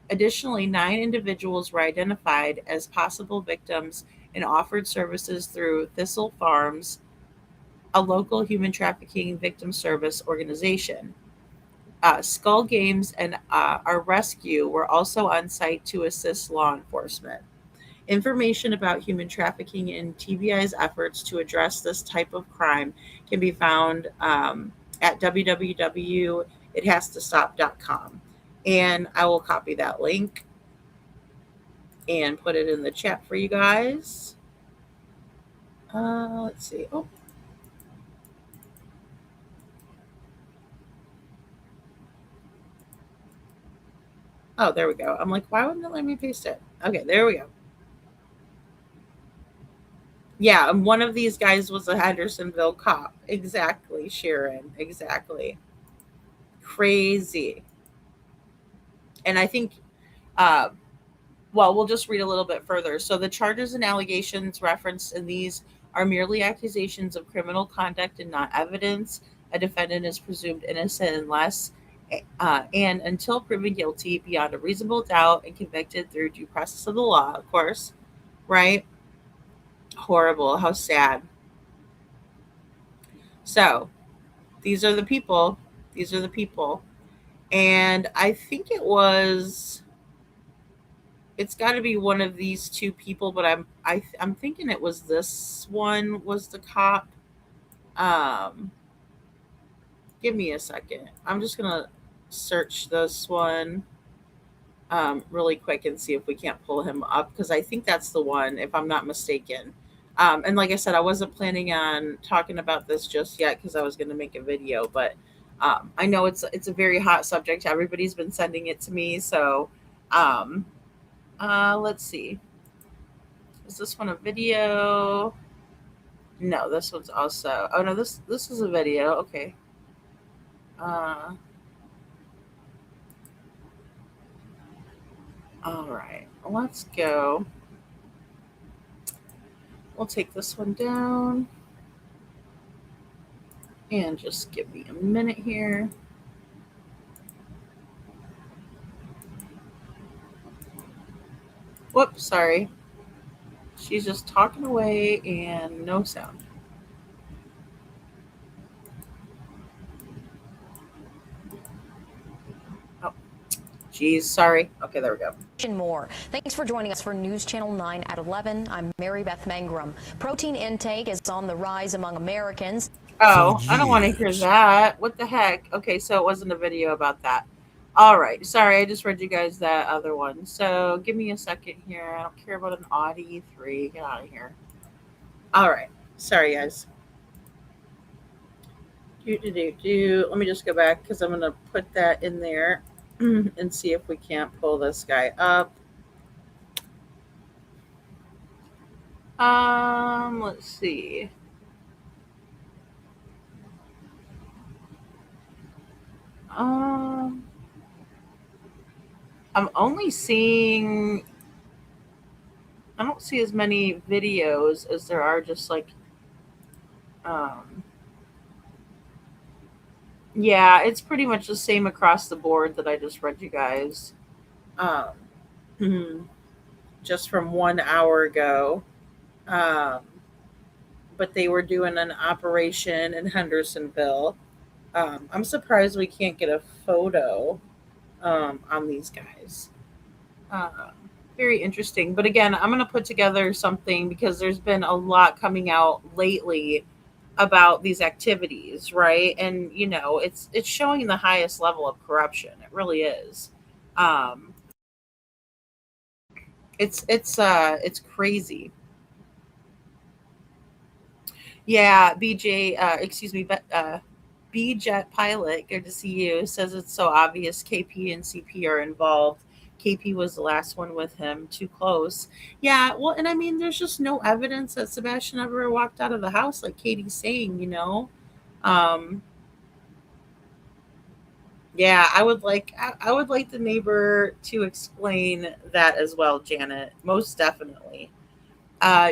Additionally, 9 individuals were identified as possible victims and offered services through Thistle Farms, a local human trafficking victim service organization. Skull Games and our rescue were also on site to assist law enforcement. Information about human trafficking and TBI's efforts to address this type of crime can be found at www.ithastostop.com. And I will copy that link and put it in the chat for you guys. Let's see. Oh, there we go. I'm like, why wouldn't it let me paste it? Okay, there we go. Yeah, and one of these guys was a Hendersonville cop. Exactly, Sharon. Exactly. Crazy. And I think, we'll just read a little bit further. So the charges and allegations referenced in these are merely accusations of criminal conduct and not evidence. A defendant is presumed innocent unless and until proven guilty beyond a reasonable doubt and convicted through due process of the law, of course, right? Horrible. How sad. So these are the people. And I think it's got to be one of these 2 people, but I'm thinking it was this one was the cop. Give me a second. I'm just going to search this one really quick and see if we can't pull him up, because I think that's the one, if I'm not mistaken. And like I said, I wasn't planning on talking about this just yet because I was going to make a video, but I know it's a very hot subject. Everybody's been sending it to me. So let's see. Is this one a video? No, this one's also. Oh no, this is a video. Okay. All right, let's go. We'll take this one down. And just give me a minute here. Whoops, sorry. She's just talking away and no sound. Oh, geez, sorry. Okay, there we go. More. Thanks for joining us for News Channel 9 at 11. I'm Mary Beth Mangrum. Protein intake is on the rise among Americans. Oh, I don't want to hear that. What the heck? Okay, so it wasn't a video about that. All right. Sorry, I just read you guys that other one. So give me a second here. I don't care about an Audi E3. Get out of here. All right. Sorry, guys. Let me just go back because I'm going to put that in there and see if we can't pull this guy up. Let's see. I'm only seeing. I don't see as many videos as there are just like. Yeah, it's pretty much the same across the board that I just read you guys. Um, just from 1 hour ago. Um, but they were doing an operation in Hendersonville. I'm surprised we can't get a photo on these guys. Um, Very interesting. But again, I'm going to put together something because there's been a lot coming out lately about these activities, right? And it's showing the highest level of corruption. It really is. Um, it's crazy. Yeah, BJ, excuse me, but B-Jet Pilot, good to see you. Says it's so obvious KP and CP are involved. KP was the last one with him, too close. Yeah, well, and I mean, there's just no evidence that Sebastian ever walked out of the house, like Katie's saying. Um, yeah, I would like the neighbor to explain that as well, Janet. Most definitely.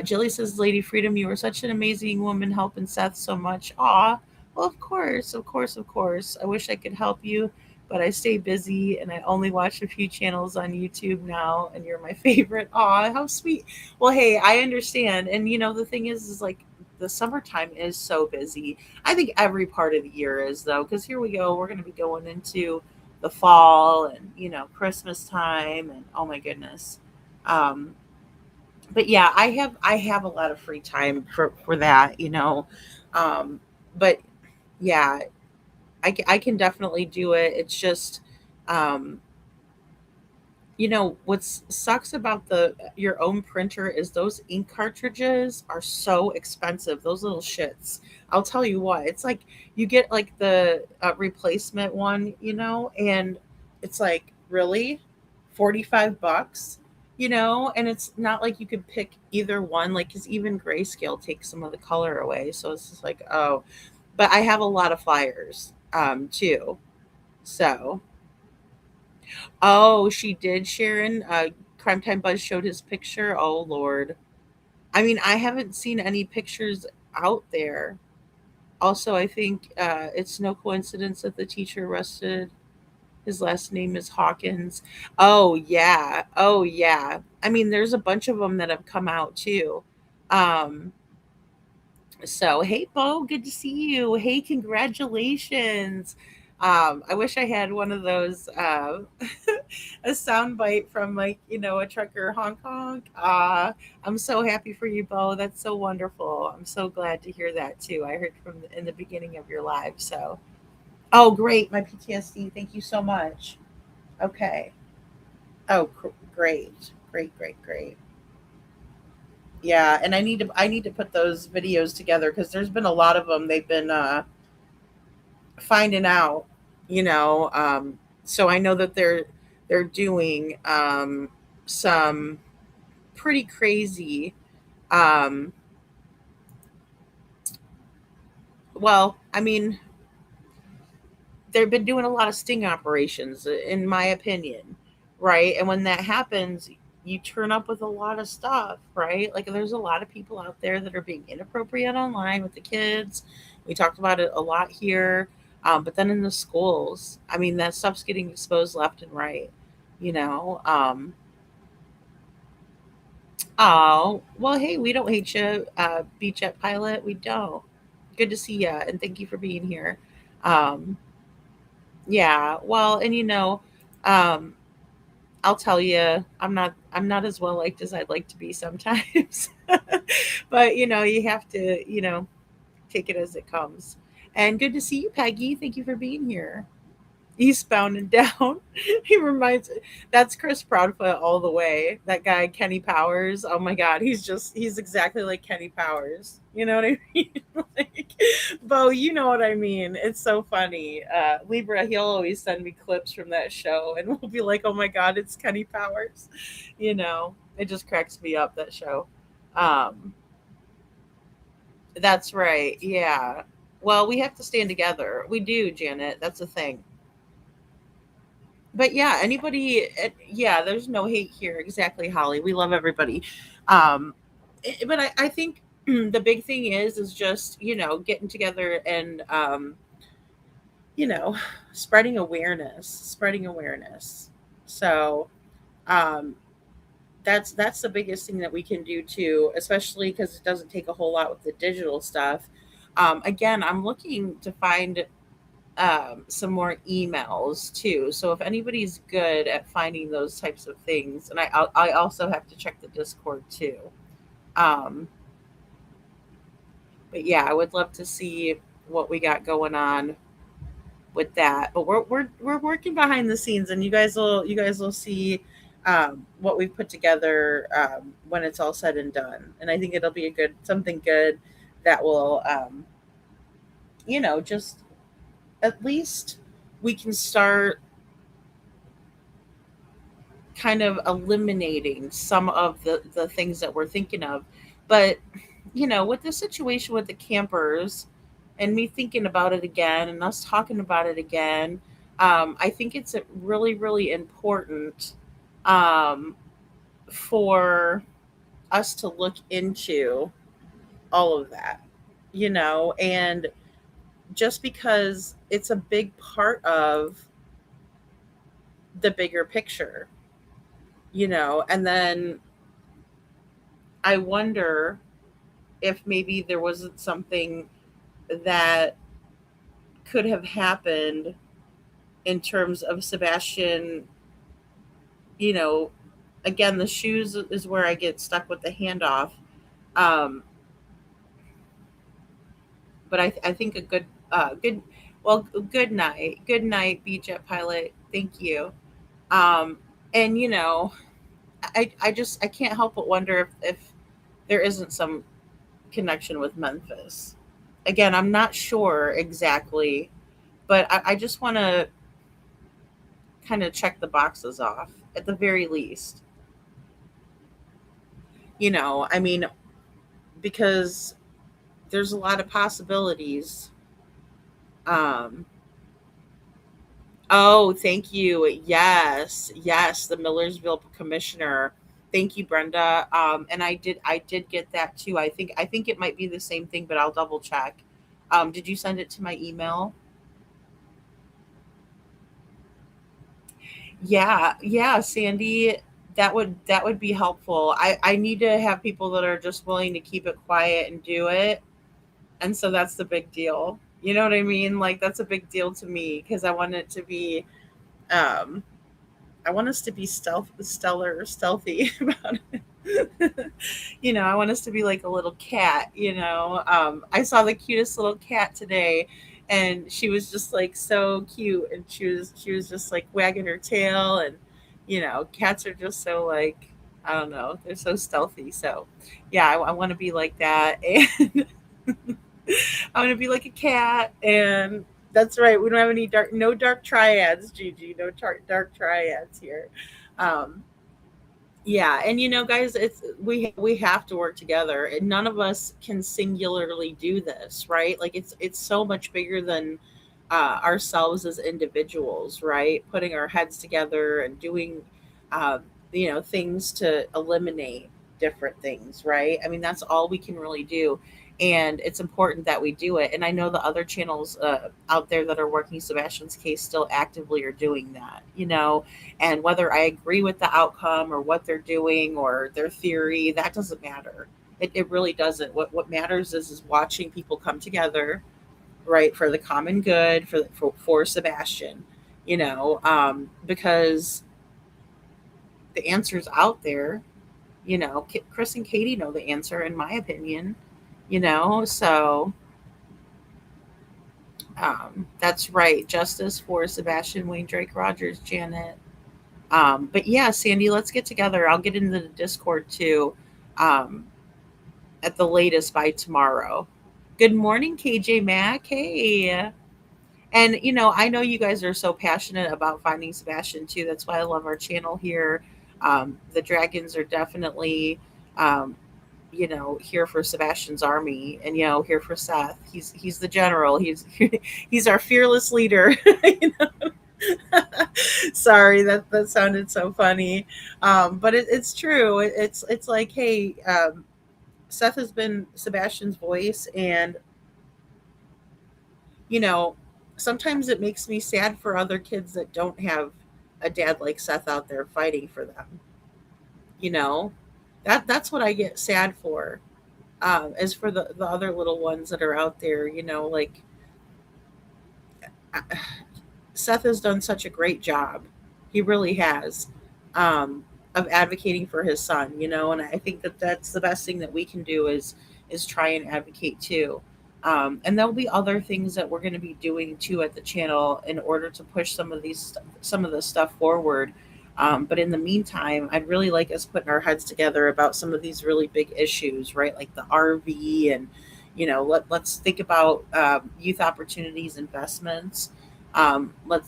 Jilly says, Lady Freedom, you were such an amazing woman helping Seth so much. Aw, well, of course, of course, of course. I wish I could help you, but I stay busy and I only watch a few channels on YouTube now, and you're my favorite. Aw, how sweet. Well, hey, I understand. And, the thing is like the summertime is so busy. I think every part of the year is, though, because here we go. We're going to be going into the fall and, Christmas time. And oh my goodness. But yeah, I have a lot of free time for that. Um, but yeah, I can definitely do it. It's just, um, what sucks about the your own printer is those ink cartridges are so expensive. Those little shits. I'll tell you what. It's like you get like the replacement one, and it's like really $45, and it's not like you could pick either one, like because even grayscale takes some of the color away. So it's just like, oh, but I have a lot of flyers too. So. Oh, she did, Sharon. Crime Time Buzz showed his picture. Oh, Lord. I mean, I haven't seen any pictures out there. Also, I think it's no coincidence that the teacher arrested. His last name is Hawkins. Oh, yeah. Oh, yeah. I mean, there's a bunch of them that have come out too. Um, so, hey, Bo, good to see you. Hey, congratulations. I wish I had one of those, a sound bite from like, a trucker honk honk. I'm so happy for you, Bo. That's so wonderful. I'm so glad to hear that too. I heard in the beginning of your live. So, oh, great. My PTSD. Thank you so much. Okay. Oh, great. Great, great, great. Yeah, and I need to put those videos together because there's been a lot of them they've been finding out, so I know that they're doing some pretty crazy um well, I mean, they've been doing a lot of sting operations, in my opinion, right? And when that happens, you turn up with a lot of stuff, right? Like there's a lot of people out there that are being inappropriate online with the kids. We talked about it a lot here, but then in the schools, I mean, that stuff's getting exposed left and right. You know. Oh well, hey, we don't hate you, Beach Jet Pilot. We don't. Good to see you, and thank you for being here. Um, Yeah, well, and um, I'll tell you, I'm not as well liked as I'd like to be sometimes. But you have to, take it as it comes. And good to see you, Peggy. Thank you for being here. eastbound and down. He reminds That's Chris Proudfoot all the way. That guy Kenny Powers. Oh my god, he's exactly like Kenny Powers. You know what I mean? Like, Bo, you know what I mean. It's so funny. Libra, he'll always send me clips from that show and we'll be like, oh my god, it's Kenny Powers. It just cracks me up, that show. Um that's right. Yeah. Well, we have to stand together. We do, Janet. That's the thing. But yeah, yeah, there's no hate here. Exactly, Holly. We love everybody. But I think the big thing is just, getting together and, you know, spreading awareness. So, um, that's the biggest thing that we can do too, especially because it doesn't take a whole lot with the digital stuff. Again, I'm looking to find some more emails too. So if anybody's good at finding those types of things, and I also have to check the Discord too. Um, but yeah, I would love to see what we got going on with that. But we're working behind the scenes, and you guys will see what we've put together when it's all said and done. And I think it'll be something good that will just at least we can start kind of eliminating some of the things that we're thinking of. But, with the situation with the campers and me thinking about it again and us talking about it again, I think it's really, really important um, for us to look into all of that, and just because it's a big part of the bigger picture, and then I wonder if maybe there wasn't something that could have happened in terms of Sebastian, you know, again, the shoes is where I get stuck with the handoff. Um, but I think a good night. Good night, B-Jet pilot. Thank you. Um, and, I can't help but wonder if there isn't some connection with Memphis. Again, I'm not sure exactly, but I just want to kind of check the boxes off at the very least. I mean, because there's a lot of possibilities. Um, oh, thank you. Yes, yes, the Millersville commissioner. Thank you, Brenda. And I did get that too. I think it might be the same thing, but I'll double check. Did you send it to my email? Yeah, yeah, Sandy, that would be helpful. I need to have people that are just willing to keep it quiet and do it. And so that's the big deal. You know what I mean? Like that's a big deal to me because um I want us to be stealthy about it. I want us to be like a little cat. I saw the cutest little cat today and she was just like so cute and she was just like wagging her tail and cats are just so like I don't know, they're so stealthy. So yeah, I want to be like that and I want to be like a cat and that's right. We don't have any no dark triads, Gigi. No dark triads here. Um, yeah, and guys, we have to work together, and none of us can singularly do this, right? Like it's so much bigger than ourselves as individuals, right? Putting our heads together and doing, uh, things to eliminate different things, right? I mean, that's all we can really do. And it's important that we do it. And I know the other channels out there that are working Sebastian's case still actively are doing that, and whether I agree with the outcome or what they're doing or their theory, that doesn't matter. It really doesn't. What matters is watching people come together, right, for the common good, for Sebastian, because the answer's out there. Chris and Katie know the answer, in my opinion. So That's right. Justice for Sebastian Wayne Drake Rogers, Janet. But yeah, Sandy, let's get together. I'll get into the Discord too, um, at the latest by tomorrow. Good morning, KJ Mack. Hey. And I know you guys are so passionate about finding Sebastian too. That's why I love our channel here. The dragons are definitely, um, here for Sebastian's army, and here for Seth. He's the general. He's our fearless leader. Sorry, that sounded so funny, but it's true. It's like, hey, Seth has been Sebastian's voice, and you know, sometimes it makes me sad for other kids that don't have a dad like Seth out there fighting for them. You know, that's what I get sad for. As for the other little ones that are out there, like Seth has done such a great job. He really has, of advocating for his son, and I think that that's the best thing that we can do is try and advocate too. And there'll be other things that we're going to be doing too at the channel in order to push some of this stuff forward. But in the meantime, I'd really like us putting our heads together about some of these really big issues, right? Like the RV, and let's think about youth opportunities investments.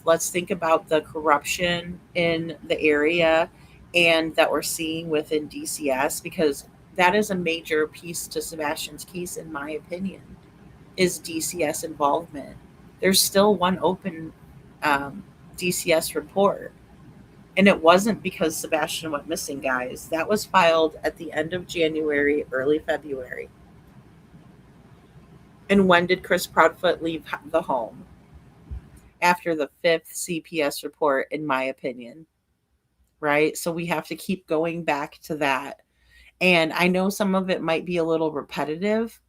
Let's think about the corruption in the area and that we're seeing within DCS, because that is a major piece to Sebastian's case, in my opinion, is DCS involvement. There's still one open DCS report, and it wasn't because Sebastian went missing, guys. That was filed at the end of January, early February. And when did Chris Proudfoot leave the home? After the fifth CPS report, in my opinion, right? So we have to keep going back to that. And I know some of it might be a little repetitive,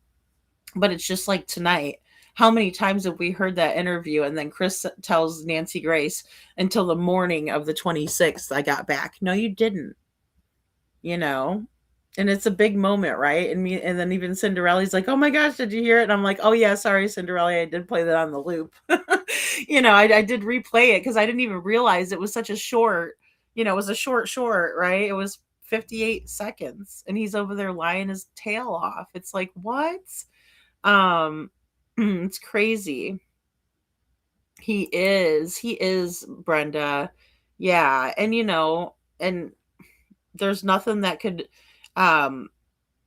but it's just like tonight. How many times have we heard that interview? And then Chris tells Nancy Grace, until the morning of the 26th, I got back. No, you didn't, you know? And it's a big moment, right? And then even Cinderella's like, "Oh my gosh, did you hear it?" And I'm like, "Oh yeah, sorry, Cinderella, I did play that on the loop." I did replay it because I didn't even realize it was such a short. It was a short, right? It was 58 seconds, and he's over there lying his tail off. It's like, what? It's crazy. He is Brenda. Yeah, and there's nothing that could um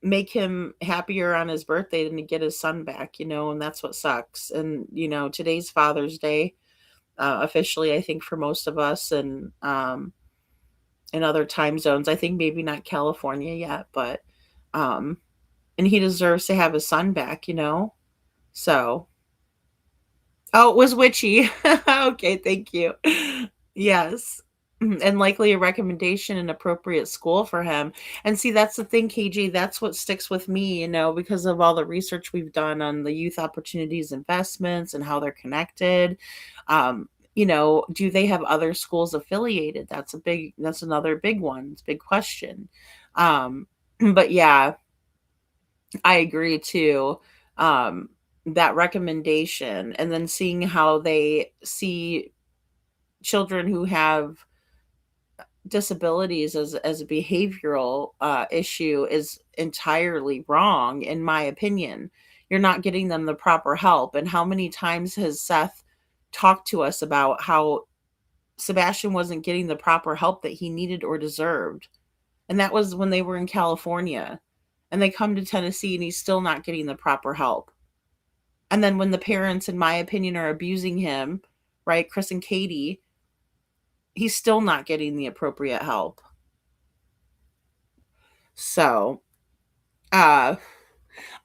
make him happier on his birthday than to get his son back, and that's what sucks. And today's Father's Day, officially, I think, for most of us, and in other time zones. I think maybe not California yet, but um and he deserves to have his son back, so. Oh, it was witchy. Okay, thank you. Yes. And likely a recommendation in appropriate school for him. And see, that's the thing, KJ, that's what sticks with me, because of all the research we've done on the youth opportunities investments and how they're connected. Do they have other schools affiliated? That's another big one. It's a big question. But yeah, I agree too. That recommendation, and then seeing how they see children who have disabilities as a behavioral issue is entirely wrong, in my opinion. You're not getting them the proper help. And how many times has Seth talked to us about how Sebastian wasn't getting the proper help that he needed or deserved? And that was when they were in California, and they come to Tennessee and he's still not getting the proper help. And then when the parents, in my opinion, are abusing him, right, Chris and Katie, he's still not getting the appropriate help. So,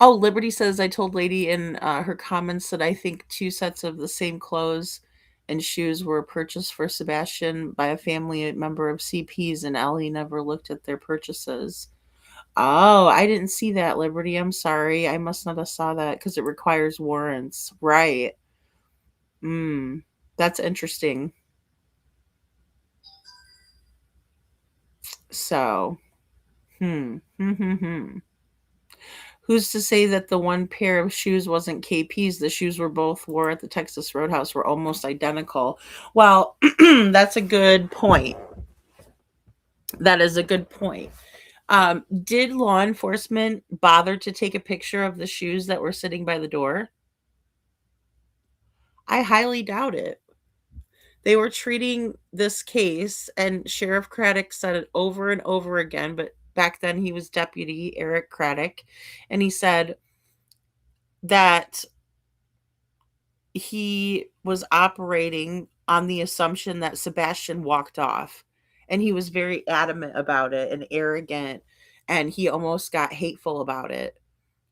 Liberty says, I told Lady in her comments that I think 2 sets of the same clothes and shoes were purchased for Sebastian by a family member of CP's, and Ellie never looked at their purchases. Oh, I didn't see that, Liberty. I'm sorry. I must not have saw that because it requires warrants. Right. That's interesting. So, Who's to say that the one pair of shoes wasn't KP's? The shoes were both wore at the Texas Roadhouse were almost identical. Well, that's a good point. That is a good point. Did law enforcement bother to take a picture of the shoes that were sitting by the door? I highly doubt it. They were treating this case, and Sheriff Craddock said it over and over again, but back then he was Deputy Eric Craddock, and he said that he was operating on the assumption that Sebastian walked off, and he was very adamant about it and arrogant, and he almost got hateful about it,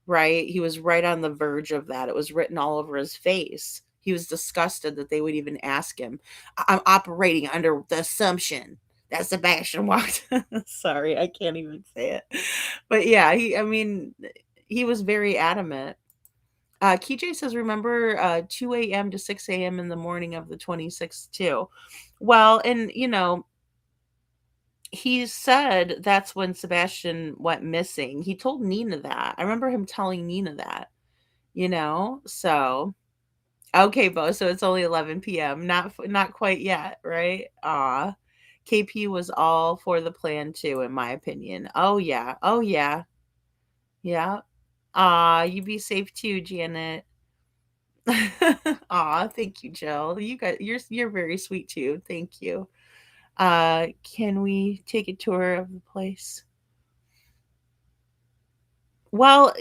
right? He was right on the verge of that. It was written all over his face. He was disgusted that they would even ask him. I'm operating under the assumption that Sebastian walked. Sorry, I can't even say it. But yeah, he was very adamant. KJ says, remember 2 a.m. to 6 a.m. in the morning of the 26th, too. Well, and, he said that's when Sebastian went missing. He told Nina that. I remember him telling Nina that, So, okay, Bo, so it's only 11 p.m. Not quite yet, right? KP was all for the plan, too, in my opinion. Oh, yeah. Oh, yeah. Yeah. You be safe, too, Janet. Aw, thank you, Jill. You're very sweet too. Thank you. Can we take a tour of the place? Well,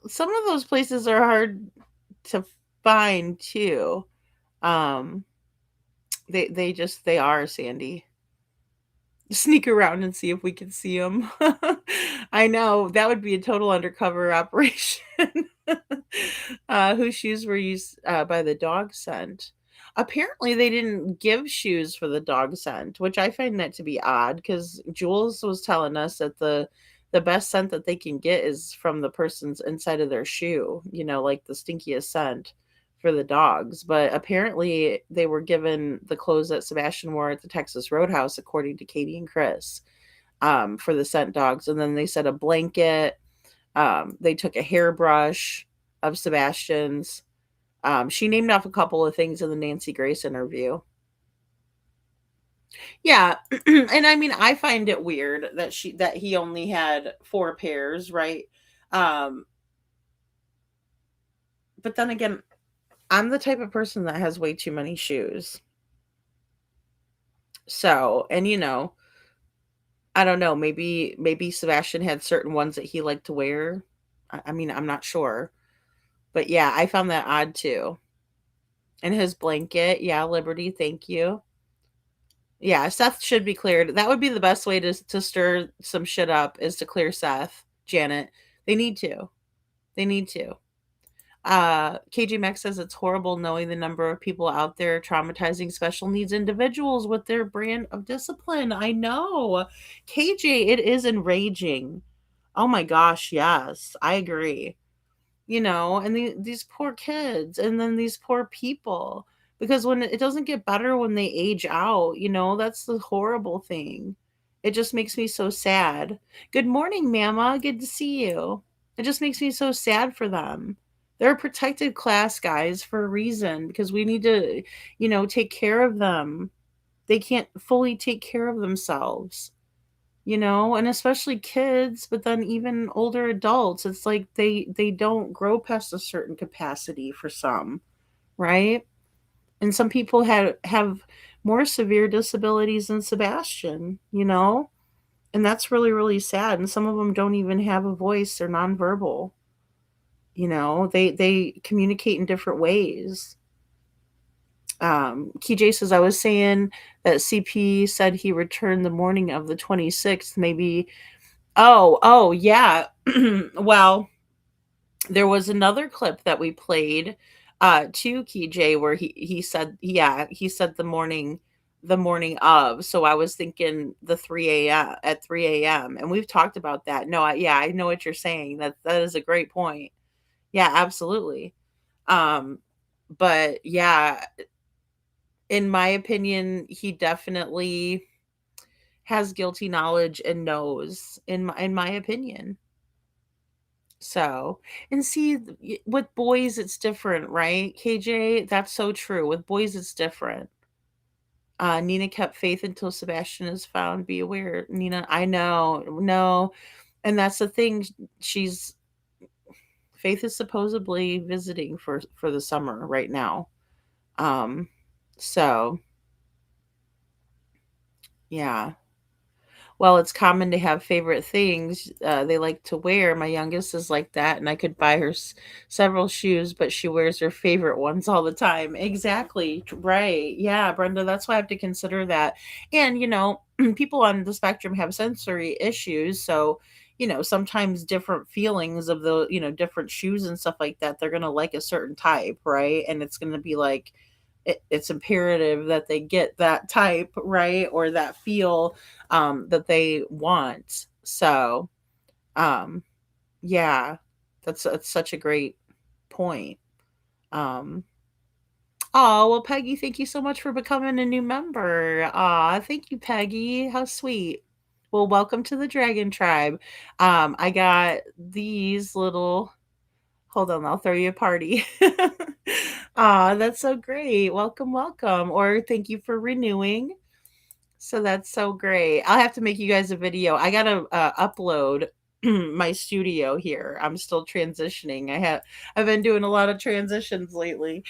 some of those places are hard to find too. They are, Sandy. Sneak around and see if we can see them. I know that would be a total undercover operation. Whose shoes were used by the dog scent? Apparently, they didn't give shoes for the dog scent, which I find that to be odd because Jules was telling us that the best scent that they can get is from the person's inside of their shoe, like the stinkiest scent for the dogs. But apparently, they were given the clothes that Sebastian wore at the Texas Roadhouse, according to Katie and Chris, for the scent dogs. And then they said a blanket. They took a hairbrush of Sebastian's. She named off a couple of things in the Nancy Grace interview. Yeah, and I find it weird that he only had 4 pairs, right? But then again, I'm the type of person that has way too many shoes. So, and I don't know, maybe Sebastian had certain ones that he liked to wear. I'm not sure. But yeah, I found that odd too. And his blanket, yeah, Liberty, thank you. Yeah, Seth should be cleared. That would be the best way to stir some shit up is to clear Seth, Janet. They need to. KJ Max says it's horrible knowing the number of people out there traumatizing special needs individuals with their brand of discipline. I know. KJ, it is enraging. Oh my gosh, yes, I agree. And these poor kids and then these poor people. Because when it doesn't get better when they age out, that's the horrible thing. It just makes me so sad. Good morning, Mama. Good to see you. It just makes me so sad for them. They're a protected class, guys, for a reason, because we need to, take care of them. They can't fully take care of themselves, and especially kids, but then even older adults. It's like they don't grow past a certain capacity for some, right? And some people have more severe disabilities than Sebastian, and that's really, really sad. And some of them don't even have a voice. They're nonverbal. They communicate in different ways. KJ says, I was saying that CP said he returned the morning of the 26th, maybe. Oh, yeah. Well, there was another clip that we played to KJ where he said, he said the morning of. So I was thinking the 3 a.m. at 3 a.m. And we've talked about that. No, I know what you're saying. That is a great point. Yeah, absolutely. But yeah, in my opinion, he definitely has guilty knowledge and knows, in my opinion. So, and see, with boys, it's different, right? KJ, that's so true. With boys, it's different. Nina kept faith until Sebastian is found. Be aware, Nina. I know, no, and that's the thing. She's Faith is supposedly visiting for the summer right now. Um, so yeah. Well, it's common to have favorite things they like to wear. My youngest is like that, and I could buy her several shoes, but she wears her favorite ones all the time. Exactly. Right. Yeah, Brenda, that's why I have to consider that. And, people on the spectrum have sensory issues. So, sometimes different feelings of different shoes and stuff like that, they're going to like a certain type, right? And it's going to be like, it's imperative that they get that type, right? Or that feel that they want. So, um, yeah, that's such a great point. Um, oh, well, Peggy, thank you so much for becoming a new member. Thank you, Peggy. How sweet. Well, welcome to the Dragon Tribe. I got these little. Hold on, I'll throw you a party. That's so great. Welcome, welcome. Or thank you for renewing. So that's so great. I'll have to make you guys a video. I gotta upload my studio here. I'm still transitioning. I've been doing a lot of transitions lately,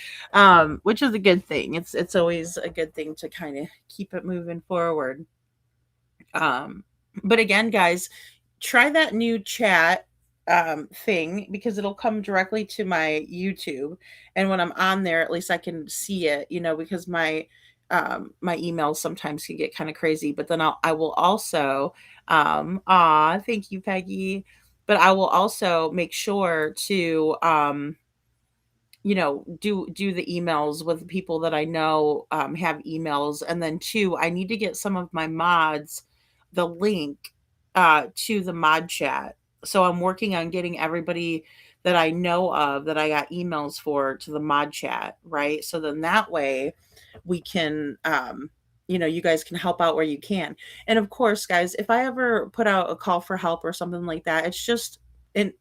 which is a good thing. It's always a good thing to kind of keep it moving forward. Um, but again, guys, try that new chat thing because it'll come directly to my YouTube. And when I'm on there, at least I can see it, because my emails sometimes can get kind of crazy. But then I will also thank you, Peggy. But I will also make sure to do the emails with the people that I know have emails. And then two, I need to get some of my mods the link to the mod chat. So I'm working on getting everybody that I know of that I got emails for to the mod chat, right? So then that way we can you guys can help out where you can. And of course, guys, if I ever put out a call for help or something like that, it's just, and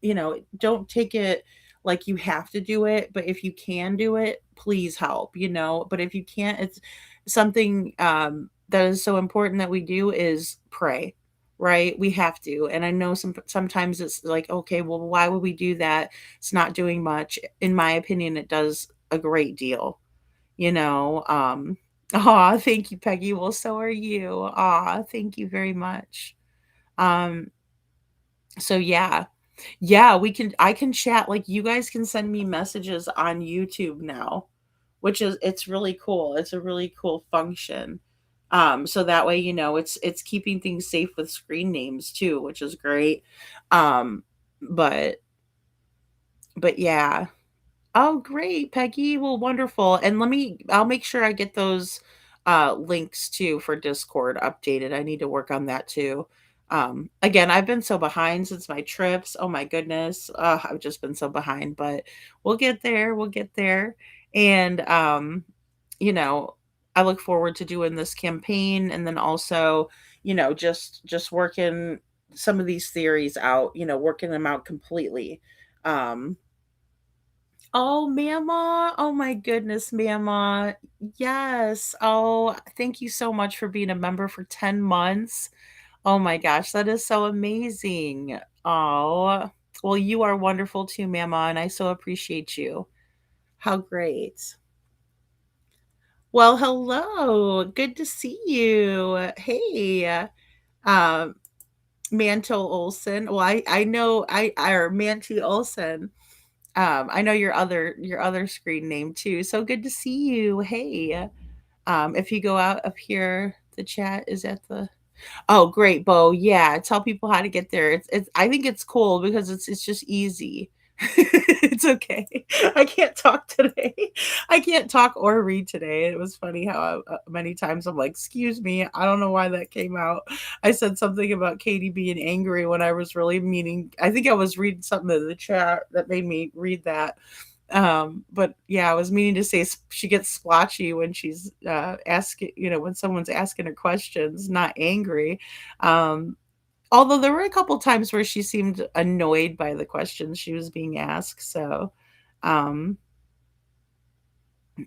don't take it like you have to do it, but if you can do it, please help, but if you can't, it's something that is so important that we do is pray, right? We have to. And I know sometimes it's like, okay, well, why would we do that? It's not doing much. In my opinion, it does a great deal, aw, thank you, Peggy. Well, so are you. Aw, thank you very much. Um, so yeah. Yeah, I can chat, like, you guys can send me messages on YouTube now, which it's really cool. It's a really cool function. So that way, it's keeping things safe with screen names too, which is great. Um, but yeah. Oh, great, Peggy. Well, wonderful. And I'll make sure I get those links too for Discord updated. I need to work on that too. Again, I've been so behind since my trips. Oh my goodness. I've just been so behind, but we'll get there. We'll get there. And you know, I look forward to doing this campaign and then also, just working some of these theories out, working them out completely. Um Oh, Mama. Oh my goodness, Mama. Yes. Oh, thank you so much for being a member for 10 months. Oh my gosh, that is so amazing. Oh, well, you are wonderful too, Mama, and I so appreciate you. How great. Well, hello. Good to see you. Hey, um, Mantle Olson. Well, I know or Manty Olson. I know your other screen name too. So good to see you. Hey. If you go out up here, the chat is at the Oh, great, Bo. Yeah, tell people how to get there. It's I think it's cool because it's just easy. It's okay. I can't talk today. I can't talk or read today. It was funny how many times I'm like, "Excuse me." I don't know why that came out. I said something about Katie being angry when I was really meaning. I think I was reading something in the chat that made me read that. But yeah, I was meaning to say she gets splotchy when she's asking, when someone's asking her questions, not angry. Um, Although there were a couple times where she seemed annoyed by the questions she was being asked. So, um,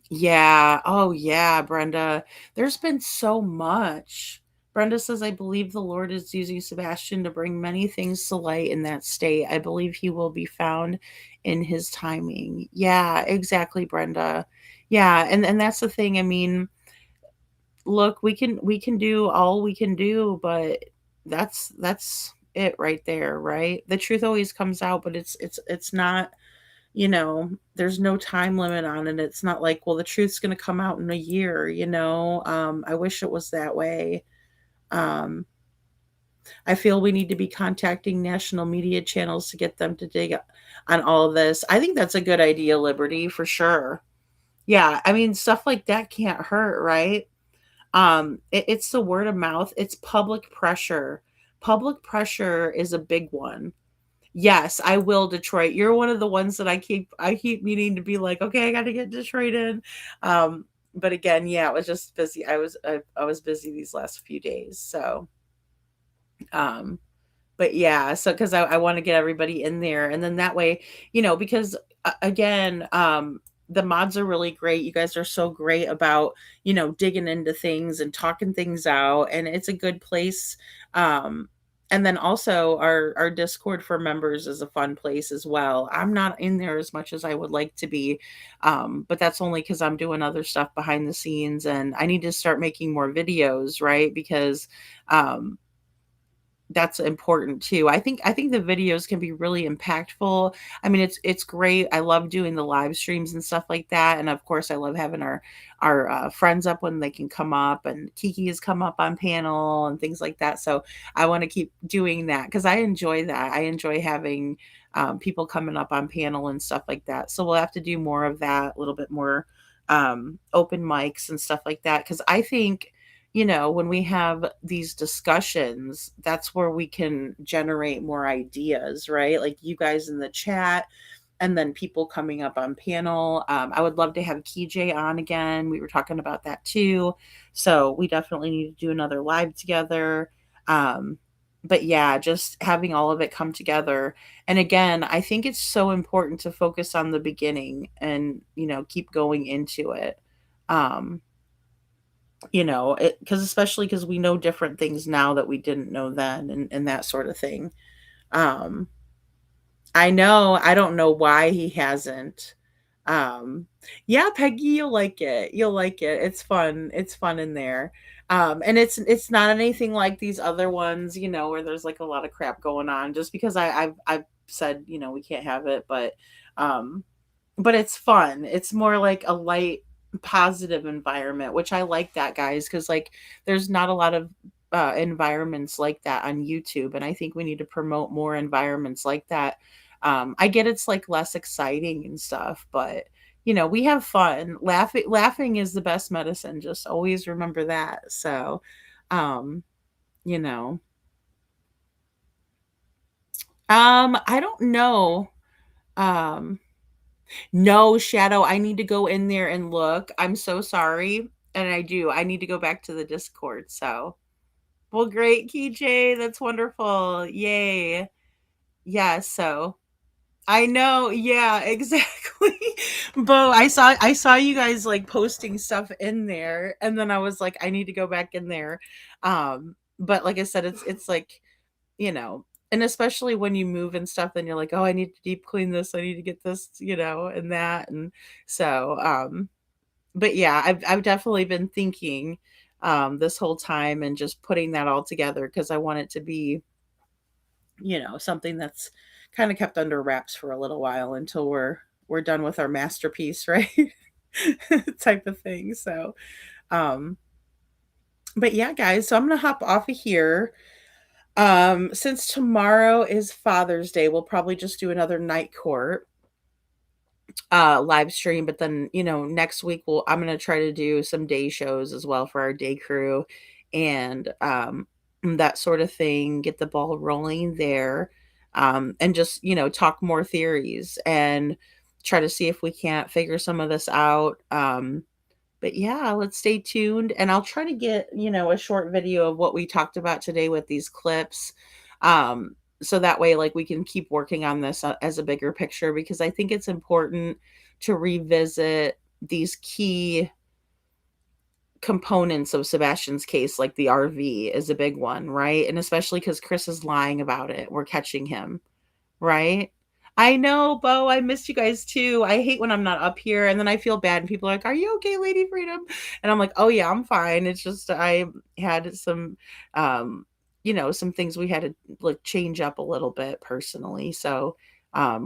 yeah. Oh, yeah, Brenda. There's been so much. Brenda says, I believe the Lord is using Sebastian to bring many things to light in that state. I believe he will be found in his timing. Yeah, exactly, Brenda. Yeah, and that's the thing. I mean, look, we can do all we can do, but that's it right there, right? The truth always comes out, but it's not, there's no time limit on it. It's not like, well, the truth's going to come out in a year, I wish it was that way. um I feel we need to be contacting national media channels to get them to dig on all of this. I think that's a good idea, Liberty, for sure. Yeah, I mean, stuff like that can't hurt, right? It's the word of mouth. It's public pressure. Public pressure is a big one. Yes, I will, Detroit. You're one of the ones that I keep meaning to be like, okay, I got to get Detroit in. But again, yeah, it was just busy. I was busy these last few days. So, um, but yeah, so because I want to get everybody in there, and then that way, because again, the mods are really great. You guys are so great about digging into things and talking things out, and it's a good place. um and then also our Discord for members is a fun place as well. I'm not in there as much as I would like to be, but that's only because I'm doing other stuff behind the scenes, and I need to start making more videos, right? Because um that's important too. I think the videos can be really impactful. I mean, it's great. I love doing the live streams and stuff like that, and of course, I love having our friends up when they can come up, and Kiki has come up on panel and things like that. So I want to keep doing that because I enjoy that. I enjoy having people coming up on panel and stuff like that. So we'll have to do more of that, a little bit more open mics and stuff like that. Because I think when we have these discussions, that's where we can generate more ideas, right? Like you guys in the chat, and then people coming up on panel. I would love to have KJ on again. We were talking about that too. So we definitely need to do another live together. But yeah, just having all of it come together. And again, I think it's so important to focus on the beginning and, keep going into it. Um, because especially because we know different things now that we didn't know then, and that sort of thing. um I know, I don't know why he hasn't. um yeah, Peggy, you'll like it. It's fun in there. And it's not anything like these other ones, where there's like a lot of crap going on, just because I've said, we can't have it. Um but it's fun. It's more like a light, positive environment, which I like that, guys, because like there's not a lot of environments like that on YouTube, and I think we need to promote more environments like that. I get it's like less exciting and stuff, but we have fun. Laughing is the best medicine. Just always remember that. So, um, you know, I don't know. Um, No, Shadow, I need to go in there and look. I'm so sorry. And I do. I need to go back to the Discord. So, well, great, KJ. That's wonderful. Yay. Yeah, so I know. Yeah, exactly. Bo, I saw you guys like posting stuff in there, and then I was like, I need to go back in there. But like I said, it's like, you know, and especially when you move and stuff, then you're like, oh, I need to deep clean this. I need to get this, and that. And so, but yeah, I've definitely been thinking, this whole time, and just putting that all together because I want it to be, something that's kind of kept under wraps for a little while until we're done with our masterpiece, right? Type of thing. So, um, but yeah, guys, so I'm gonna hop off of here. Since tomorrow is Father's Day, we'll probably just do another night court live stream, but then next week I'm going to try to do some day shows as well for our day crew, and that sort of thing, get the ball rolling there. And just talk more theories and try to see if we can't figure some of this out. But yeah, let's stay tuned, and I'll try to get, a short video of what we talked about today with these clips. So that way, like, we can keep working on this as a bigger picture, because I think it's important to revisit these key components of Sebastian's case, like the RV is a big one, right? And especially because Chris is lying about it. We're catching him, right? I know, Bo, I missed you guys too. I hate when I'm not up here and then I feel bad and people are like, "Are you okay, Lady Freedom?" And I'm like, "Oh yeah, I'm fine. It's just I had some some things we had to like change up a little bit personally." So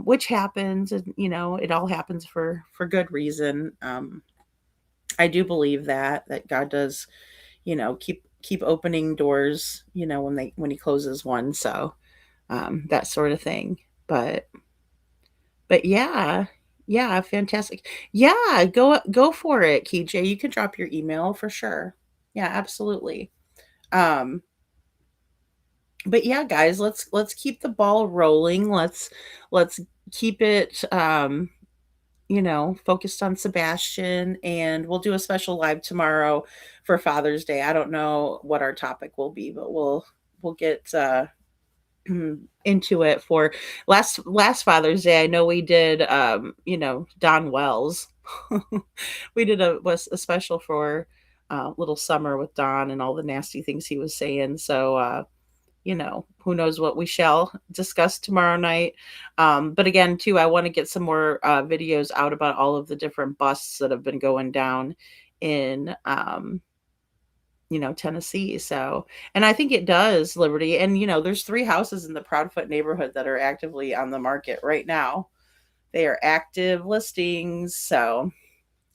which happens, and it all happens for good reason. I do believe that God does, keep opening doors, when he closes one. So that sort of thing. But yeah, yeah, fantastic. Yeah, go for it, KJ. You can drop your email for sure. Yeah, absolutely. Um, but yeah, guys, let's keep the ball rolling. Let's keep it focused on Sebastian, and we'll do a special live tomorrow for Father's Day. I don't know what our topic will be, but we'll get into it for last Father's Day. I know we did Don Wells. We did a special for little Summer with Don and all the nasty things he was saying. So who knows what we shall discuss tomorrow night. But again, too, I want to get some more videos out about all of the different busts that have been going down in, Tennessee. So, and I think it does, Liberty. And, there's 3 houses in the Proudfoot neighborhood that are actively on the market right now. They are active listings. So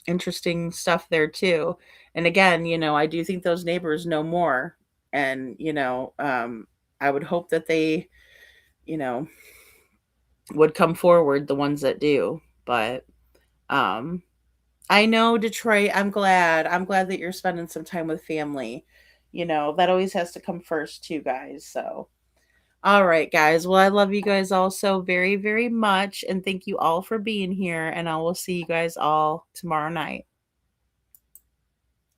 interesting stuff there too. And again, I do think those neighbors know more. And, I would hope that they, would come forward, the ones that do. But I know, Detroit, I'm glad that you're spending some time with family. That always has to come first too, guys. So all right, guys. Well, I love you guys all so very, very much. And thank you all for being here. And I will see you guys all tomorrow night.